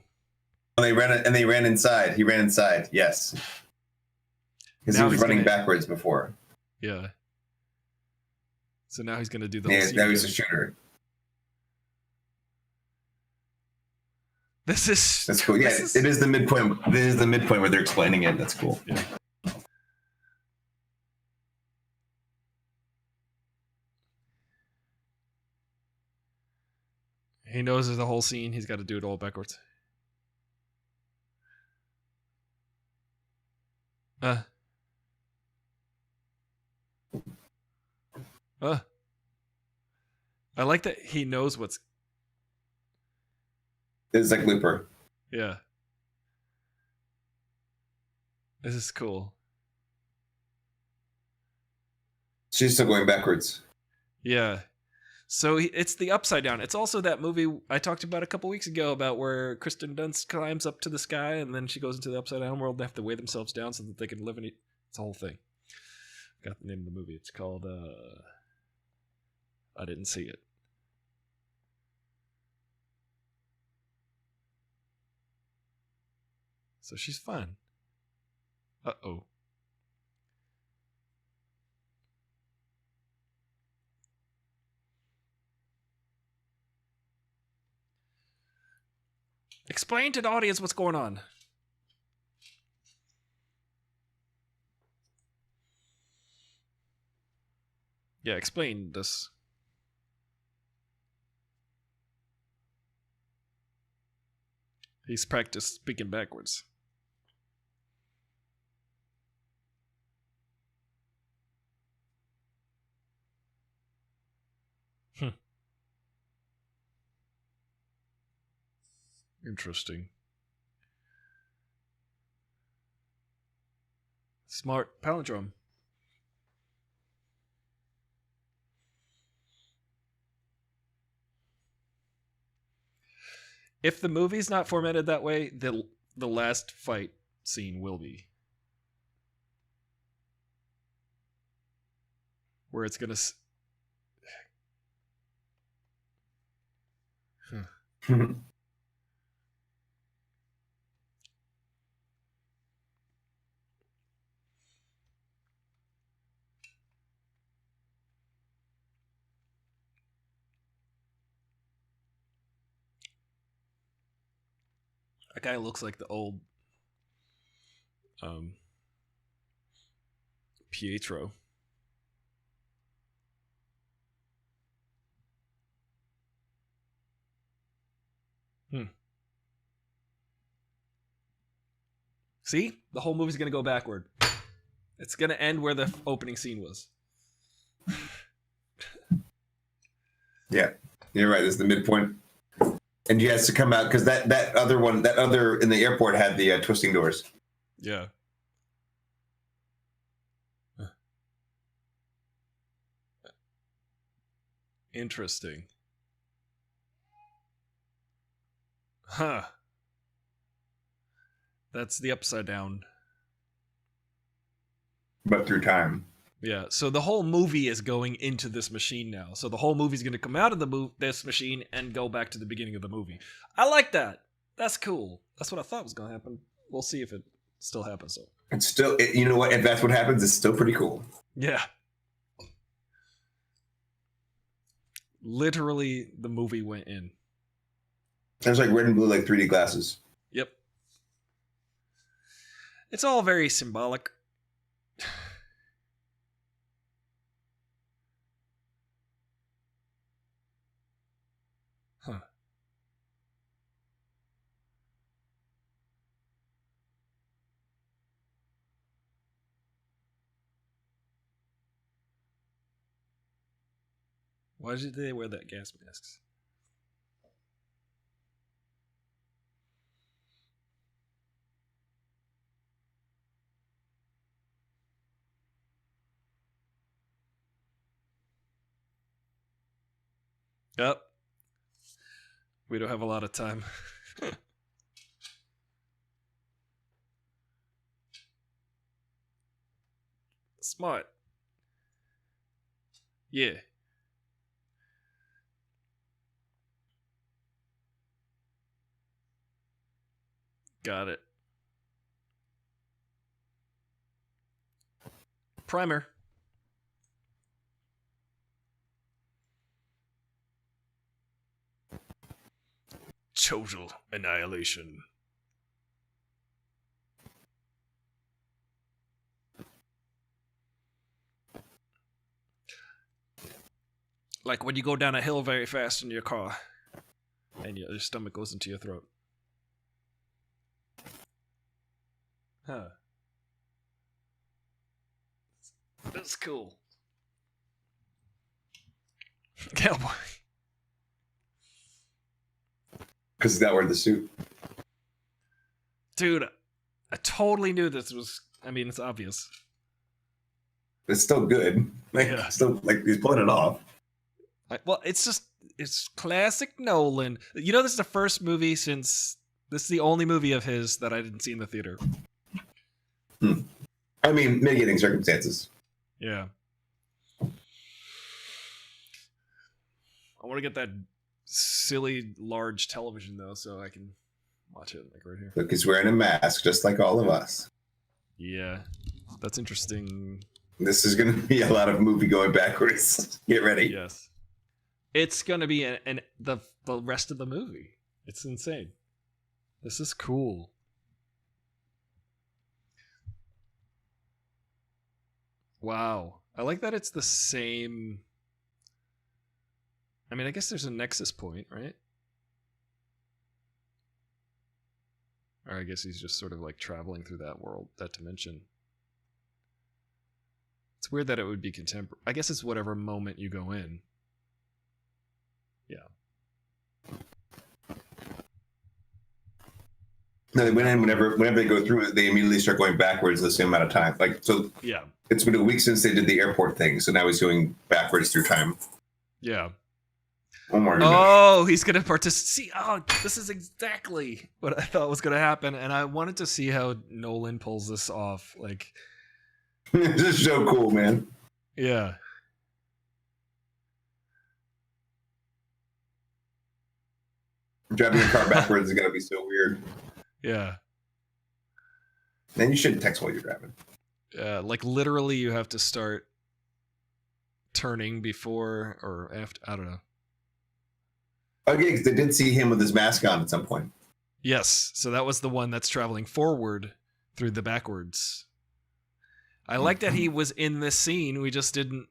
They ran inside. He ran inside. Yes. Because he was running backwards before. Yeah. So now he's gonna do the. Yeah, now he's a shooter. That's cool. Yeah, it is the midpoint. This is the midpoint where they're explaining it. That's cool. Yeah. He knows there's a whole scene. He's got to do it all backwards. I like that he knows what's. It's like Looper. Yeah. This is cool. She's still going backwards. Yeah. So it's the upside down. It's also that movie I talked about a couple weeks ago about where Kristen Dunst climbs up to the sky and then she goes into the upside down world. They have to weigh themselves down so that they can live in it. It's a whole thing. I got the name of the movie. It's called I didn't see it. So she's fine. Uh-oh. Explain to the audience what's going on. Yeah, explain this. He's practiced speaking backwards. Interesting. Smart palindrome. If the movie's not formatted that way, the last fight scene will be. Where it's gonna. That guy looks like the old Pietro. See? The whole movie's going to go backward. It's going to end where the opening scene was. Yeah, you're right. This is the midpoint. And he has to come out because that other in the airport had the twisting doors. Yeah. Interesting. Huh. That's the upside down. But through time. Yeah, so the whole movie is going into this machine now. So the whole movie's going to come out of this machine and go back to the beginning of the movie. I like that. That's cool. That's what I thought was going to happen. We'll see if it still happens, though. It's still, you know what? If that's what happens, it's still pretty cool. Yeah. Literally, the movie went in. There's like red and blue, like 3D glasses. Yep. It's all very symbolic. Huh. Why did they wear that gas masks? Yep. We don't have a lot of time. Smart. Yeah. Got it. Primer. Total annihilation. Like when you go down a hill very fast in your car and your stomach goes into your throat. Huh. That's cool. Cowboy. Because he's not wearing the suit. Dude, I totally knew this was... I mean, it's obvious. It's still good. Like, Yeah. Still, like, he's pulling it off. Well, it's just... It's classic Nolan. You know, this is the first movie since... This is the only movie of his that I didn't see in the theater. I mean, mitigating circumstances. Yeah. I want to get that silly large television, though, so I can watch it, like, right here. Look, he's wearing a mask, just like all of us. Yeah. That's interesting. This is going to be a lot of movie going backwards. Get ready. Yes. It's going to be the rest of the movie. It's insane. This is cool. Wow. I like that it's the same... I mean, I guess there's a nexus point, right? Or I guess he's just sort of like traveling through that world, that dimension. It's weird that it would be contemporary. I guess it's whatever moment you go in. Yeah. No, they went in whenever they go through it, they immediately start going backwards the same amount of time. Like, so Yeah. it's been a week since they did the airport thing, so now he's going backwards through time. Yeah. Oh my goodness. Oh, he's gonna participate. Oh, this is exactly what I thought was gonna happen, and I wanted to see how Nolan pulls this off. Like, This is so cool, man. yeah. Driving a car backwards is gonna be so weird. Yeah. Then you shouldn't text while you're driving. Like literally, you have to start turning before or after. I don't know. Okay, because they did see him with his mask on at some point. Yes, so that was the one that's traveling forward through the backwards. I like that he was in this scene. We just didn't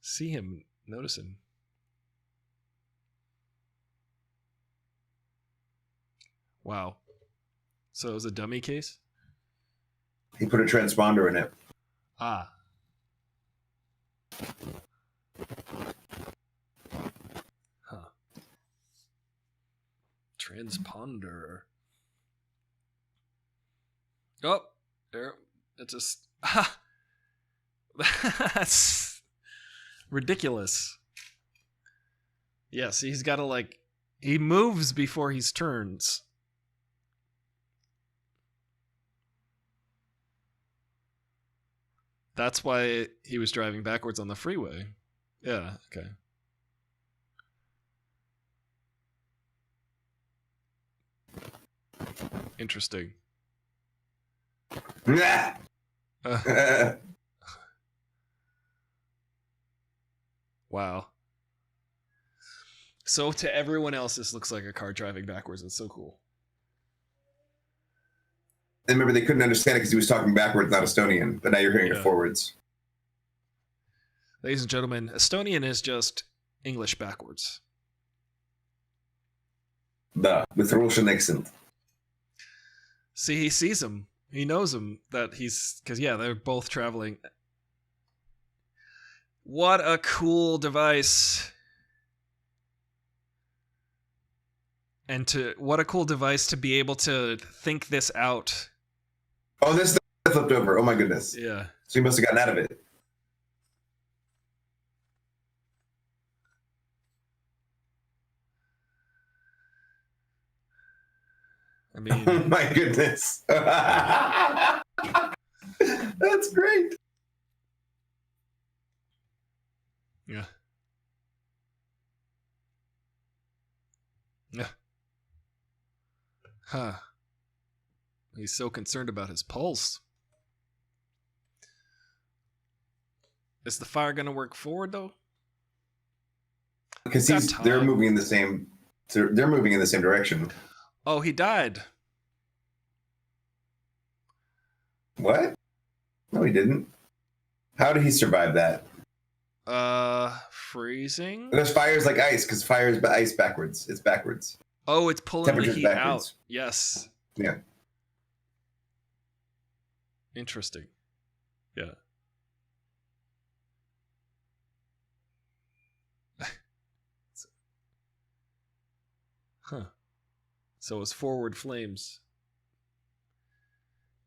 see him, notice him. Wow. So it was a dummy case? He put a transponder in it. Ah. Huh. Transponder. Oh, there. It just. Ah! That's ridiculous. Yes, he's got to like. He moves before he turns. That's why he was driving backwards on the freeway. Yeah, okay. Interesting. Wow. So to everyone else, this looks like a car driving backwards. It's so cool. And remember, they couldn't understand it because he was talking backwards, not Estonian. But now you're hearing it forwards. Ladies and gentlemen, Estonian is just English backwards. With Russian accent. See, he sees him. He knows him that he's... Because, yeah, they're both traveling. What a cool device. And what a cool device to be able to think this out. Oh, this flipped over. Oh, my goodness. Yeah. So he must have gotten out of it. I mean... Oh, my goodness. That's great. Yeah. Yeah. Huh. He's so concerned about his pulse. Is the fire going to work forward, though? Because they're moving in the same... They're moving in the same direction. Oh, he died. What? No, he didn't. How did he survive that? Freezing? Because fire is like ice, because fire is ice backwards. It's backwards. Oh, it's pulling the Temperature's heat backwards. out. Yes. Yeah. Interesting. Yeah. Huh. So it's forward flames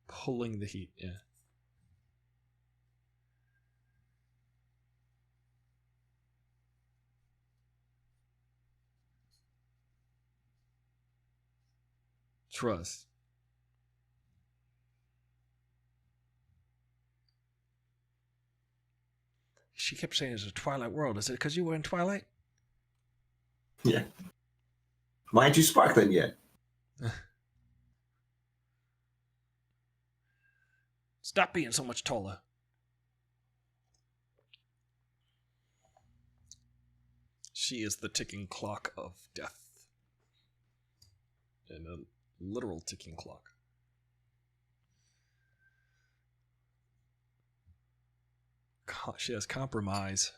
pulling the heat, yeah. Trust. She kept saying it's a Twilight world. Is it because you were in Twilight? Yeah. Why aren't you sparkling yet? Stop being so much taller. She is the ticking clock of death. And a literal ticking clock. She has compromise.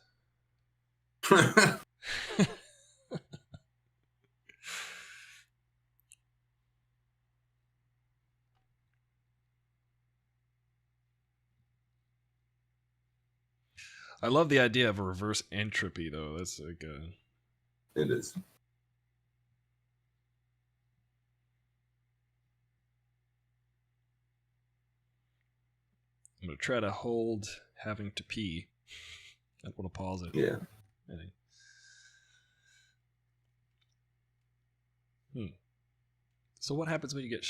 I love the idea of a reverse entropy, though. That's like It is. gonna try to hold having to pee. I don't want to pause it. Yeah. So what happens when you get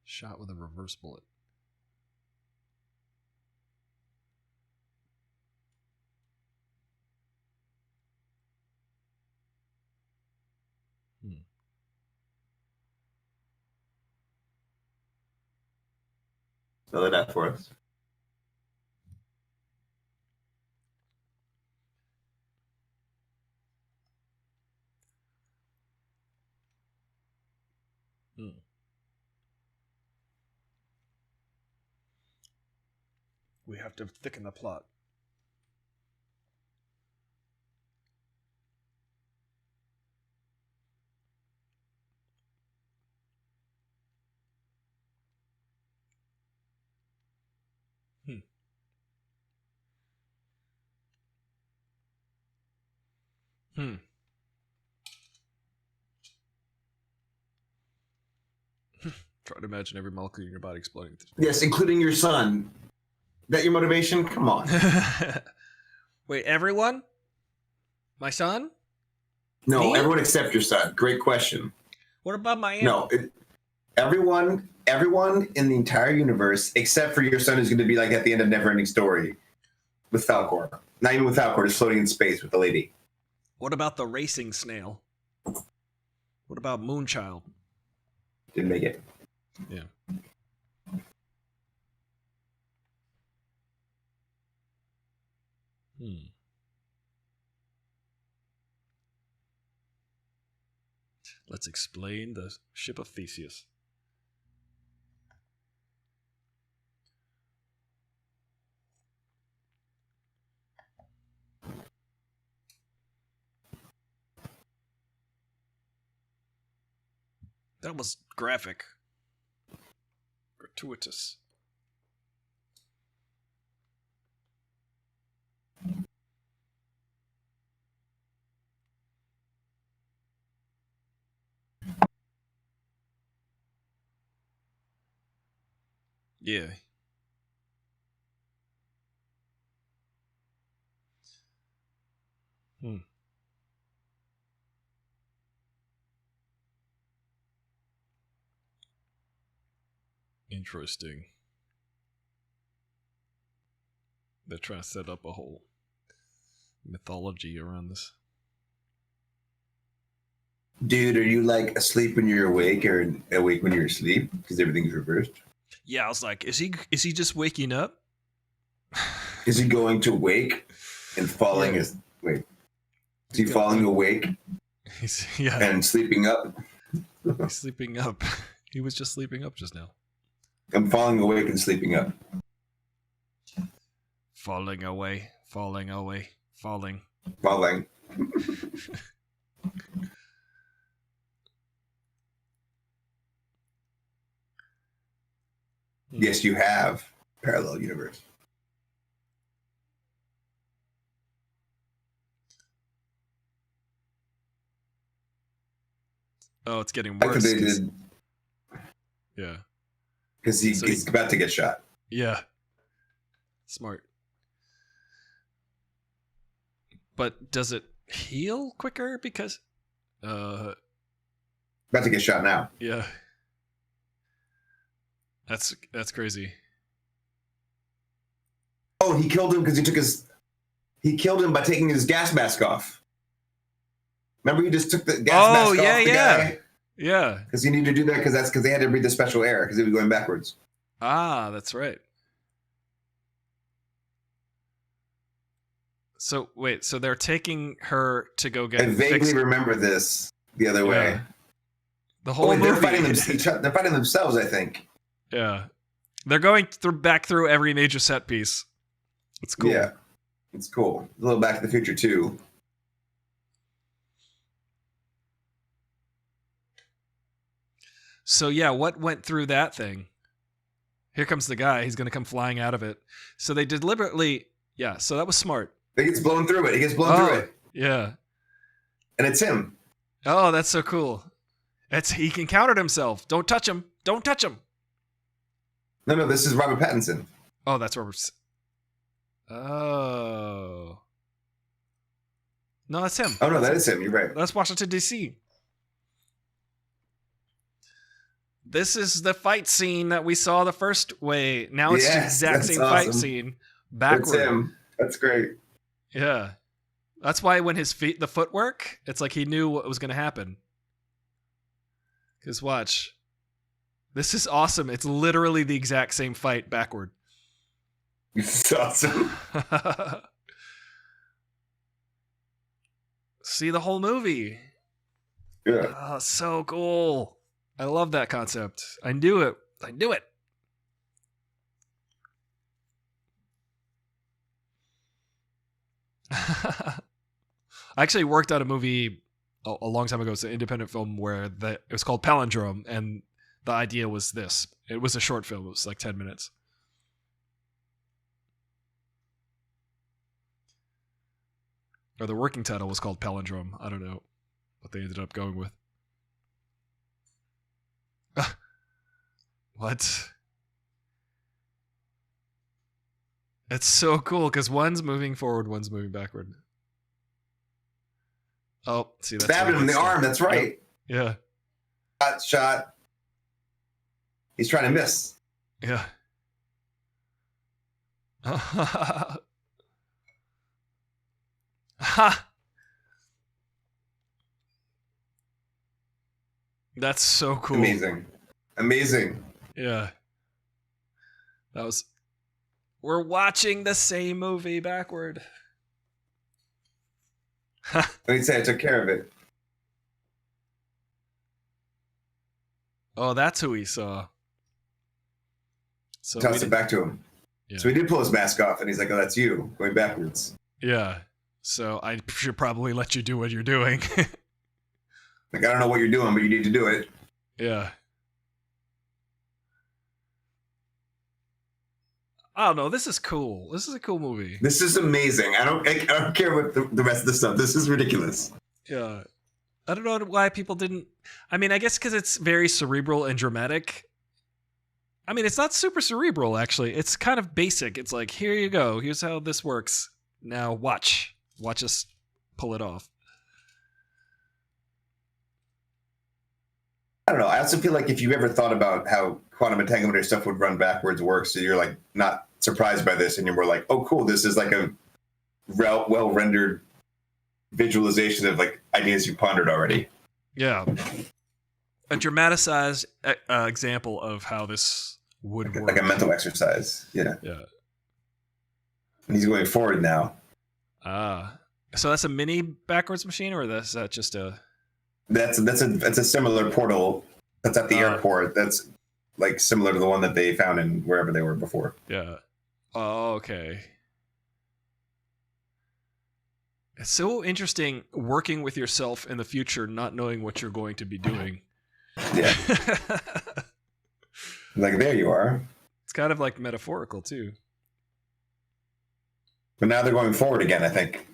shot with a reverse bullet? Spell it out for us. We have to thicken the plot. Try to imagine every molecule in your body exploding. Yes, including your son. That your motivation? Come on. Wait, everyone? My son? No, Me? everyone except your son. Great question. What about my aunt? No, everyone in the entire universe except for your son is going to be like at the end of Neverending Story with Falcor. Not even with Falcor, just floating in space with the lady. What about the racing snail? What about Moonchild? Didn't make it. Yeah. Let's explain the ship of Theseus. That was graphic. Gratuitous. Yeah. Interesting. They're trying to set up a whole mythology around this. Dude, are you like asleep when you're awake or awake when you're asleep? Because everything's reversed. Yeah, I was like, is he just waking up? Is he going to wake and falling? Yeah. Is he falling awake Yeah. and sleeping up? He's sleeping up. He was just sleeping up just now. I'm falling awake and sleeping up. Falling away, falling away, falling. Falling. Yes, you have parallel universe. Oh, it's getting That's worse. what they did. Yeah. Because he's about to get shot. Yeah. Smart. But does it heal quicker? Because About to get shot now. yeah. That's crazy. Oh, he killed him because he killed him by taking his gas mask off. Remember, he just took the gas mask off the guy? Yeah. Because he needed to do that because they had to breathe the special air because he was going backwards. Ah, that's right. So wait, so they're taking her to go get I vaguely fixed. remember this the other way. The whole movie. They're fighting themselves, I think. Yeah. They're going back through every major set piece. It's cool. Yeah, it's cool. A little Back to the Future too. So yeah, what went through that thing? Here comes the guy. He's going to come flying out of it. So they deliberately, yeah, so that was smart. He gets blown through it. He gets blown through it. Yeah. And it's him. Oh, that's so cool. He can counter himself. Don't touch him. Don't touch him. No, this is Robert Pattinson. Oh, that's Robert. Oh. No, that's him. Oh no, that is him. You're right. That's Washington, D.C. This is the fight scene that we saw the first way. Now it's the exact same fight scene backward. That's him. That's great. Yeah. That's why when the footwork, it's like he knew what was going to happen. Because watch. This is awesome. It's literally the exact same fight backward. It's awesome. See the whole movie. Yeah. Oh, so cool. I love that concept. I knew it. I actually worked on a movie a long time ago. It's an independent film where it was called Palindrome, and the idea was this. It was a short film. It was like 10 minutes. Or the working title was called Palindrome. I don't know what they ended up going with. What? It's so cool because one's moving forward, one's moving backward. Oh, see, that's stabbing him in the arm. That's right. Yeah. Shot. He's trying to miss. Yeah. Ha! That's so cool. Amazing. Yeah. We're watching the same movie backward. Let me say I took care of it. Oh, that's who he saw. So Toss it back to him. Yeah. So he did pull his mask off, and he's like, "Oh, that's you going backwards." Yeah. So I should probably let you do what you're doing. Like, I don't know what you're doing, but you need to do it. Yeah. I don't know. This is cool. This is a cool movie. This is amazing. I don't care what the rest of the stuff. This is ridiculous. Yeah. I don't know why people didn't. I mean, I guess because it's very cerebral and dramatic. I mean, it's not super cerebral, actually. It's kind of basic. It's like, here you go. Here's how this works. Now watch. Watch us pull it off. I don't know. I also feel like if you've ever thought about how quantum entanglement or stuff would run backwards works, so you're like not surprised by this, and you're more like, oh, cool. This is like a well rendered visualization of like ideas you pondered already. Yeah. A dramatized example of how this would work. Like a mental exercise. Yeah. Yeah. And he's going forward now. So that's a mini backwards machine, or is that just a? That's a similar portal that's at the airport. That's like similar to the one that they found in wherever they were before. Yeah. Oh, okay. It's so interesting working with yourself in the future, not knowing what you're going to be doing. Yeah. Like, there you are. It's kind of like metaphorical too. But now they're going forward again, I think.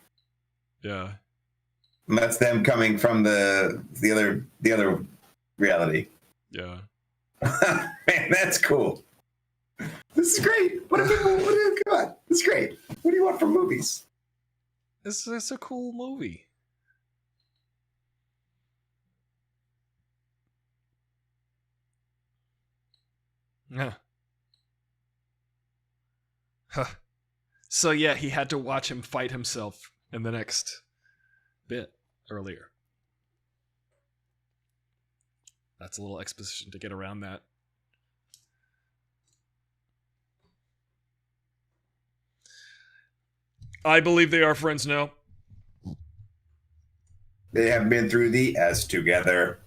Yeah. And that's them coming from the other reality. Yeah. Man, that's cool. This is great. Come on. This is great. What do you want from movies? This is a cool movie. Yeah. Huh. So yeah, he had to watch him fight himself in the next bit earlier. That's a little exposition to get around that. I believe they are friends now. They have been through the S together.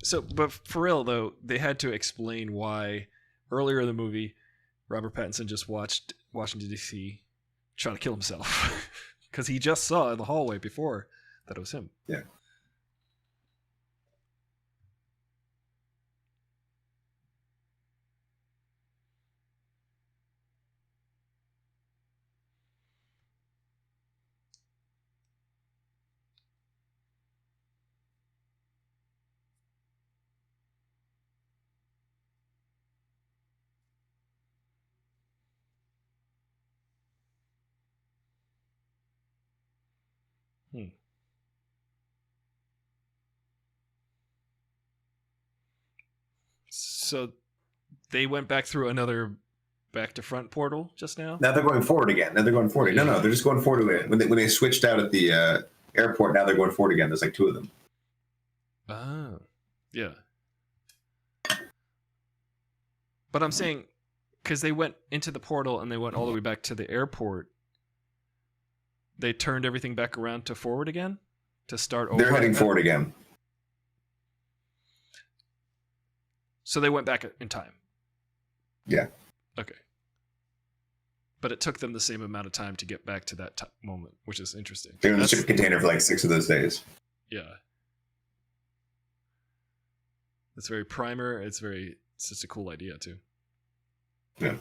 So, but for real though, they had to explain why earlier in the movie, Robert Pattinson just watched Washington D.C. trying to kill himself because he just saw in the hallway before that it was him. Yeah. So they went back through another back to front portal just now? Now they're going forward again. No, they're just going forward. When they switched out at the airport, now they're going forward again. There's like 2 of them. Oh, yeah. But I'm saying, because they went into the portal and they went all the way back to the airport, they turned everything back around to forward again to start over. They're heading forward again. So they went back in time. Yeah. Okay. But it took them the same amount of time to get back to that moment, which is interesting. They were in the shipping container for like 6 of those days. Yeah. It's very primer. It's such a cool idea too. Yeah.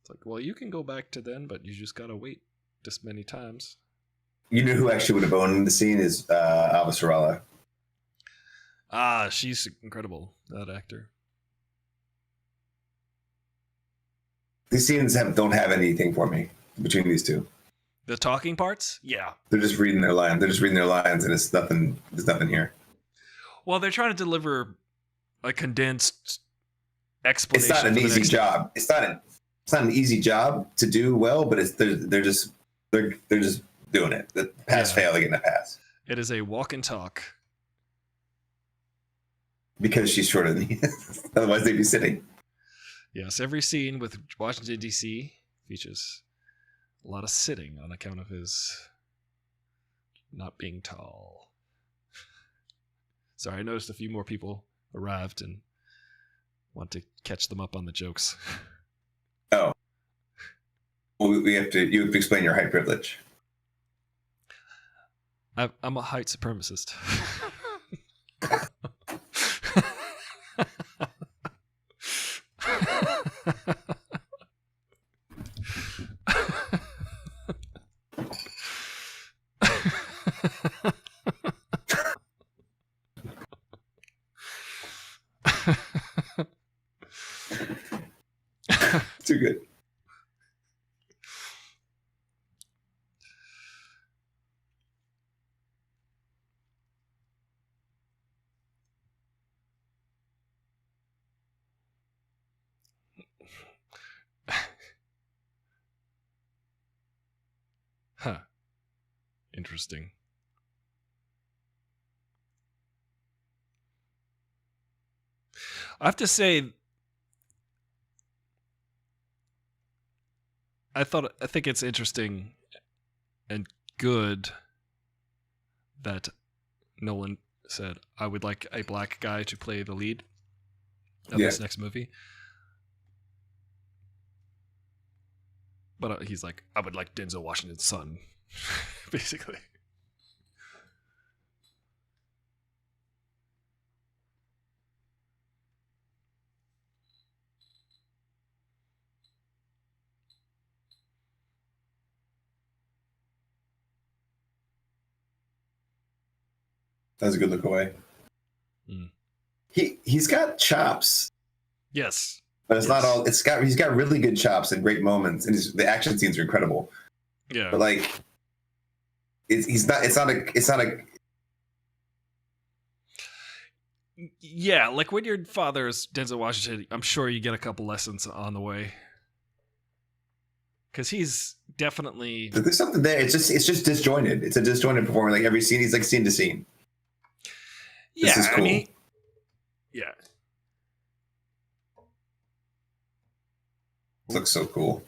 It's like, well, you can go back to then, but you just gotta wait this many times. You know who actually would have owned the scene is Alva Sorella. Ah, she's incredible, that actor. These scenes don't have anything for me between these two. The talking parts? Yeah. They're just reading their lines. And it's nothing. There's nothing here. Well, they're trying to deliver a condensed explanation. It's not an easy job. It's not an easy job to do well, but they're just doing it. The pass fail, they get a pass. It is a walk and talk. Because she's shorter than he is. Otherwise, they'd be sitting. Yes, every scene with Washington, D.C. features a lot of sitting on account of his not being tall. Sorry, I noticed a few more people arrived and want to catch them up on the jokes. Oh. Well, you have to explain your height privilege. I'm a height supremacist. Too good. Huh. Interesting. I have to say, I think it's interesting and good that Nolan said, I would like a black guy to play the lead of this next movie. But he's like, I would like Denzel Washington's son, basically. That's a good look away. Mm. He's got chops. Yes. But it's not all. He's got really good chops and great moments, and the action scenes are incredible. Yeah. But like, it's not a. Yeah, like when your father is Denzel Washington, I'm sure you get a couple lessons on the way. Because he's definitely. There's something there. It's just disjointed. It's a disjointed performance. Like every scene, he's like scene to scene. Yeah, this is cool. I mean, yeah. Looks so cool.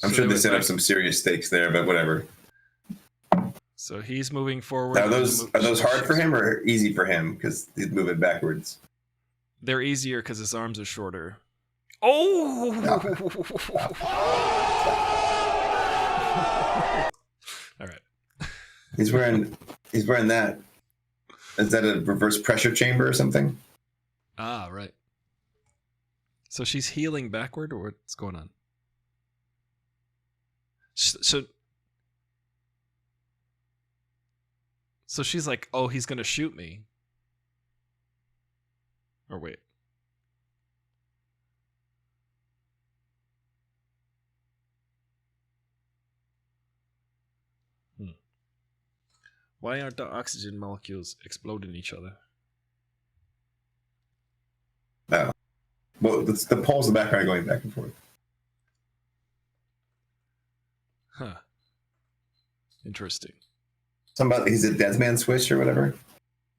I'm sure they set up some serious stakes there, but whatever. So he's moving forward. Now, are those hard for him or easy for him? Because he's moving backwards. They're easier because his arms are shorter. Oh! All right. He's wearing that. Is that a reverse pressure chamber or something? Ah, right. So she's healing backward, or what's going on? So she's like, oh, he's going to shoot me. Or wait. Why aren't the oxygen molecules exploding each other? Oh. Well, it's the poles in the background going back and forth. Huh. Interesting. Something about he's a dead man switch or whatever.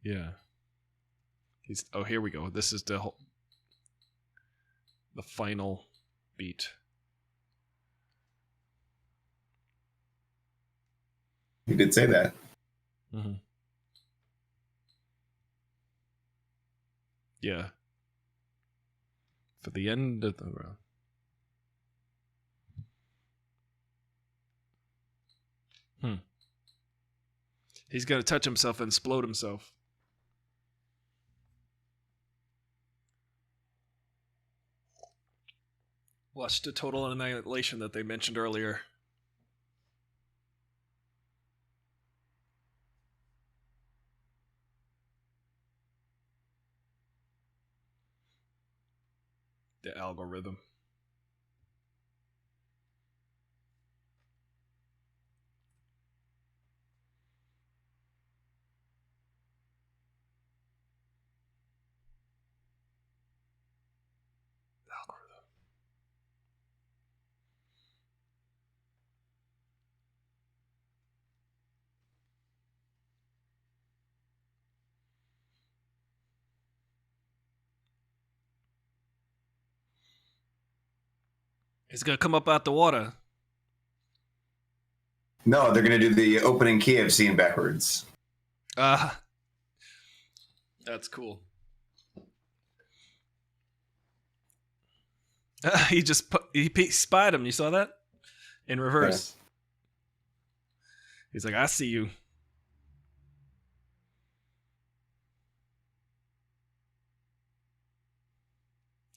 Yeah. Oh, here we go. This is the final beat. He did say that. Mm-hmm. Yeah. For the end of the round. He's gonna touch himself and explode himself. Watch the total annihilation that they mentioned earlier. The algorithm. He's gonna come up out the water. No, they're gonna do the opening Kiev scene backwards. That's cool. He spied him. You saw that? In reverse. Yeah. He's like, I see you.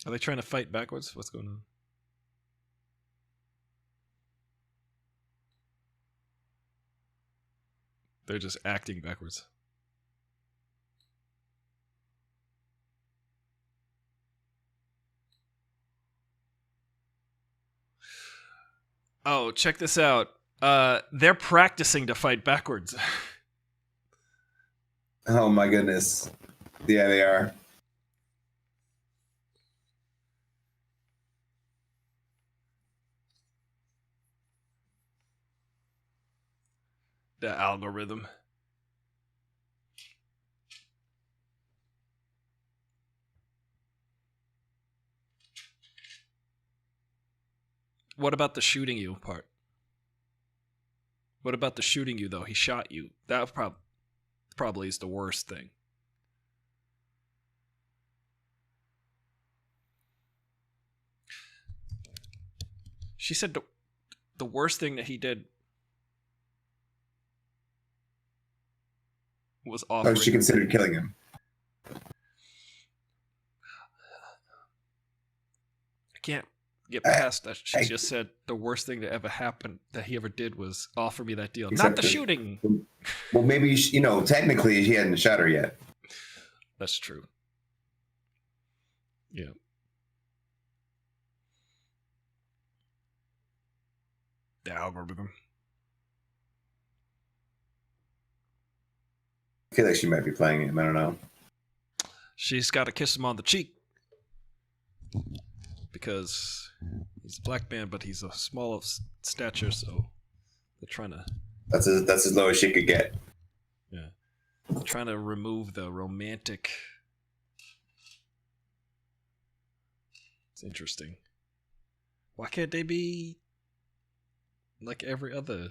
Are they trying to fight backwards? What's going on? They're just acting backwards. Oh, check this out. They're practicing to fight backwards. Oh my goodness. Yeah, they are. The algorithm. What about the shooting you part? What about the shooting you, though? He shot you. That probably is the worst thing. She said the worst thing that he did was offering. Oh, she considered killing him. I can't get past that. She just said the worst thing that ever happened that he ever did was offer me that deal. Not the shooting. Well, maybe, technically he hadn't shot her yet. That's true. Yeah. The algorithm. I feel like she might be playing him. I don't know. She's got to kiss him on the cheek. Because he's a black man, but he's a small of stature, so they're trying to... That's as low as she could get. Yeah. They're trying to remove the romantic... It's interesting. Why can't they be like every other?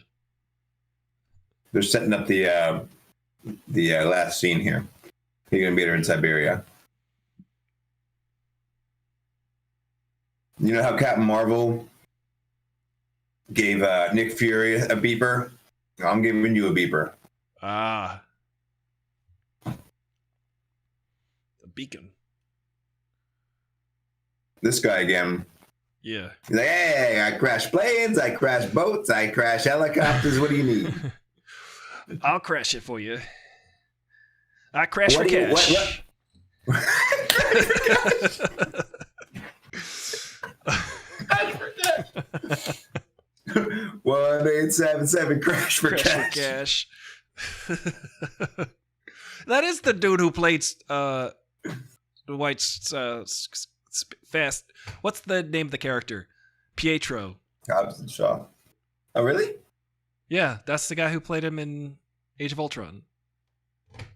They're setting up the last scene here. You're gonna meet her in Siberia. You know how Captain Marvel gave Nick Fury a beeper? I'm giving you a beeper. Ah. A beacon. This guy again. Yeah. He's like, hey, I crash planes, I crash boats, I crash helicopters. What do you need? I'll crash it for you. I crash for cash. What? Crash for cash. 1877 crash for cash. For cash. That is the dude who played the white fast. What's the name of the character? Pietro. Hobbs and Shaw. Oh, really? Yeah, that's the guy who played him in Age of Ultron.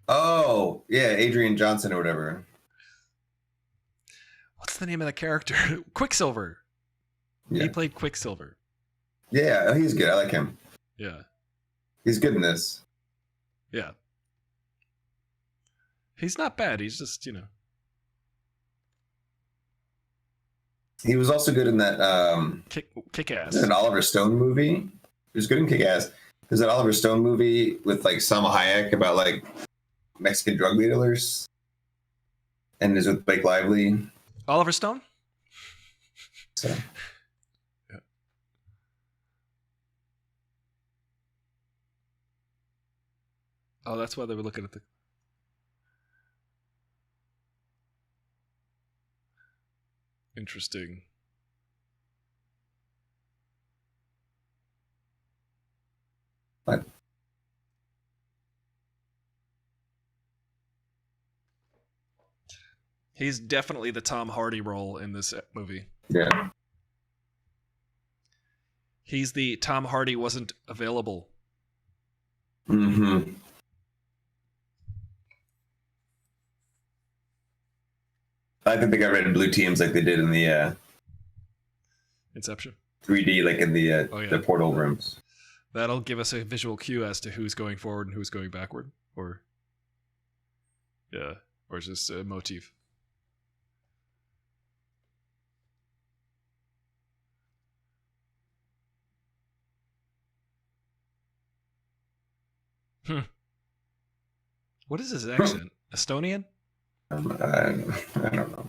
Oh, yeah, Adrian Johnson or whatever. What's the name of the character? Quicksilver. Yeah. He played Quicksilver. Yeah, he's good. I like him. Yeah. He's good in this. Yeah. He's not bad. He's just, He was also good in that Kick-Ass. an Oliver Stone movie. He was good in Kick-Ass. There's that Oliver Stone movie with like Salma Hayek about like Mexican drug dealers, and is with Blake Lively. Oliver Stone? So. Yeah. Oh, that's why they were looking at the... Interesting. What? He's definitely the Tom Hardy role in this movie. Yeah. He's the Tom Hardy wasn't available. Mm-hmm. I think they got rid of blue teams like they did in the Inception. 3D, like in the the portal rooms. That'll give us a visual cue as to who's going forward and who's going backward, or just a motif. What is his accent? Estonian? I don't know.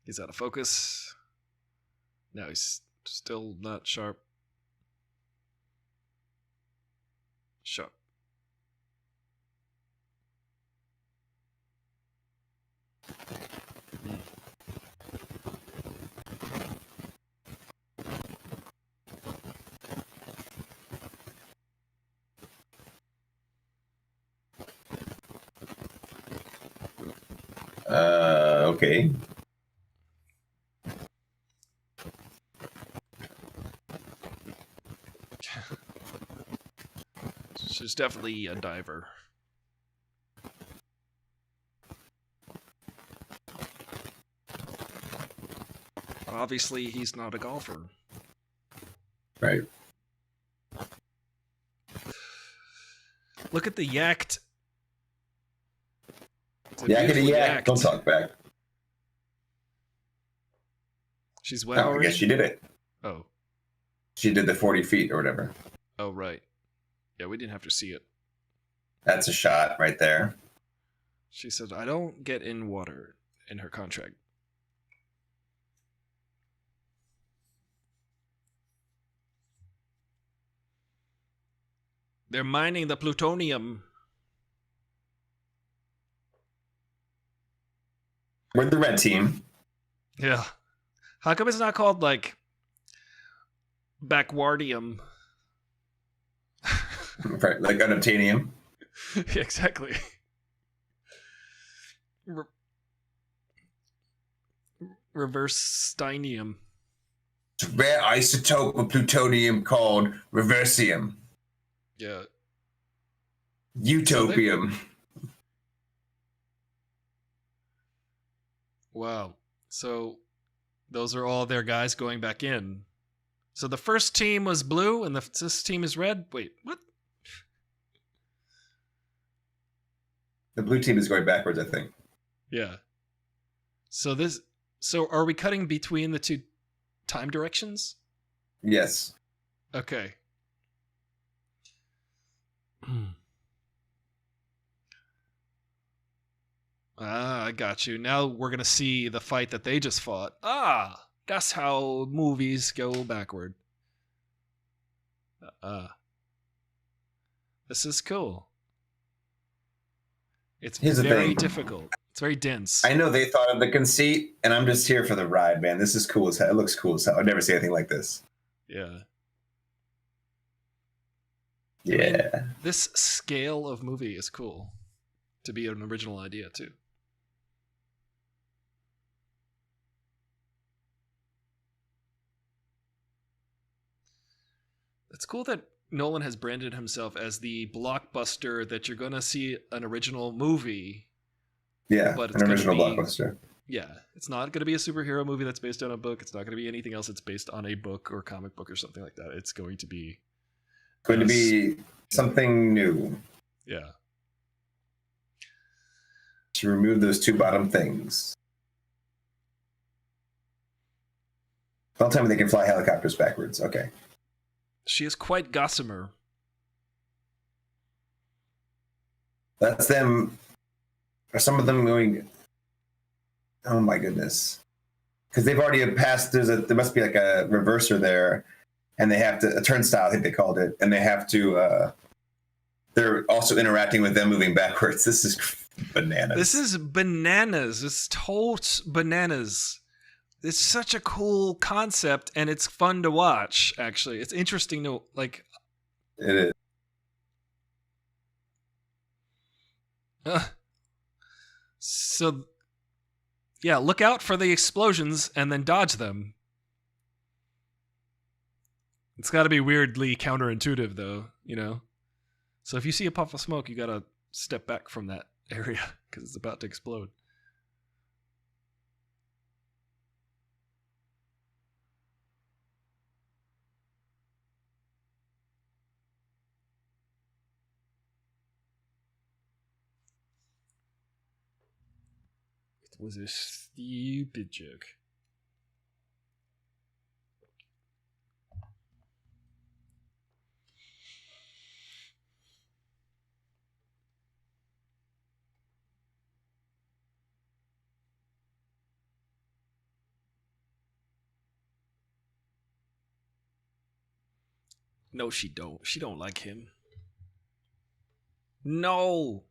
He's out of focus. No, he's still not sharp. Sharp. Okay. She's definitely a diver. Obviously, he's not a golfer. Right. Look at the yacked. Yakety yak. Don't talk back. She's wet Oh, I already? guess she did it. Oh. She did the 40 feet or whatever. Oh, right. Yeah, we didn't have to see it. That's a shot right there. She said, I don't get in water in her contract. They're mining the plutonium. We're the red team. Yeah. How come it's not called, like, backwardium? Right, like unobtainium. Exactly. Reverse steinium. It's a rare isotope of plutonium called reversium. Yeah. Utopium. Wow. So those are all their guys going back in. So the first team was blue and this team is red? Wait, what? The blue team is going backwards, I think. Yeah. So are we cutting between the two time directions? Yes. Okay. Ah, I got you. Now we're going to see the fight that they just fought. Ah, that's how movies go backward. This is cool. It's Here's the very thing. difficult. It's very dense. I know they thought of the conceit, and I'm just here for the ride, man. This is cool as hell. It looks cool as hell. I've never seen anything like this. Yeah. Yeah. I mean, this scale of movie is cool to be an original idea, too. It's cool that Nolan has branded himself as the blockbuster that you're going to see an original movie. Yeah, but it's an original gonna be, blockbuster. Yeah, it's not going to be a superhero movie that's based on a book. It's not going to be anything else that's based on a book or comic book or something like that. It's going to be... Going to be something new. Yeah. To remove those two bottom things. Don't tell me they can fly helicopters backwards. Okay. She is quite gossamer. That's them. Are some of them going... Oh my goodness. Because they've already passed... There must be like a reverser there. And they have to... A turnstile, I think they called it. And they have to... they're also interacting with them moving backwards. This is bananas. This is bananas. It's totes bananas. It's such a cool concept, and it's fun to watch, actually. It's interesting to, like... It is. So, yeah, look out for the explosions and then dodge them. It's got to be weirdly counterintuitive, though, you know? So if you see a puff of smoke, you got to step back from that area because it's about to explode. It was a stupid joke. No, she don't. She don't like him. No.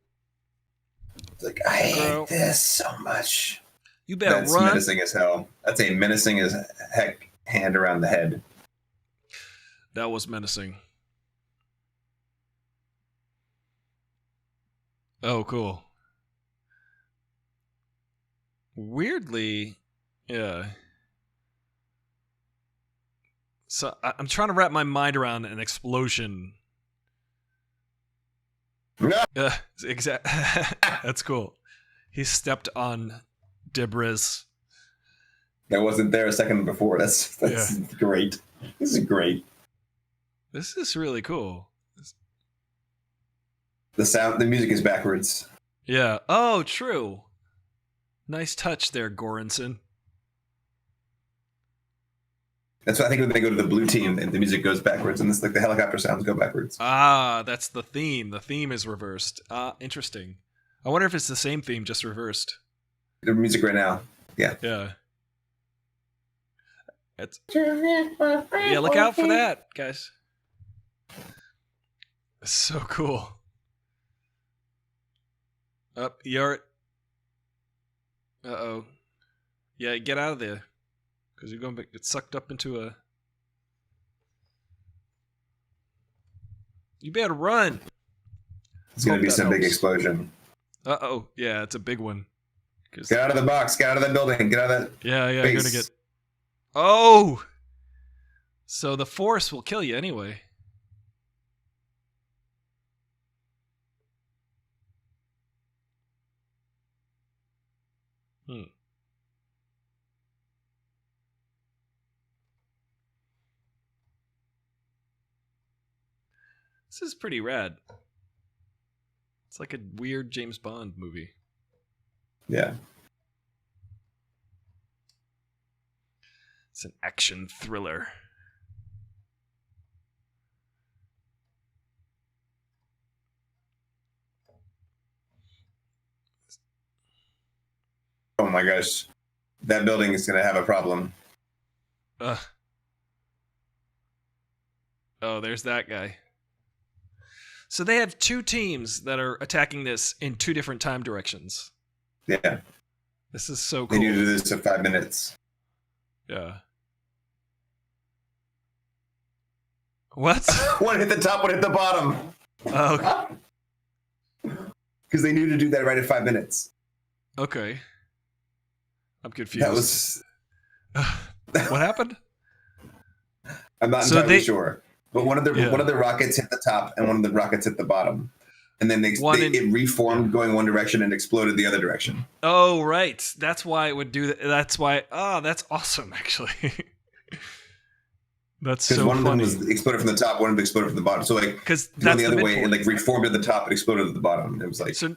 It's like, I hate this so much. You better That's run. menacing as hell. That's a menacing as heck hand around the head. That was menacing. Oh, cool. Weirdly, yeah. So I'm trying to wrap my mind around an explosion. Exactly. That's cool. He stepped on debris. That wasn't there a second before. That's great. This is great. This is really cool. The music is backwards. Yeah. Oh, true. Nice touch there, Goranson. That's what I think when they go to the blue team and the music goes backwards and it's like the helicopter sounds go backwards. Ah, that's the theme. The theme is reversed. Interesting. I wonder if it's the same theme, just reversed. The music right now. Yeah. Yeah. Yeah, look out for that, guys. It's so cool. Up, you're... Uh-oh. Yeah, get out of there. Because you're going to get sucked up into a... You better run! It's going to be some big explosion. Uh-oh. Yeah, it's a big one. Get out of the box. Get out of that building. Get out of that Yeah, base. you're going to get... Oh! So the force will kill you anyway. This is pretty rad. It's like a weird James Bond movie. Yeah. It's an action thriller. Oh my gosh. That building is going to have a problem. Oh, there's that guy. So they have two teams that are attacking this in two different time directions. Yeah. This is so They cool. need to do this in 5 minutes. Yeah. What? One hit the top, one hit the bottom. Oh, Because they knew to do that right at 5 minutes. okay. I'm confused. That was. What happened? I'm not So entirely they- sure. But one of the rockets hit the top and one of the rockets hit the bottom. And then it reformed going one direction and exploded the other direction. Oh, right. That's why it would do that. That's why. Oh, that's awesome, actually. That's Because so one funny. of them was exploded from the top, one of them exploded from the bottom. So like, Because going that's the other way, it midpoint. like reformed at the top, it exploded at the bottom. It was like, So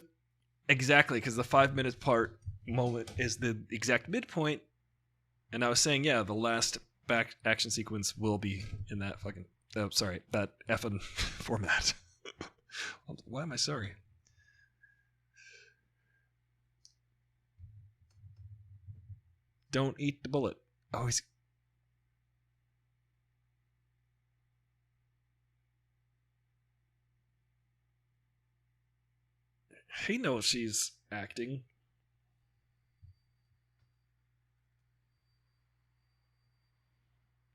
exactly, because the 5 minutes part moment is the exact midpoint. And I was saying, yeah, the last back action sequence will be in that fucking. Oh, sorry, that effing format. Why am I sorry? Don't eat the bullet. Oh, he's. He knows she's acting.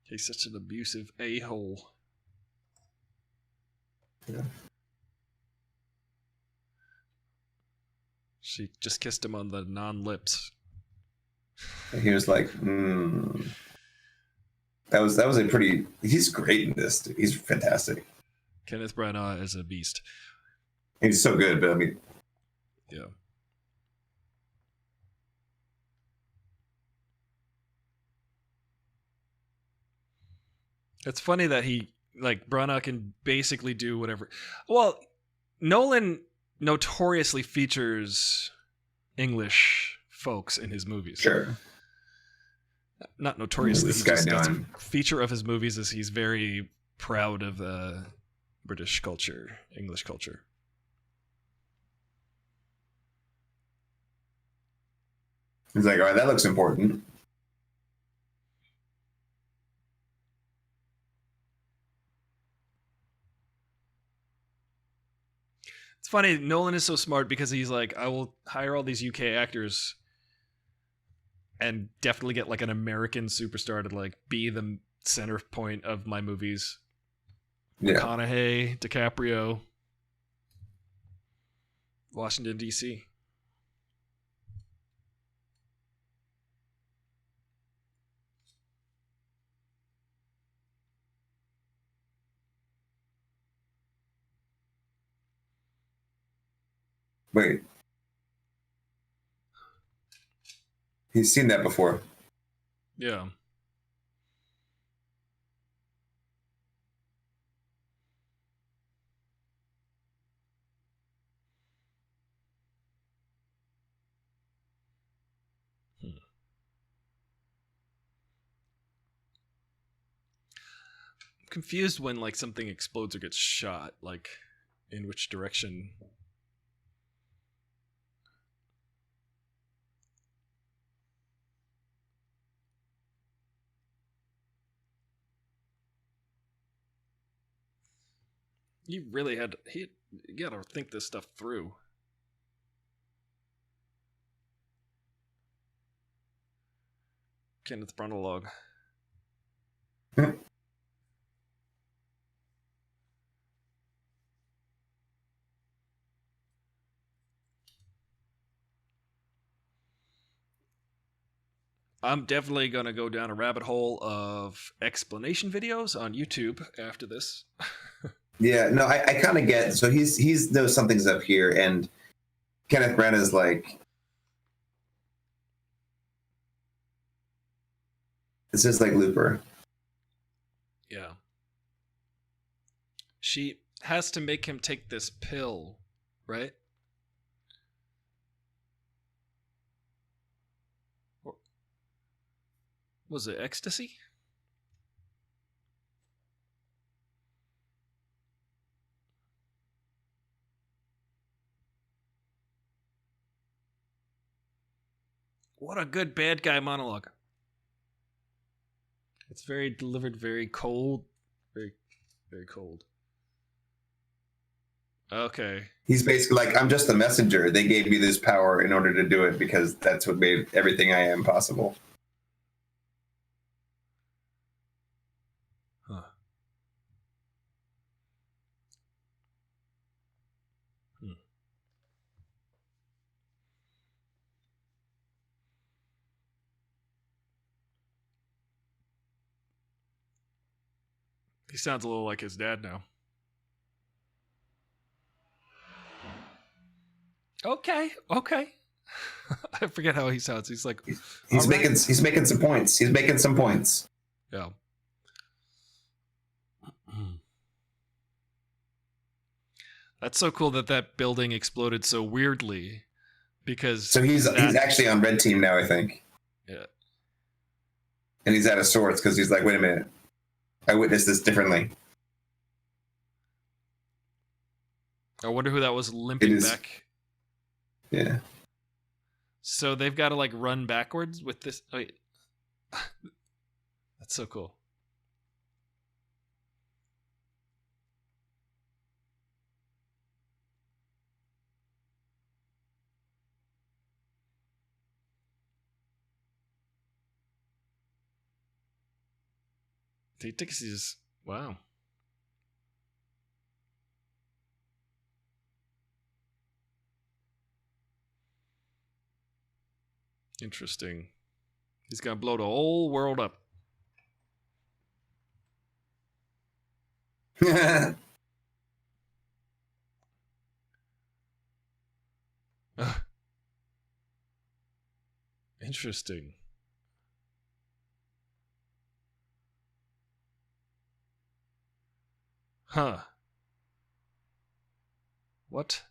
He's such an abusive a-hole. Yeah. She just kissed him on the non-lips. he was like, That was a pretty. He's great in this. Dude. He's fantastic. Kenneth Branagh is a beast. He's so good, but I mean, Yeah. It's funny that Branagh can basically do whatever. Well, Nolan notoriously features English folks in his movies. sure. Not notoriously. What's He this guy just, doing? that's a feature of his movies is he's very proud of British culture, English culture. He's like, all right, that looks important. It's funny, Nolan is so smart because he's like, I will hire all these UK actors and definitely get like an American superstar to like be the center point of my movies. Yeah. McConaughey, DiCaprio, Washington, D.C. Wait. He's seen that before. Yeah. Confused when like something explodes or gets shot, like in which direction. You really had you gotta think this stuff through. Kenneth Branagh. I'm definitely gonna go down a rabbit hole of explanation videos on YouTube after this. Yeah, no, I kind of get. So he's knows something's up here, and Kenneth Branagh is like, this is like Looper. Yeah. She has to make him take this pill, right? Or was it ecstasy? What a good bad guy monologue. It's very delivered, very cold. Very, very cold. Okay. He's basically like, I'm just the messenger. They gave me this power in order to do it because that's what made everything I am possible. Huh. Hmm. He sounds a little like his dad now. Okay. I forget how he sounds. He's like, He's making some points. He's making some points. Yeah. That's so cool that building exploded so weirdly, because So he's actually on red team now, I think. Yeah. And he's out of sorts because he's like, wait a minute, I witnessed this differently. I wonder who that was limping back. Yeah. So they've got to like run backwards with this. Wait. That's so cool. He thinks he's wow. Interesting. He's gonna blow the whole world up. Interesting. Huh. What?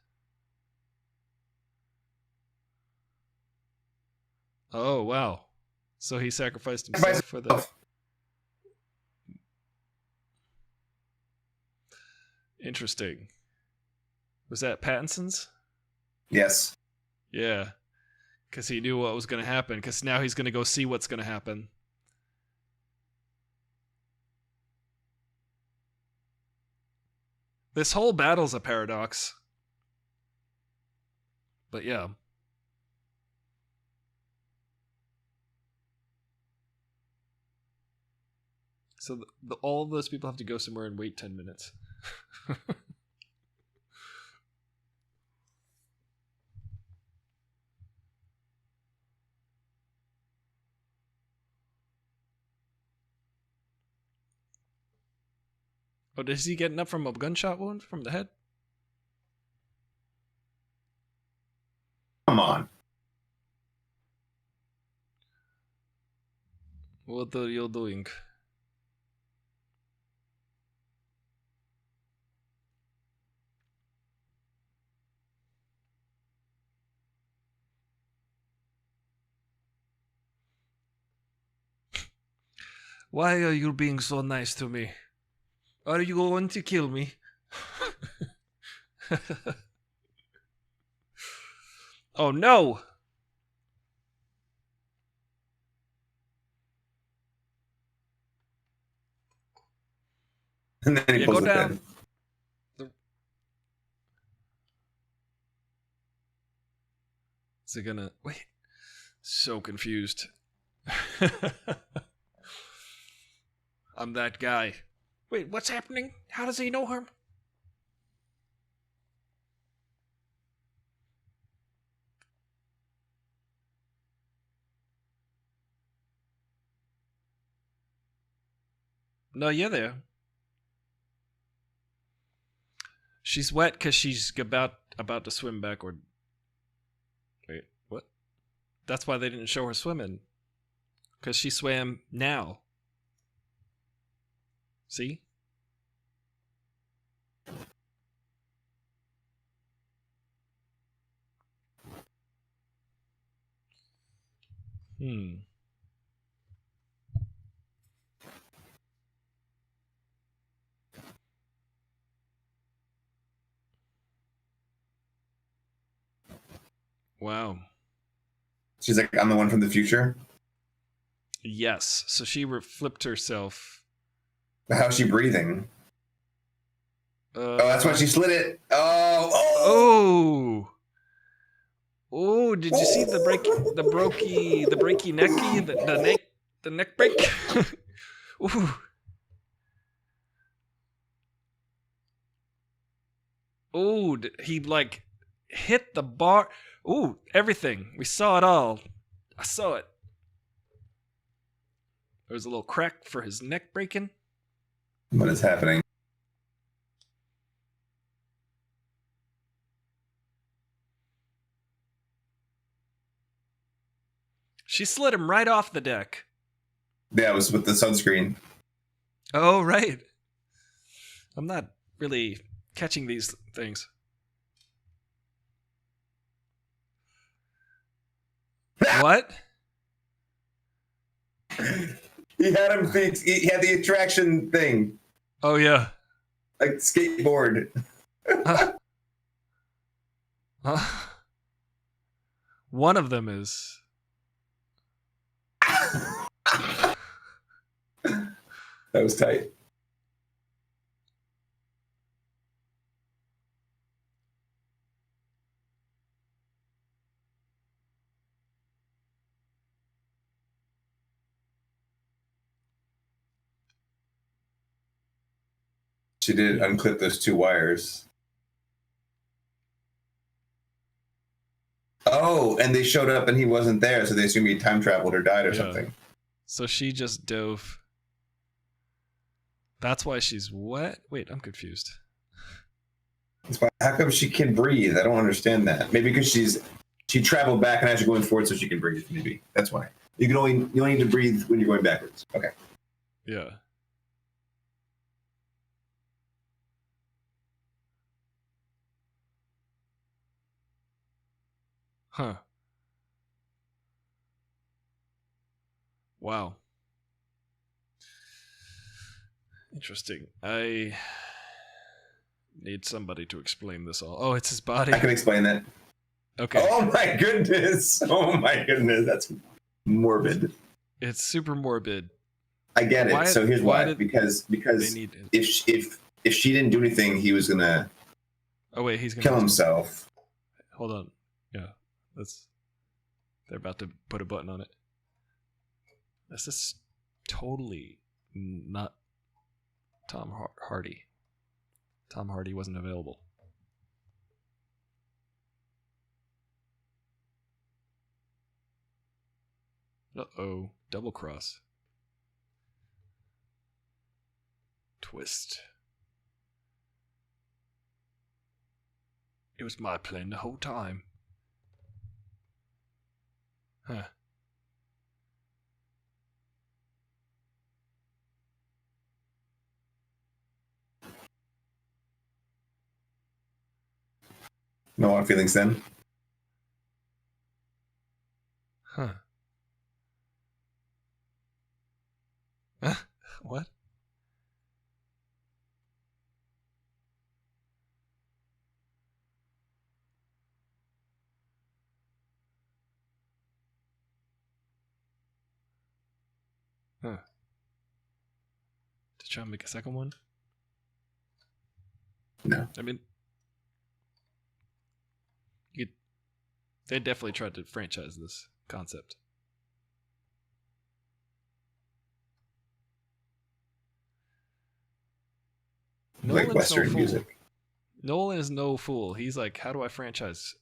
Oh, wow. So he sacrificed himself for the... Interesting. Was that Pattinson's? Yes. Yeah. Because he knew what was going to happen. Because now he's going to go see what's going to happen. This whole battle's a paradox. But yeah. So all of those people have to go somewhere and wait 10 minutes. Oh, is he getting up from a gunshot wound from the head? Come on. What are you doing? Why are you being so nice to me? Are you going to kill me? Oh no! And then he pulls the pin. Is it gonna... Wait. So confused. I'm that guy. Wait, what's happening? How does he know her? No, you're there. She's wet because she's about to swim backward. Wait, what? That's why they didn't show her swimming. Because she swam now. See? Wow. She's like, I'm the one from the future. Yes. So she flipped herself. But how's she breathing? Oh, that's why she slid it. Oh, Oh, did you see the breaky necky, the neck break? Ooh. Oh, he like hit the bar. Ooh, everything. We saw it all. I saw it. There was a little crack for his neck breaking. What is happening? She slid him right off the deck. Yeah, it was with the sunscreen. Oh, right. I'm not really catching these things. What? He had him. He had the attraction thing, Oh, yeah. like skateboard. One of them is. That was tight. She did unclip those 2 wires. Oh, and they showed up and he wasn't there, so they assumed he time traveled or died or something. So she just dove. That's why she's wet? Wait, I'm confused. That's why, how come she can breathe? I don't understand that. Maybe because she traveled back and as you're going forward so she can breathe, maybe. That's why. You only need to breathe when you're going backwards. Okay. Yeah. Huh. Wow. Interesting. I need somebody to explain this all. Oh, it's his body. I can explain that. Okay. Oh my goodness. Oh my goodness. That's morbid. It's super morbid. I get it. So here's why. Because they need it. if she didn't do anything, he was gonna he's gonna kill himself. Hold on. Yeah. They're about to put a button on it. This is totally not Tom Hardy. Tom Hardy wasn't available. Uh-oh. Double cross. Twist. It was my plan the whole time. Huh. No hard feelings then. Huh. What? Huh. To try and make a second one? No. I mean, they definitely tried to franchise this concept. Like Western music. Nolan is no fool. He's like, how do I franchise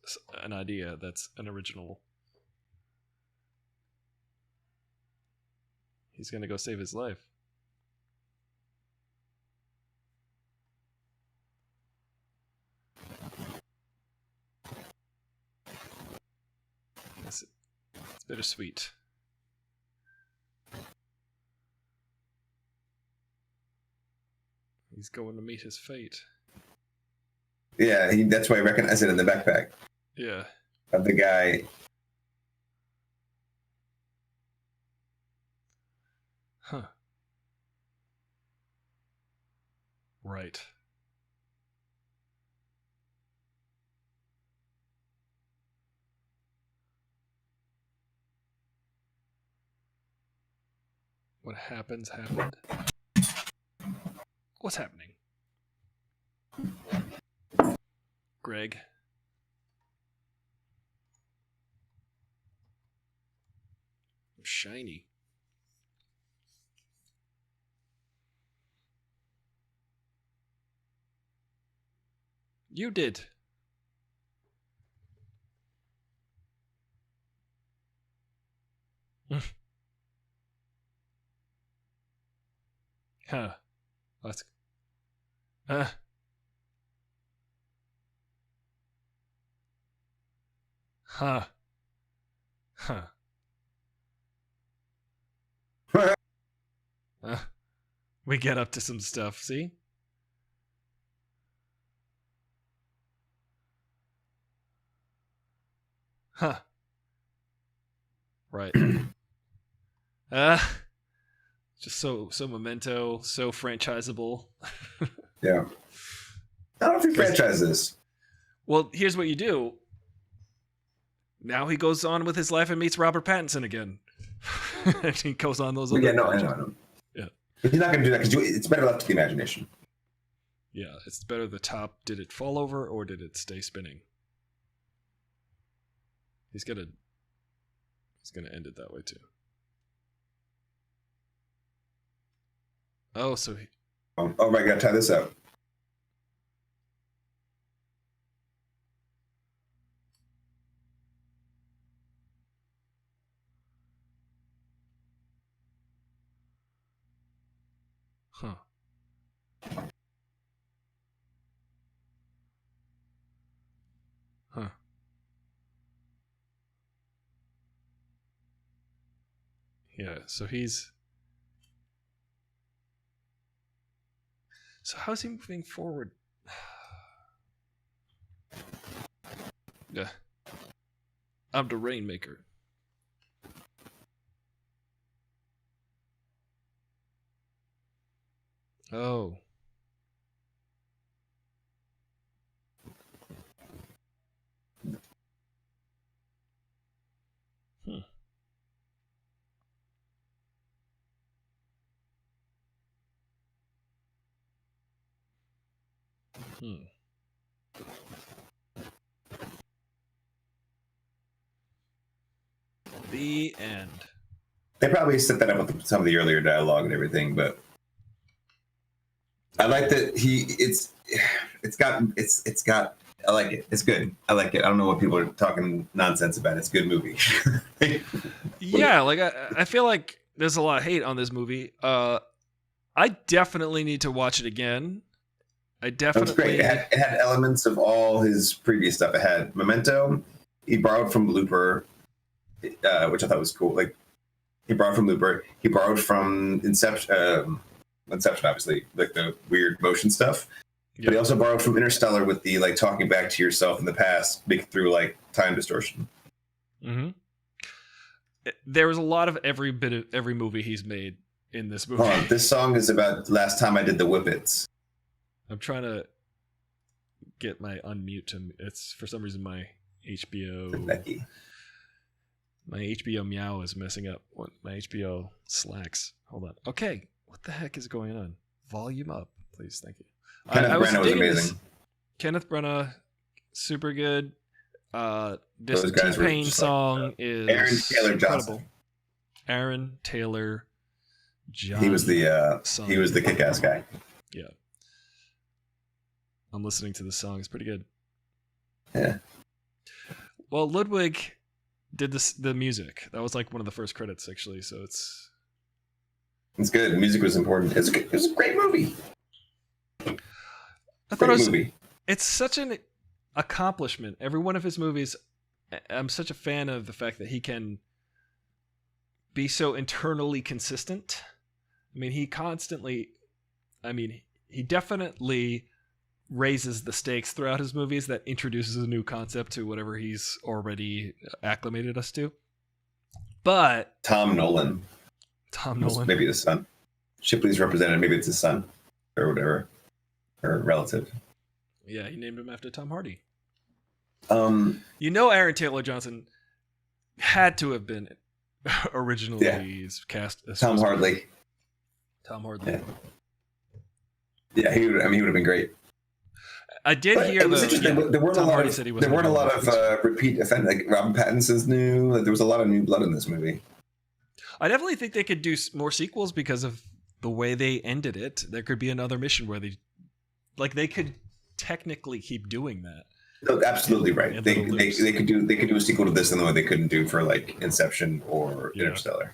an idea that's an original? He's gonna go save his life. It's bittersweet. He's going to meet his fate. Yeah, that's why I recognize it in the backpack. Yeah. Of the guy. Huh. Right. What happens happened. What's happening? Greg. Shiny. You did. Huh. Let's. Huh. Huh. We get up to some stuff, see? Huh. Right. Just so Memento, so franchisable. Yeah. I don't know if he franchises. Well, here's what you do. Now he goes on with his life and meets Robert Pattinson again. And he goes on those other Yeah, no, I know. Yeah. But he's not going to do that because it's better left to the imagination. Yeah, it's better the top. Did it fall over or did it stay spinning? He's gonna end it that way too. Oh, so he... Oh my God, tie this up. Huh. Huh. Yeah, so he's... So how's he moving forward? Yeah. I'm the Rainmaker. Oh. Hmm. The end. They probably set that up with some of the earlier dialogue and everything, but I like that it's got I like it. It's good. I like it. I don't know what people are talking nonsense about. It's a good movie. Yeah, like I feel like there's a lot of hate on this movie. I definitely need to watch it again. That's great. It had elements of all his previous stuff. It had Memento. He borrowed from Looper, which I thought was cool. Like he borrowed from Looper. He borrowed from Inception. Inception, obviously, like the weird motion stuff. Yeah. But he also borrowed from Interstellar with the like talking back to yourself in the past, through like time distortion. Mm-hmm. There was a lot of every movie he's made in this movie. This song is about last time I did the Whippets. I'm trying to get my unmute to. It's for some reason my HBO. My HBO meow is messing up. My HBO slacks. Hold on. Okay, what the heck is going on? Volume up, please. Thank you. Kenneth Branagh was amazing. Kenneth Branagh, super good. This T-Pain song is Aaron Taylor incredible. Johnson. Aaron Taylor Johnson. He was the kick-ass guy. Yeah. I'm listening to the song. It's pretty good. Yeah. Well, Ludwig did the music. That was like one of the first credits, actually. So it's good. Music was important. It was a great movie. I thought it's such an accomplishment. Every one of his movies, I'm such a fan of the fact that he can be so internally consistent. I mean, he definitely raises the stakes throughout his movies that introduces a new concept to whatever he's already acclimated us to. But Tom Nolan. Maybe his son. Shipley's represented. Maybe it's his son or whatever. Or relative. Yeah, he named him after Tom Hardy. Aaron Taylor Johnson had to have been originally cast as Tom Hardy. Tom Hardy. Yeah, he would have been great. I did But hear it was though. interesting. Yeah, There weren't Tom a lot Hardy of said he there wasn't weren't a gonna lot do it. of repeat offenders. Like Robin Pattinson's new. Like, there was a lot of new blood in this movie. I definitely think they could do more sequels because of the way they ended it. There could be another mission where they could technically keep doing that. No, absolutely right. And They little could do a sequel to this in the way they couldn't do for like Inception or Yeah. Interstellar.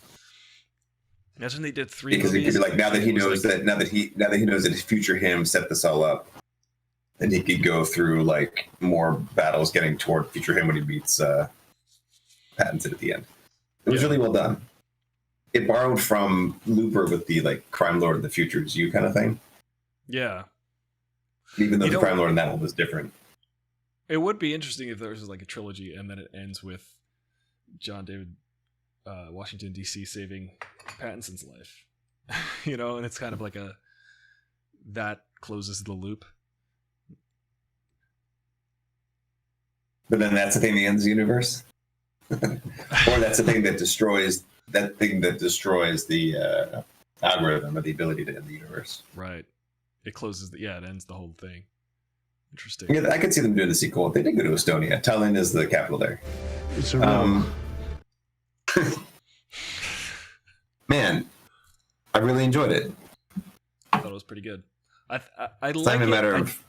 Imagine they did 3 Because it movies. could be like now that he it was knows like- now that he knows that his future him set this all up, then he could go through like more battles getting toward future him when he meets Pattinson at the end. It was really well done. It borrowed from Looper with the like crime lord of the future is you kind of thing. Yeah. Even though You the know- crime lord in that one was different. It would be interesting if there was like a trilogy and then it ends with John David Washington D.C. saving Pattinson's life, and it's kind of like that closes the loop. But then that's the thing that ends the universe, or that's the thing that destroys the algorithm or the ability to end the universe. Right. It closes it ends the whole thing. Interesting. Yeah, I could see them doing the sequel. They did go to Estonia. Tallinn is the capital there. It's a real. Man, I really enjoyed it. I thought it was pretty good. I It's like not even a matter of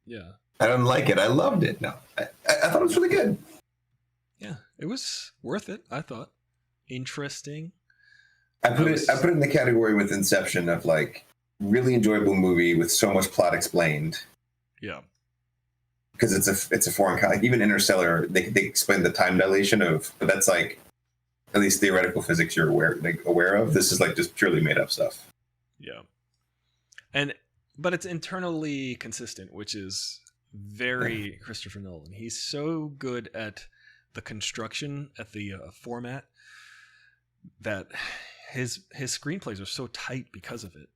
yeah. I don't like it. I loved it. No, I thought it was really good. Yeah, it was worth it. I thought interesting. I put it in the category with Inception of like really enjoyable movie with so much plot explained. Yeah, because it's a foreign like even Interstellar they explain the time dilation but that's like at least theoretical physics you're aware of. This is like just purely made up stuff. Yeah, but it's internally consistent, which is very Christopher Nolan. He's so good at the construction, at the format, that his screenplays are so tight because of it.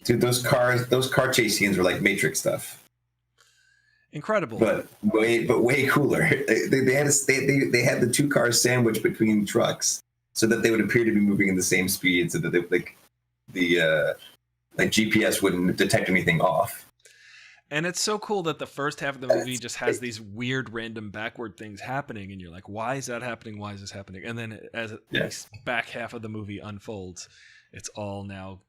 Dude, those car chase scenes were like Matrix stuff. Incredible, but way cooler. They had the two cars sandwiched between trucks so that they would appear to be moving in the same speed, so that the GPS wouldn't detect anything off. And it's so cool that the first half of the movie just has these weird random backward things happening, and you're like, why is that happening? Why is this happening? And then as the back half of the movie unfolds, it's all now,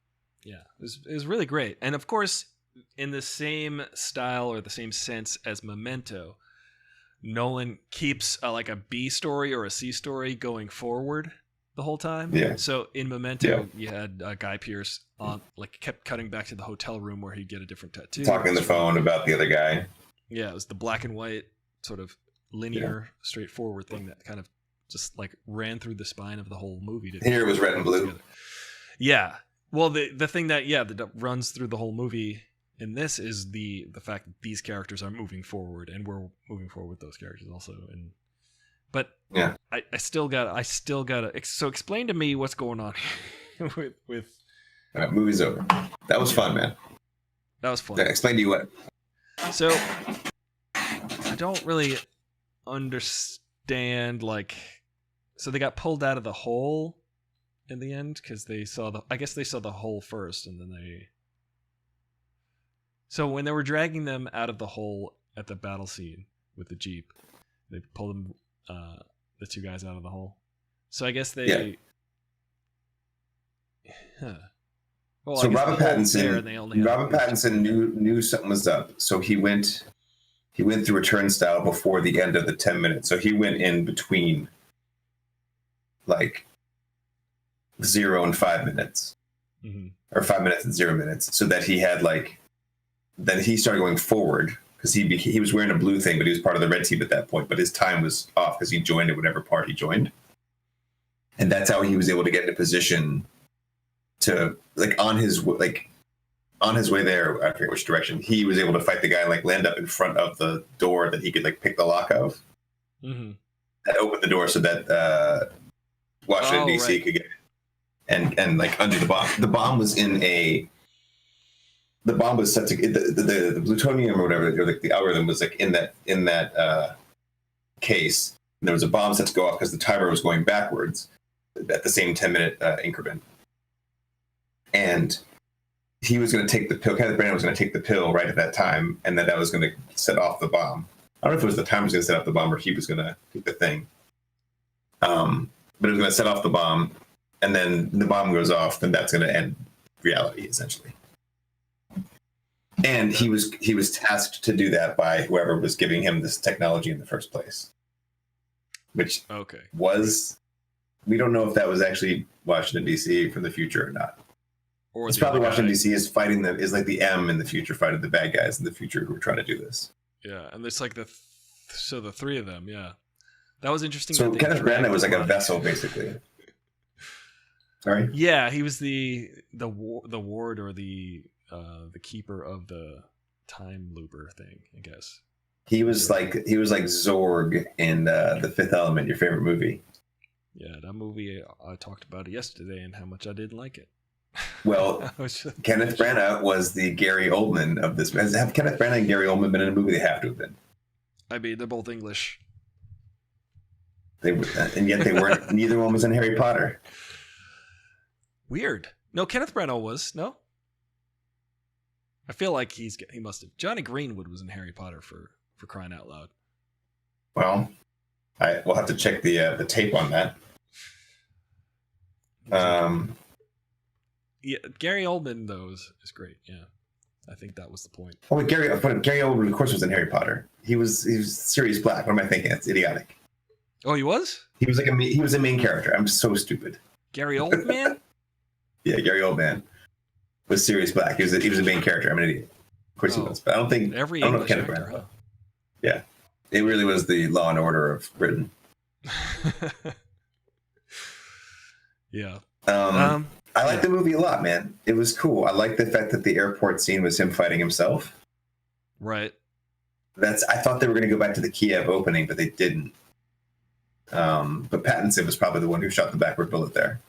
it was really great. And of course, in the same style or the same sense as Memento, Nolan keeps like a B story or a C story going forward the whole time. Yeah. So in Memento, you had Guy Pearce kept cutting back to the hotel room where he'd get a different tattoo. Talking on the phone about the other guy. Yeah, it was the black and white sort of linear, straightforward thing that kind of just like ran through the spine of the whole movie. Here it was red and blue. Together. Yeah. Well, the thing that runs through the whole movie in this is the fact that these characters are moving forward, and we're moving forward with those characters also. But yeah, I still gotta. So explain to me what's going on with. All right, movie's over. That was fun, man. That was fun. Yeah, explain to you what. So I don't really understand. So they got pulled out of the hole in the end because they saw I guess they saw the hole first, and then they. So when they were dragging them out of the hole at the battle scene with the Jeep, they pulled them, the two guys out of the hole. So I guess they. Yeah. Huh. Well, So Robert Pattinson knew something was up, so he went through a turnstile before the end of the 10 minutes. So he went in between, like 0 and 5 minutes, or 5 minutes and 0 minutes, so that he had then he started going forward because he was wearing a blue thing, but he was part of the red team at that point. But his time was off because he joined at whatever part he joined, and that's how he was able to get in a position to on his way there. I forget which direction he was able to fight the guy and land up in front of the door that he could pick the lock of, and open the door so that Washington D.C. could get in and under the bomb. The bomb was the bomb was set to the plutonium or whatever, or the algorithm was in that case. And there was a bomb set to go off because the timer was going backwards at the same 10-minute increment. And he was going to take the pill. Kenneth Branagh was going to take the pill right at that time, and then that was going to set off the bomb. I don't know if it was the time was going to set off the bomb or he was going to take the thing. But it was going to set off the bomb, and then the bomb goes off, then that's going to end reality, essentially. And he was tasked to do that by whoever was giving him this technology in the first place. Which was, we don't know if that was actually Washington, D.C. from the future or not. Or it's probably Washington, D.C. is fighting is like the M in the future, fighting the bad guys in the future who are trying to do this. Yeah, and it's like the three of them, yeah. That was interesting. So Kenneth Branagh was like a vessel, basically. Sorry? Yeah, he was the ward or the keeper of the time looper thing, I guess. He was like Zorg in The Fifth Element, your favorite movie. Yeah, that movie, I talked about it yesterday and how much I didn't like it. Well, Kenneth Branagh was the Gary Oldman of this. Have Kenneth Branagh and Gary Oldman been in a movie? They have to have been. I mean, they're both English. And yet they weren't. Neither one was in Harry Potter. Weird. No, Kenneth Branagh was. No? I feel like he must have. Johnny Greenwood was in Harry Potter for crying out loud. Well, we'll have to check the tape on that. Yeah, Gary Oldman though is great. Yeah, I think that was the point. Oh, Gary Oldman, of course, was in Harry Potter. He was Sirius Black. What am I thinking? It's idiotic. Oh, he was. He was he was a main character. I'm so stupid. Gary Oldman. Yeah, Gary Oldman was Sirius Black. He was a main character. I'm an idiot. Of course he was, but I don't think every I don't know English if actor. Huh? Yeah, it really was the Law and Order of Britain. Yeah. I like the movie a lot, man. It was cool. I like the fact that the airport scene was him fighting himself. Right. I thought they were going to go back to the Kiev opening, but they didn't. But Pattinson was probably the one who shot the backward bullet there.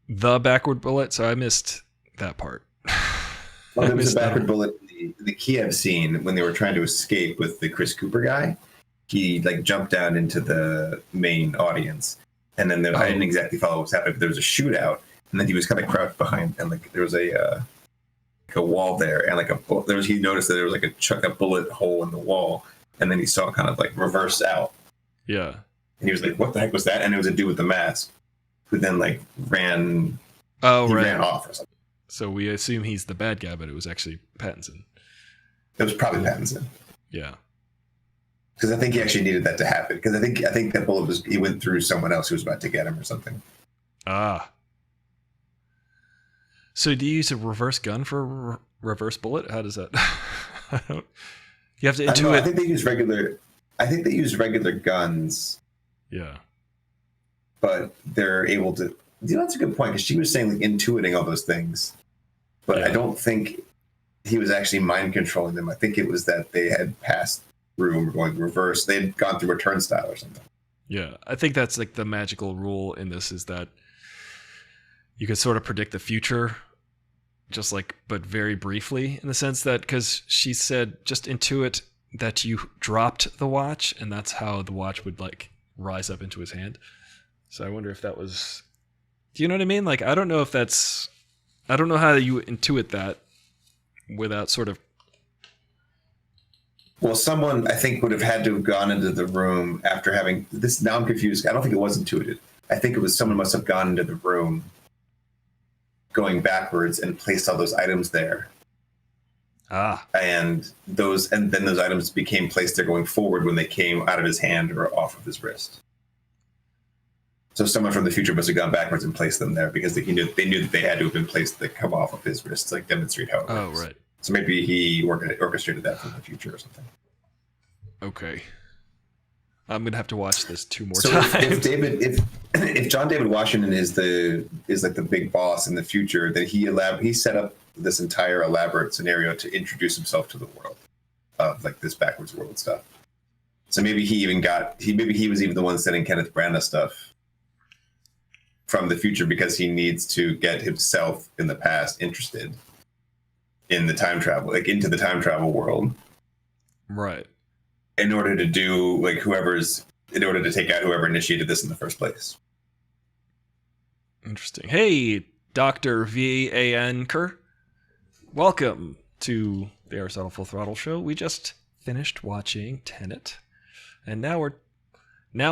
The backward bullet? So I missed that part. Well, there was a backward bullet in the Kiev scene when they were trying to escape with the Chris Cooper guy. He jumped down into the main audience. And then I didn't exactly follow what was happening, but there was a shootout, and then he was kind of crouched behind, and there was a wall there, and he noticed that there was a bullet hole in the wall, and then he saw kind of reverse out. Yeah. And he was like, "What the heck was that?" And it was a dude with the mask, who then ran. Oh, right. Ran off or something. So we assume he's the bad guy, but it was actually Pattinson. It was probably Pattinson. Yeah. Because I think he actually needed that to happen. Because I think that bullet he went through someone else who was about to get him or something. Ah. So do you use a reverse gun for a reverse bullet? How does that? You have to intuit. I think they use regular. I think they use regular guns. Yeah. But they're able to. That's a good point, because she was saying intuiting all those things, but I don't think he was actually mind controlling them. I think it was that they had passed through going reverse. They had gone through a turnstile or something. Yeah, I think that's the magical rule in this, is that you can sort of predict the future, but very briefly, in the sense that, because she said just intuit that you dropped the watch, and that's how the watch would rise up into his hand. So I wonder if that was. Do you know what I mean? I don't know if that's. I don't know how you intuit that without sort of. Well, someone, I think, would have had to have gone into the room after having this. Now I'm confused. I don't think it was intuited. I think it was someone must have gone into the room going backwards and placed all those items there. Ah. And then those items became placed there going forward when they came out of his hand or off of his wrist. So someone from the future must have gone backwards and placed them there, because they knew that they had to have been placed to come off of his wrist to demonstrate how it works. Right. So maybe he orchestrated that from the future or something. Okay. I'm gonna have to watch this 2 more times. If John David Washington is the big boss in the future, then he set up this entire elaborate scenario to introduce himself to the world of this backwards world stuff. So maybe he was even the one sending Kenneth Branagh stuff from the future, because he needs to get himself in the past interested in the time travel, into the time travel world. Right. In order to do in order to take out whoever initiated this in the first place. Interesting. Hey, Dr. VAN-ker. Welcome to the Aristotle Full Throttle Show. We just finished watching Tenet, and now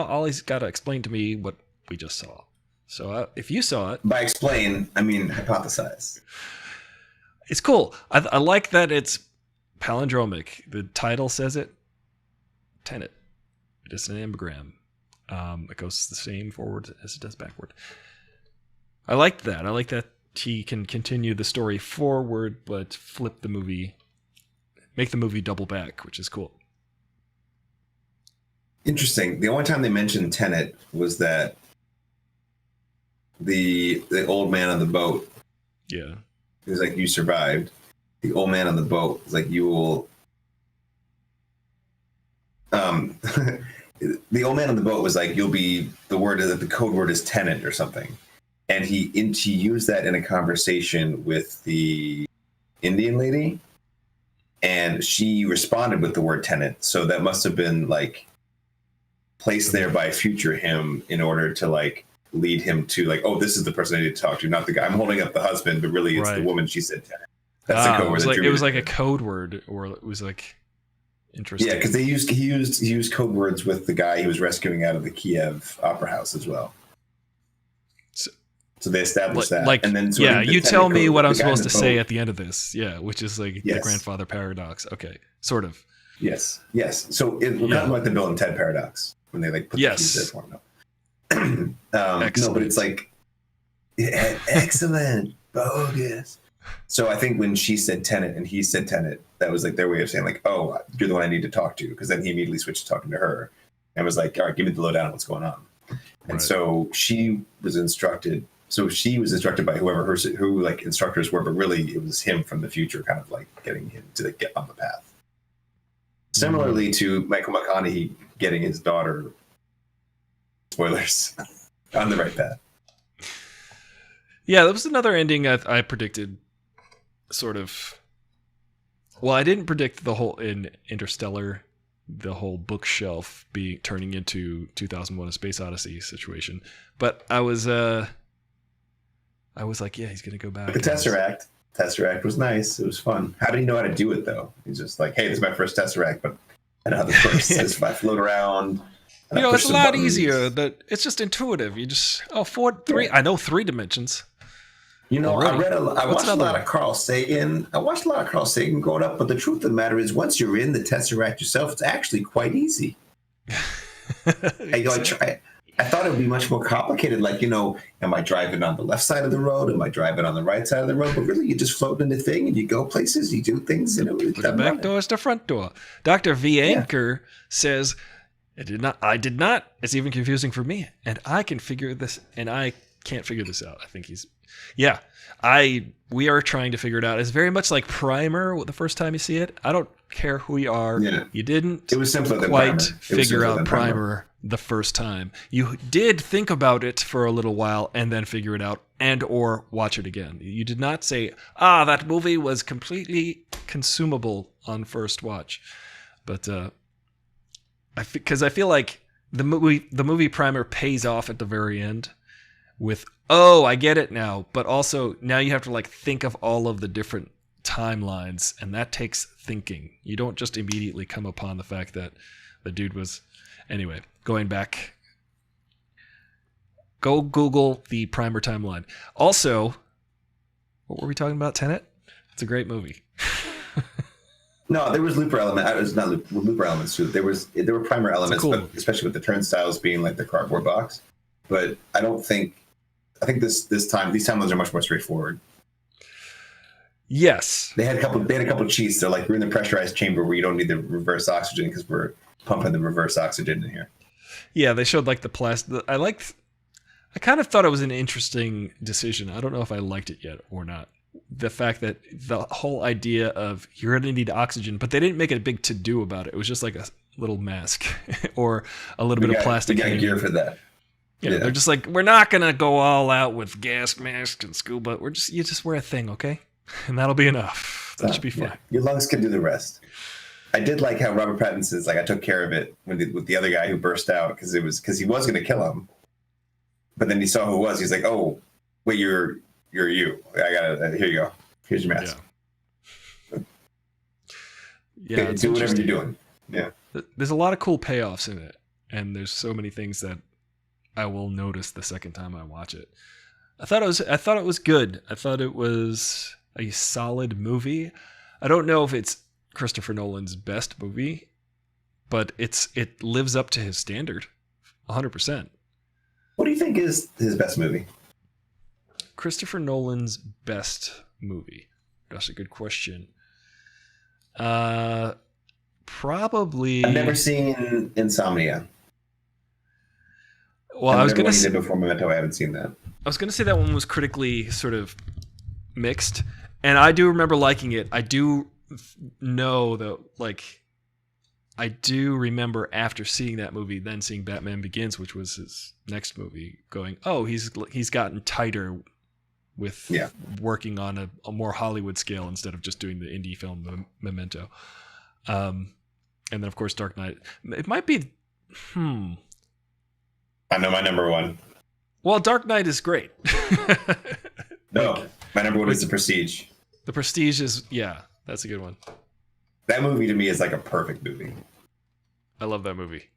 Ollie's got to explain to me what we just saw. So if you saw it... By explain, I mean hypothesize. It's cool. I like that it's palindromic. The title says it. Tenet. It is an anagram. It goes the same forward as it does backward. I like that. I like that he can continue the story forward, but flip the movie, make the movie double back, which is cool. Interesting. The only time they mentioned Tenet was that the old man on the boat. Yeah. He was like, you survived. The old man on the boat was like, you will. The old man on the boat was like, you'll be, the code word is Tenet or something. And he used that in a conversation with the Indian lady, and she responded with the word Tenet. So that must have been like placed there by future him in order to like lead him to like, oh, this is the person I need to talk to, not the guy. I'm holding up the husband, but really it's the woman. She said Tenet. That's the code word. It was like a code word, or it was like interesting. Yeah, because he used code words with the guy he was rescuing out of the Kiev Opera House as well. So they established that. Like, and then you tell me what I'm supposed to say at the end of this. Yeah, which is like the grandfather paradox. Okay, sort of. Yes. So it kind of like the Bill and Ted paradox when they like put the keys there for him. No, but it's like excellent, bogus. So I think when she said Tenet and he said Tenet, that was like their way of saying like, oh, you're the one I need to talk to, because then he immediately switched to talking to her and was like, all right, give me the lowdown on what's going on. And so she was instructed. So she was instructed by who like instructors were, but really it was him from the future, kind of like getting him to get on the path. Similarly to Michael McConaughey getting his daughter, spoilers, on the right path. Yeah, that was another ending I predicted. Sort of. Well, I didn't predict the whole in Interstellar, the whole bookshelf turning into 2001: A Space Odyssey situation, but I was like, yeah, he's gonna go back. The Tesseract was nice. It was fun. How did he know how to do it though? He's just like, hey, this is my first Tesseract, but I know how this works. If I float around. It's a lot easier. That it's just intuitive. You just 3. Yeah. I know 3 dimensions. You know, I watched a lot of Carl Sagan. I watched a lot of Carl Sagan growing up, but the truth of the matter is, once you're in the Tesseract yourself, it's actually quite easy. I thought it would be much more complicated. Like, you know, am I driving on the left side of the road? Am I driving on the right side of the road? But really, you just float in the thing and you go places, you do things. You know, the back door is the front door. Dr. V. Anker says, I did not. It's even confusing for me. And I can figure this, and I can't figure this out. I think we are trying to figure it out. It's very much like Primer the first time you see it. I don't care who you are. Yeah. You didn't quite figure out Primer the first time. You did think about it for a little while and then figure it out and or watch it again. You did not say, that movie was completely consumable on first watch. But because I feel like the movie Primer pays off at the very end with, I get it now, but also now you have to like think of all of the different timelines, and that takes thinking. You don't just immediately come upon the fact that the dude was... Anyway, going back, go Google the Primer timeline. Also, what were we talking about? Tenet? It's a great movie. No, there was Looper element. It was not Looper elements too. There were Primer elements, but especially with the turnstiles being like the cardboard box. But I think these timelines are much more straightforward. Yes, they had a couple cheats. They're like, we're in the pressurized chamber where you don't need the reverse oxygen because we're pumping the reverse oxygen in here. Yeah, they showed like the plastic. I kind of thought it was an interesting decision. I don't know if I liked it yet or not. The fact that the whole idea of you're going to need oxygen, but they didn't make a big to-do about it. It was just like a little mask or a little bit of plastic. We got gear for that. Yeah, they're just like, we're not going to go all out with gas masks and scuba. You just wear a thing, okay? And that'll be enough. That should be fine. Yeah. Your lungs can do the rest. I did like how Robert Pattinson says, like, I took care of it with the other guy who burst out because he was going to kill him. But then he saw who it was. He's like, oh, wait, you're you're you. I gotta. Here you go. Here's your mask. Yeah, Okay, do whatever you're doing. Yeah. There's a lot of cool payoffs in it, and there's so many things that I will notice the second time I watch it. I thought it was good. I thought it was a solid movie. I don't know if it's Christopher Nolan's best movie, but it lives up to his standard, 100%. What do you think is his best movie? Christopher Nolan's best movie. That's a good question. Probably. I've never seen Insomnia. Well, I was going to say before Memento. I haven't seen that. I was going to say that one was critically sort of mixed, and I do remember liking it. I do know that, like, I do remember after seeing that movie, then seeing Batman Begins, which was his next movie, going, "Oh, he's gotten tighter with working on a more Hollywood scale instead of just doing the indie film Memento." And then, of course, Dark Knight. It might be. I know my number one. Well, Dark Knight is great. No, my number one is The Prestige. The Prestige is, that's a good one. That movie to me is like a perfect movie. I love that movie.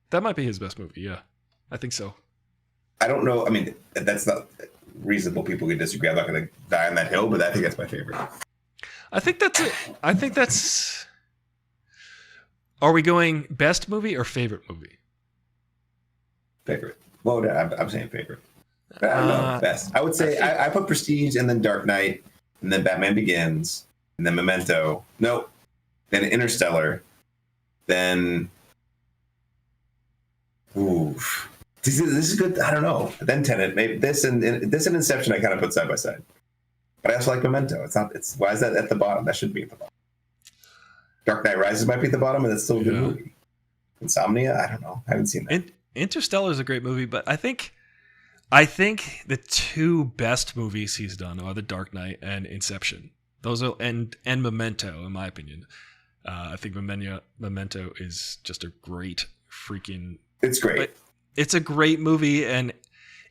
That might be his best movie. Yeah, I think so. I don't know. I mean, that's not reasonable. People could disagree. I'm not going to die on that hill, but I think that's my favorite. I think that's it. I think that's. Are we going best movie or favorite movie? Favorite. Well, I'm saying favorite. But I don't know. Best. I would say I put Prestige and then Dark Knight and then Batman Begins and then Memento. Nope. Then Interstellar. Then. Ooh. This is good. I don't know. Then Tenet. Maybe this and Inception I kind of put side by side. But I also like Memento. It's not. It's why is that at the bottom? That shouldn't be at the bottom. Dark Knight Rises might be at the bottom, and it's still a good movie. Insomnia. I don't know. I haven't seen that. Interstellar is a great movie, but I think the two best movies he's done are The Dark Knight and Inception. Those are and Memento, in my opinion. I think Memento is just a great freaking. It's great. It's a great movie, and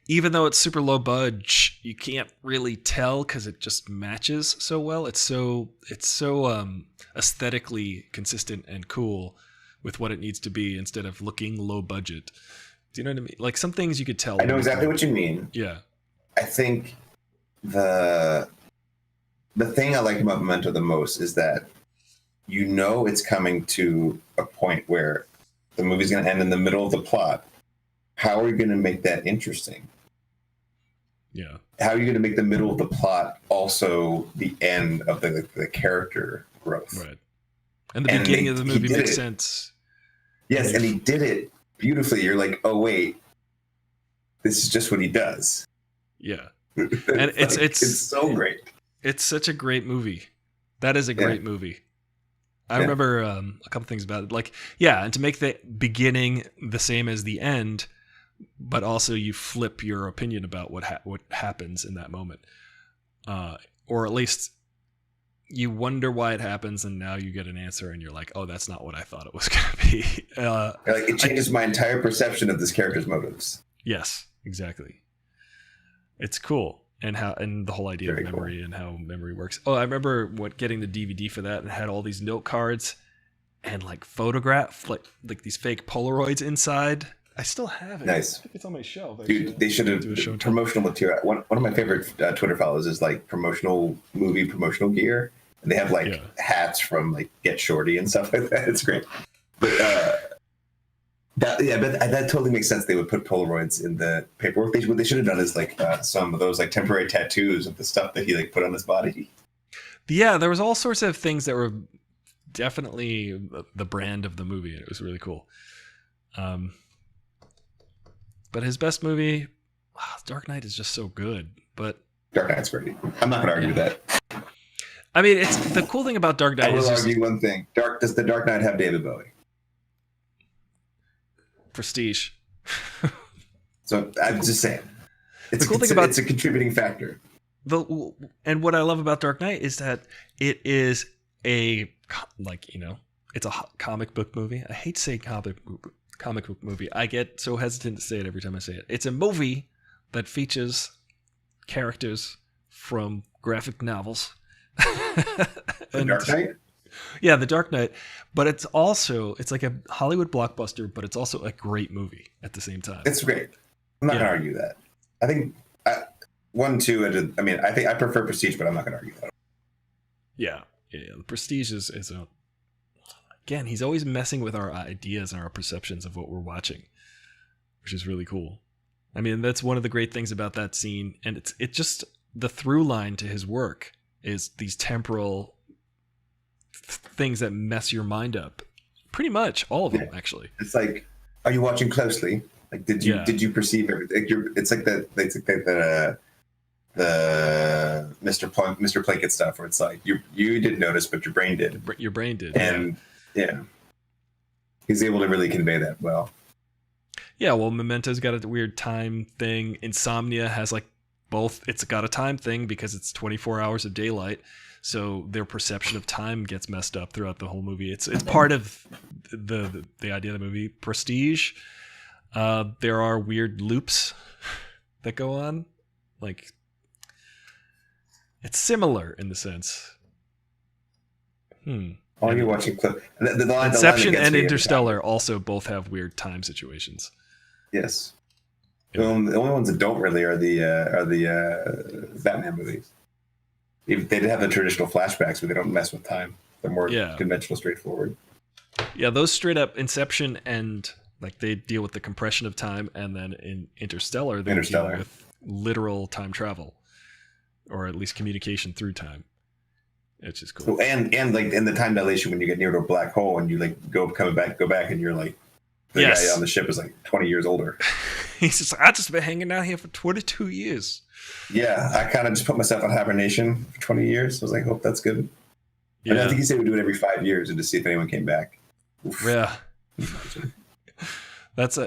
even though it's super low budge, you can't really tell because it just matches so well. It's so aesthetically consistent and cool with what it needs to be instead of looking low budget. Do you know what I mean? Like some things you could tell. I know exactly what you mean. Yeah. I think the thing I like about Memento the most is that you know it's coming to a point where the movie's going to end in the middle of the plot. How are you going to make that interesting? Yeah. How are you going to make the middle of the plot also the end of the character growth? Right. And the beginning of the movie makes sense. Yes, and he did it beautifully. You're like, oh wait, this is just what he does. Yeah. And it's so great. It's such a great movie. That is a great movie. I remember a couple things about it. Like, and to make the beginning the same as the end, but also you flip your opinion about what happens in that moment. Or at least you wonder why it happens, and now you get an answer, and you're like, "Oh, that's not what I thought it was going to be." Like it changes my entire perception of this character's motives. Yes, exactly. It's cool, and the whole idea of memory and how memory works. Oh, I remember getting the DVD for that, and it had all these note cards and like photograph, like these fake Polaroids inside. I still have it. Nice. I think it's on my shelf. Actually. Dude, they should have promotional material. One of my favorite Twitter follows is like promotional gear, and they have like hats from like Get Shorty and stuff like that. It's great. But that totally makes sense. They would put Polaroids in the paperwork. What they should have done is like some of those like temporary tattoos of the stuff that he like put on his body. Yeah, there was all sorts of things that were definitely the brand of the movie. It was really cool. But his best movie, Dark Knight, is just so good. But Dark Knight's great. I'm not going to argue that. I mean, it's the cool thing about Dark Knight. I will argue one thing. Does the Dark Knight have David Bowie? Prestige. So I'm just saying. It's a contributing factor. And what I love about Dark Knight is that it is it's a comic book movie. I hate saying comic book movie. I get so hesitant to say it every time I say it. It's a movie that features characters from graphic novels. The Dark Knight? Yeah, The Dark Knight. But it's like a Hollywood blockbuster, but it's also a great movie at the same time. It's great. I'm not going to argue that. I think 1, 2, I think I prefer Prestige, but I'm not going to argue that. Yeah. The Prestige is again, he's always messing with our ideas and our perceptions of what we're watching, which is really cool. I mean, that's one of the great things about that scene, and it's just the through line to his work is these temporal things that mess your mind up. Pretty much all of them, actually. It's like, are you watching closely? Like, did you perceive everything? It's like the Mr. Plinkett stuff, where it's like you didn't notice, but your brain did. Your brain did, and he's able to really convey that well. Yeah, well, Memento's got a weird time thing. Insomnia has like both. It's got a time thing because it's 24 hours of daylight, so their perception of time gets messed up throughout the whole movie. It's part of the idea of the movie. Prestige. There are weird loops that go on. Like, it's similar in the sense. Are you watching Inception and Interstellar also both have weird time situations. Yes. The only ones that don't really are the Batman movies. They have the traditional flashbacks, but they don't mess with time. They're more conventional, straightforward. Yeah, those straight up Inception and like they deal with the compression of time, and then in Interstellar they deal with literal time travel, or at least communication through time. It's just cool. And like in the time dilation when you get near to a black hole and you like go back and you're like the guy on the ship is like 20 years older. He's just like, I've just been hanging out here for 22 years. Yeah, I kind of just put myself on hibernation for 20 years. I was like, hope that's good. Yeah. And I think he said we do it every 5 years and to see if anyone came back. Oof. Yeah. That's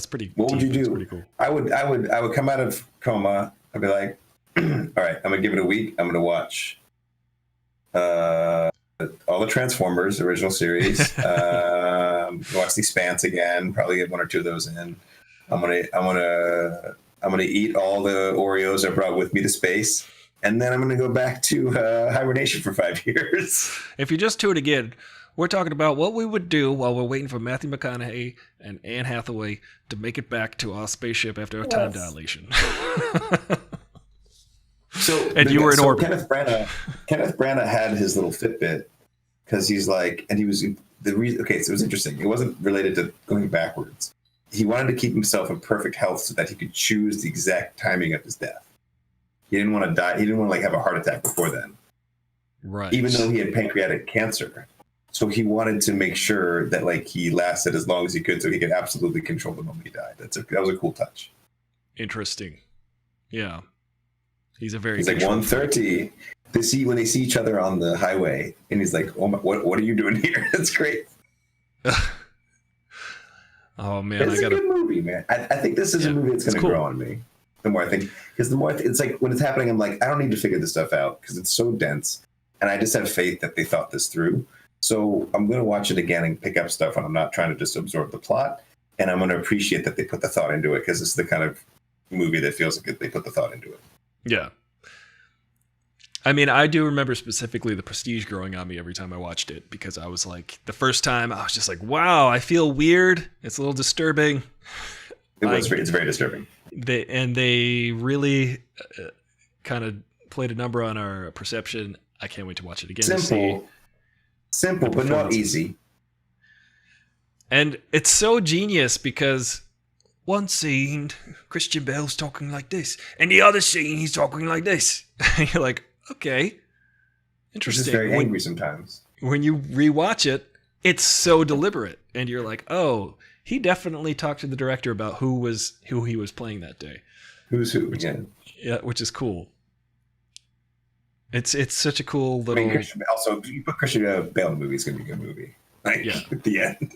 pretty. What would you do? That's pretty cool. I would come out of coma. I'd be like, all right, I'm gonna give it a week. I'm gonna watch all the Transformers original series. Watch The Expanse again. Probably get 1 or 2 of those in. I'm gonna eat all the Oreos I brought with me to space, and then I'm gonna go back to hibernation for 5 years. If you just tuned again, we're talking about what we would do while we're waiting for Matthew McConaughey and Anne Hathaway to make it back to our spaceship after a time dilation. And you were in orbit. Kenneth Branagh had his little Fitbit because he's like, and he was the reason. Okay, so it was interesting. It wasn't related to going backwards. He wanted to keep himself in perfect health so that he could choose the exact timing of his death. He didn't want to die. He didn't want to like have a heart attack before then. Right. Even though he had pancreatic cancer. So he wanted to make sure that like he lasted as long as he could so he could absolutely control the moment he died. That was a cool touch. Interesting. Yeah. He's like 1:30. When they see each other on the highway, and he's like, "Oh my, what are you doing here?" That's great. Oh man, it's a good movie, man. I think this is a movie that's going to grow on me. The more I think, because it's like when it's happening, I'm like, I don't need to figure this stuff out because it's so dense, and I just have faith that they thought this through. So I'm going to watch it again and pick up stuff, and I'm not trying to just absorb the plot, and I'm going to appreciate that they put the thought into it because it's the kind of movie that feels like they put the thought into it. Yeah. I mean, I do remember specifically the Prestige growing on me every time I watched it because I was like, the first time I was just like, wow, I feel weird. It's a little disturbing. It's very disturbing. They really kind of played a number on our perception. I can't wait to watch it again. Simple, but not easy. And it's so genius because one scene, Christian Bale's talking like this, and the other scene, he's talking like this. And you're like, okay, interesting. He's just very angry sometimes. When you rewatch it, it's so deliberate, and you're like, oh, he definitely talked to the director about who he was playing that day. Who's who again? Yeah, which is cool. It's such a cool little. I mean, also, you put Christian Bale in a movie, it's going to be a good movie. Like, at the end.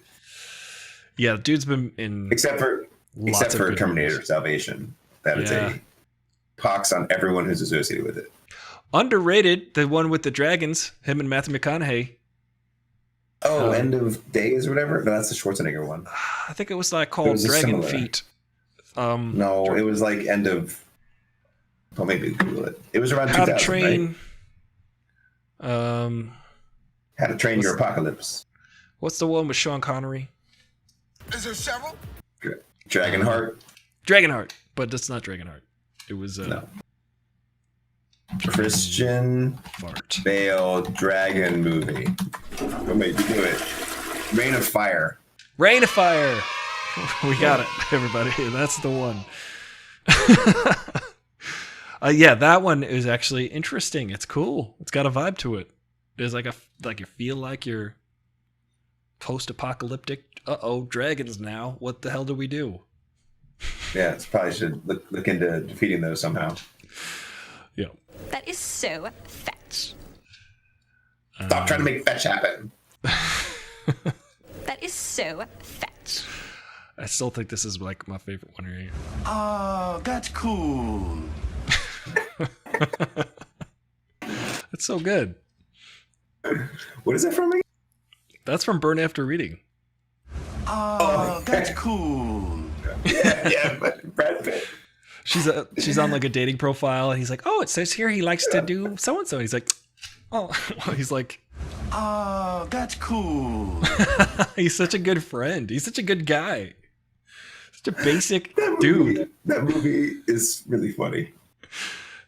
Yeah, the dude's been in. Except for Terminator movies. Salvation. That is a pox on everyone who's associated with it. Underrated, the one with the dragons, him and Matthew McConaughey. Oh, End of Days or whatever? No, that's the Schwarzenegger one. I think it was like called Dragon Feet. No, it was like End of Well, maybe Google it. It was around How 2000, to Train. right? How to Train Your Apocalypse. What's the one with Sean Connery? Is there several? Dragonheart. Dragonheart, but that's not Dragonheart. It was No. Christian Fart. Bale Dragon movie. Oh, wait, you do it. Rain of Fire. Rain of Fire. We got it, everybody. That's the one. Yeah, that one is actually interesting. It's cool. It's got a vibe to it. There's like you feel like you're post-apocalyptic. Dragons now. What the hell do we do? Yeah, it's probably should look into defeating those somehow. Yeah. That is so fetch. Stop trying to make fetch happen. That is so fetch. I still think this is like my favorite one here. Oh, that's cool. It's so good. What is that from again? That's from Burn After Reading. Oh, that's cool. Yeah, but Brad Pitt. She's on like a dating profile, and he's like, "Oh, it says here he likes to do so and so." He's like, "Oh," he's like, Oh, that's cool. he's such a good friend. He's such a good guy. Such a basic dude. That movie is really funny.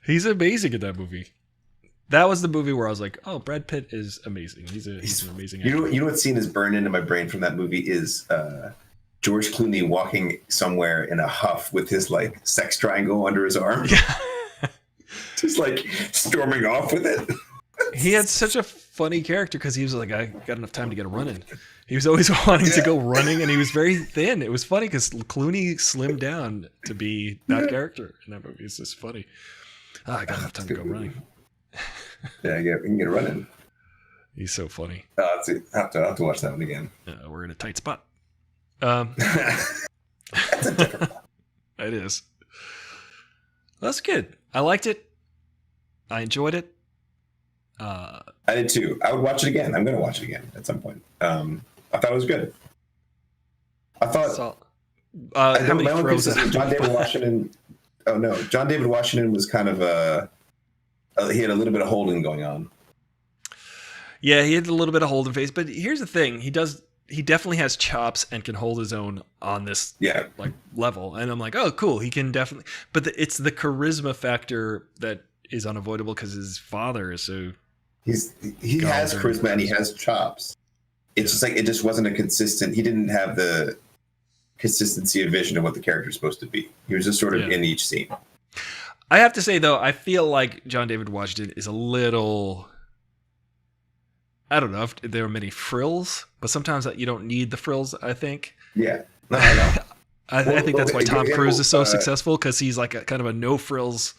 He's amazing in that movie. That was the movie where I was like, "Oh, Brad Pitt is amazing. He's an amazing actor." You know what scene is burned into my brain from that movie is George Clooney walking somewhere in a huff with his like sex triangle under his arm. Yeah. Just like storming off with it. He had such a funny character because he was like, I got enough time to get running. He was always wanting to go running, and he was very thin. It was funny because Clooney slimmed down to be that character in that movie. It's just funny. I got enough time to go running. Yeah, we can get running. He's so funny. I'll have to watch that one again. We're in a tight spot. That's a different one. It is. That's good. I liked it. I enjoyed it. I did too. I would watch it again. I'm going to watch it again at some point. I thought it was good. I thought. How many throws? John David Washington. Oh no, John David Washington was kind of he had a little bit of Holden going on. Yeah, he had a little bit of Holden face, but here's the thing: he definitely has chops and can hold his own on this like level. And I'm like, oh, cool, he can definitely. But it's the charisma factor that is unavoidable because his father is so. He has charisma and he has chops. It's just like it just wasn't a consistent. He didn't have the consistency of vision of what the character is supposed to be. He was just sort of in each scene. I have to say though, I feel like John David Washington is a little. I don't know if there are many frills, but sometimes you don't need the frills. I think. Yeah, no, I know. I think that's why Tom Cruise is so successful because he's like a kind of a no frills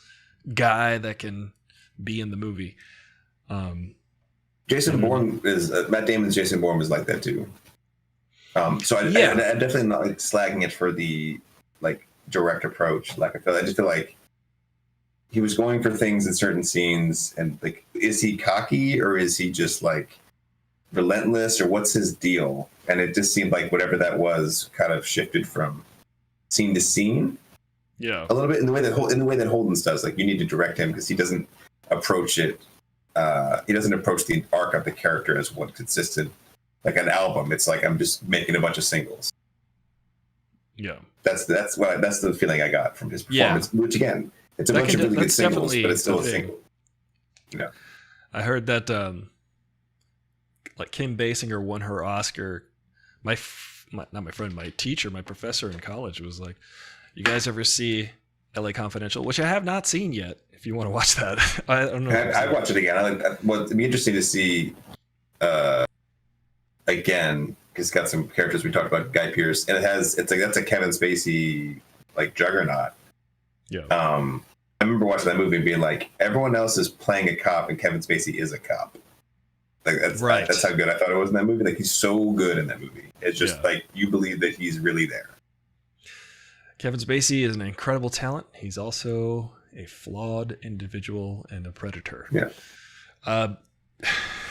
guy that can be in the movie. Jason Bourne is Matt Damon's Jason Bourne was like that too. So I'm definitely not like slagging it for the like direct approach. Like I just feel like he was going for things in certain scenes, and like, is he cocky or is he just like relentless or what's his deal? And it just seemed like whatever that was kind of shifted from scene to scene. Yeah, a little bit in the way that Holden's does. Like you need to direct him because he doesn't approach it. He doesn't approach the arc of the character as one consistent, like an album. It's like I'm just making a bunch of singles. Yeah, that's the feeling I got from his performance. Yeah. Which again, it's a bunch of really good singles, but it's still a single. You know, I heard that like Kim Basinger won her Oscar. My teacher, my professor in college was like, "You guys ever see L.A. Confidential?" Which I have not seen yet. If you want to watch that, I don't know. I'd watch it again. It'd be interesting to see again because it's got some characters we talked about. Guy Pearce, and that's a Kevin Spacey like juggernaut. Yeah. I remember watching that movie and being like, everyone else is playing a cop, and Kevin Spacey is a cop. Like that's right. That's how good I thought it was in that movie. Like he's so good in that movie. It's just like you believe that he's really there. Kevin Spacey is an incredible talent. He's also a flawed individual and a predator. Yeah.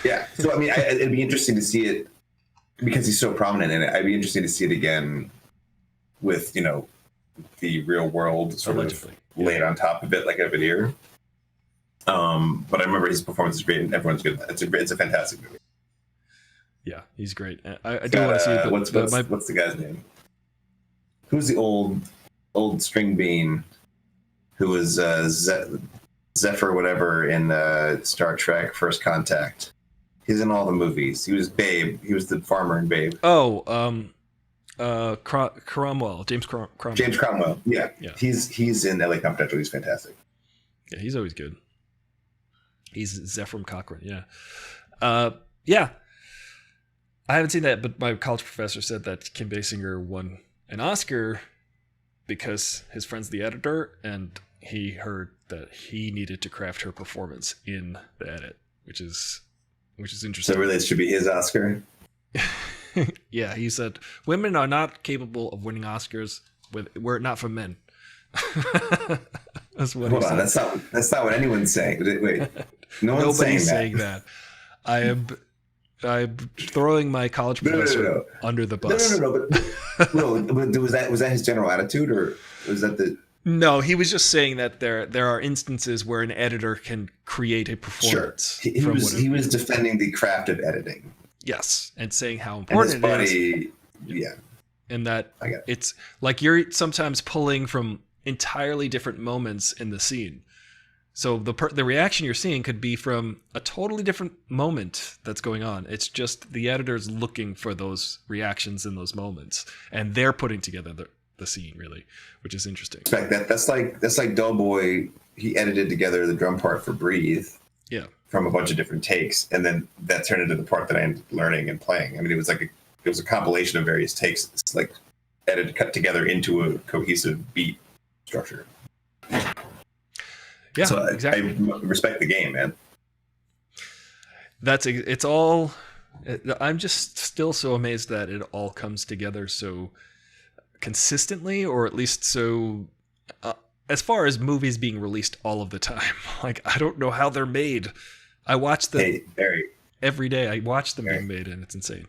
Yeah. So, I mean, it'd be interesting to see it because he's so prominent in it. I'd be interested to see it again with, the real world sort Allegedly. of laid on top of it like a veneer. But I remember his performance is great and everyone's good. It's a fantastic movie. Yeah, he's great. I do want to see it, but what's the guy's name? Who's the old string bean who was Zephyr whatever in Star Trek First Contact? He's in all the movies. He was Babe. He was the farmer in Babe. Oh, Cromwell. James Cromwell. James Cromwell. Yeah. Yeah. He's in LA Confidential. He's fantastic. Yeah, he's always good. He's Zephram Cochrane. Yeah. Yeah. I haven't seen that, but my college professor said that Kim Basinger won an Oscar because his friend's the editor, and he heard that he needed to craft her performance in the edit, which is interesting. So really, it should be his Oscar. Yeah, he said women are not capable of winning Oscars were it not for men. That's what Hold he on, said. that's not what anyone's saying. Wait, no one's Nobody's saying that. I'm throwing my college professor under the bus. No. But was that his general attitude, or was that the? No, he was just saying that there are instances where an editor can create a performance. Sure, he was defending the craft of editing. Yes, and saying how important it is. Yeah, and that it's like you're sometimes pulling from entirely different moments in the scene. So the reaction you're seeing could be from a totally different moment that's going on. It's just the editor's looking for those reactions in those moments, and they're putting together the scene, really, which is interesting. That's like Doughboy. He edited together the drum part for Breathe. Yeah. From a bunch of different takes, and then that turned into the part that I ended up learning and playing. I mean, it was a compilation of various takes. It's like cut together into a cohesive beat structure. Yeah, so exactly. I respect the game, man. It's all. I'm just still so amazed that it all comes together so consistently, or at least so. As far as movies being released all of the time, like I don't know how they're made. I watch them every day. I watch them being made, and it's insane.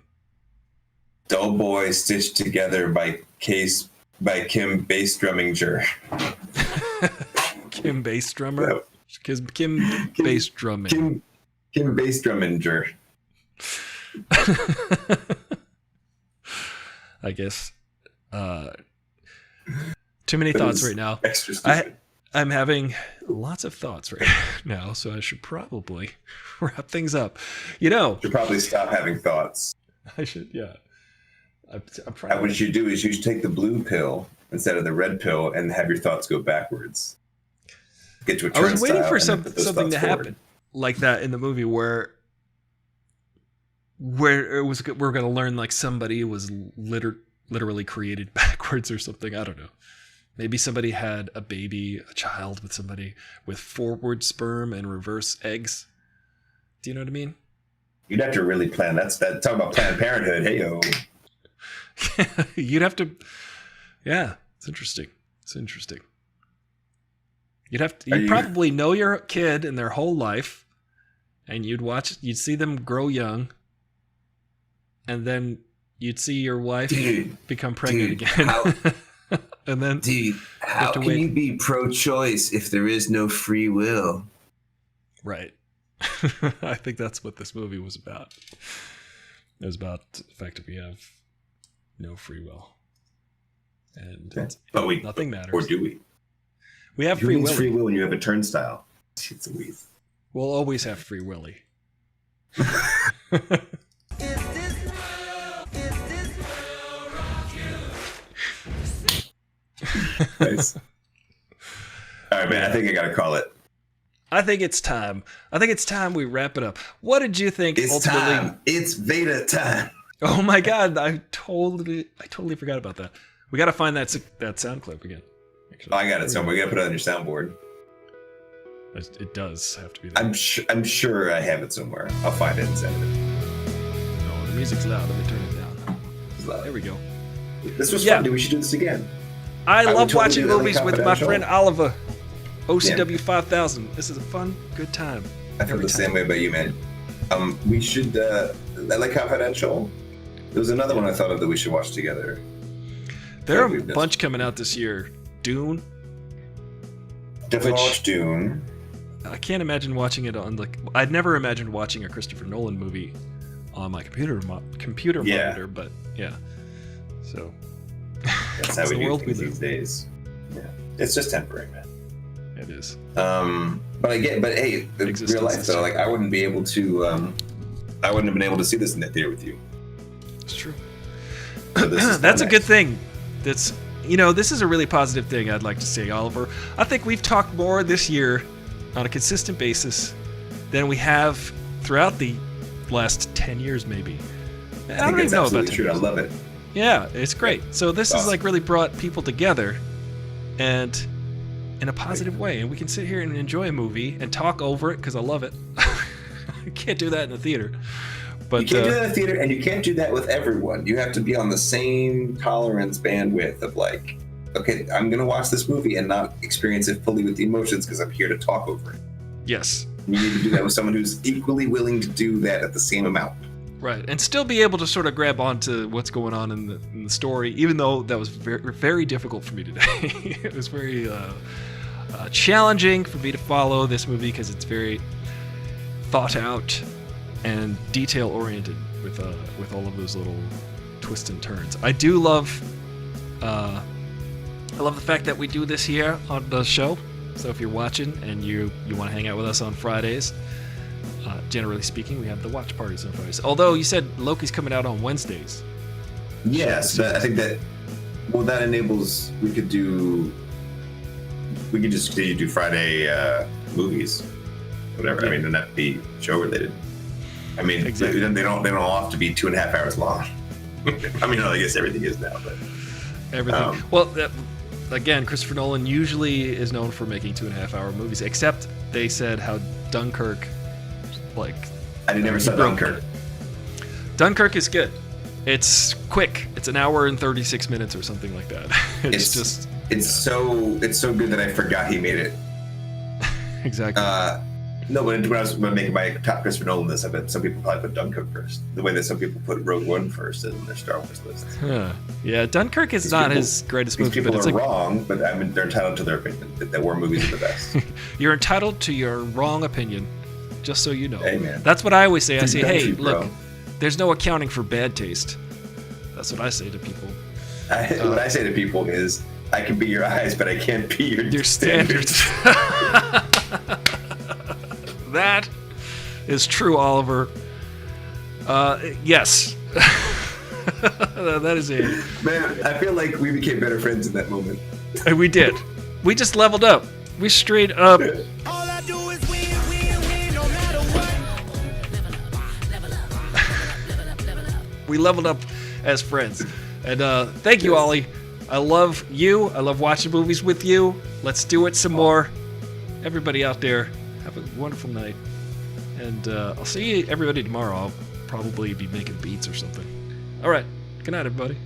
Doughboy stitched together by Kim Bass Drumminger. Kim Bass Drummer? Kim Bass Drumming. Kim Bass Drumminger. I guess. Too many thoughts right now. I'm having lots of thoughts right now, so I should probably wrap things up. You should probably stop having thoughts. I should, yeah. What you should do is you should take the blue pill instead of the red pill and have your thoughts go backwards. Get to a turnstile. I was waiting for something to forward. happen like that in the movie where it was we're going to learn like somebody was literally created backwards or something. I don't know. Maybe somebody had a child with somebody with forward sperm and reverse eggs. Do you know what I mean? You'd have to really plan. Talk about Planned Parenthood. Hey, yo. You'd have to. Yeah, it's interesting. You'd probably know your kid in their whole life, and you'd see them grow young, and then you'd see your wife become pregnant again. And then, how can you be pro-choice if there is no free will? Right. I think that's what this movie was about. It was about the fact that we have no free will, and nothing matters. Or do we? We have free will. Free will when you have a turnstile. It's a weave. We'll always have free willy. Nice. All right, man. I think I gotta call it. I think it's time. We wrap it up. What did you think? It's time. It's Veda time. Oh my God! I totally forgot about that. We got to find that sound clip again. Actually, I got it somewhere. We got to put it on your soundboard. It does have to be there. I'm sure I have it somewhere. I'll find it and send it. No, the music's loud. Let me turn it down. It's loud. There we go. This was fun, dude. We should do this again. I love watching movies with my friend Oliver. OCW5000. This is a fun, good time. I feel the same way about you, man. We should LA Confidential. There was another one I thought of that we should watch together. There are a bunch coming out this year. Dune. Definitely watch Dune. I can't imagine watching it on I'd never imagined watching a Christopher Nolan movie on my computer monitor, but yeah. So that's how we do things these days. Yeah, it's just temporary, man. It is. But hey, in real life though, like I wouldn't be able to. I wouldn't have been able to see this in the theater with you. It's true. So that's a good thing. This is a really positive thing I'd like to say, Oliver. I think we've talked more this year on a consistent basis than we have throughout the last 10 years, maybe. I don't even know about 10 years. I love it. Yeah, it's great. So this has really brought people together, and in a positive way. And we can sit here and enjoy a movie and talk over it because I love it. I can't do that in the theater. But you can't do that in the theater, and you can't do that with everyone. You have to be on the same tolerance bandwidth of like, okay, I'm going to watch this movie and not experience it fully with the emotions because I'm here to talk over it. Yes. You need to do that with someone who's equally willing to do that at the same amount. Right, and still be able to sort of grab onto what's going on in the story, even though that was very, very difficult for me today. It was very challenging for me to follow this movie because it's very thought out and detail oriented with all of those little twists and turns. I do love the fact that we do this here on the show. So if you're watching and you want to hang out with us on Fridays, generally speaking, we have the watch parties on Fridays. Although you said Loki's coming out on Wednesdays. Yes, but I think that that enables we could just continue to do Friday movies, whatever. Yeah. I mean, and that be show related. I mean, exactly. they don't all have to be 2.5 hours long. I mean, I guess everything is now, but everything. Again, Christopher Nolan usually is known for making 2.5-hour movies, except they said how Dunkirk, I never saw Dunkirk. Dunkirk is good. It's quick. It's an hour and 36 minutes or something like that. It's so good that I forgot he made it. Exactly. No, but when I was making my top Christopher Nolan list, I bet some people probably put Dunkirk first. The way that some people put Rogue One first in their Star Wars list. Yeah, Dunkirk is not his greatest movie. These people are wrong, but I mean, they're entitled to their opinion. That war movies are the best. You're entitled to your wrong opinion, just so you know. Hey, man. That's what I always say. I say, hey, bro. Look, there's no accounting for bad taste. That's what I say to people. What I say to people is, I can be your eyes, but I can't be your standards. That is true, Oliver. Yes. That is it. Man, I feel like we became better friends in that moment. And we did. We just leveled up. We straight up. All I do is win, no matter what. We leveled up as friends. And thank you, Ollie. I love you. I love watching movies with you. Let's do it some more. Everybody out there, have a wonderful night. And I'll see everybody tomorrow. I'll probably be making beats or something. All right. Good night, everybody.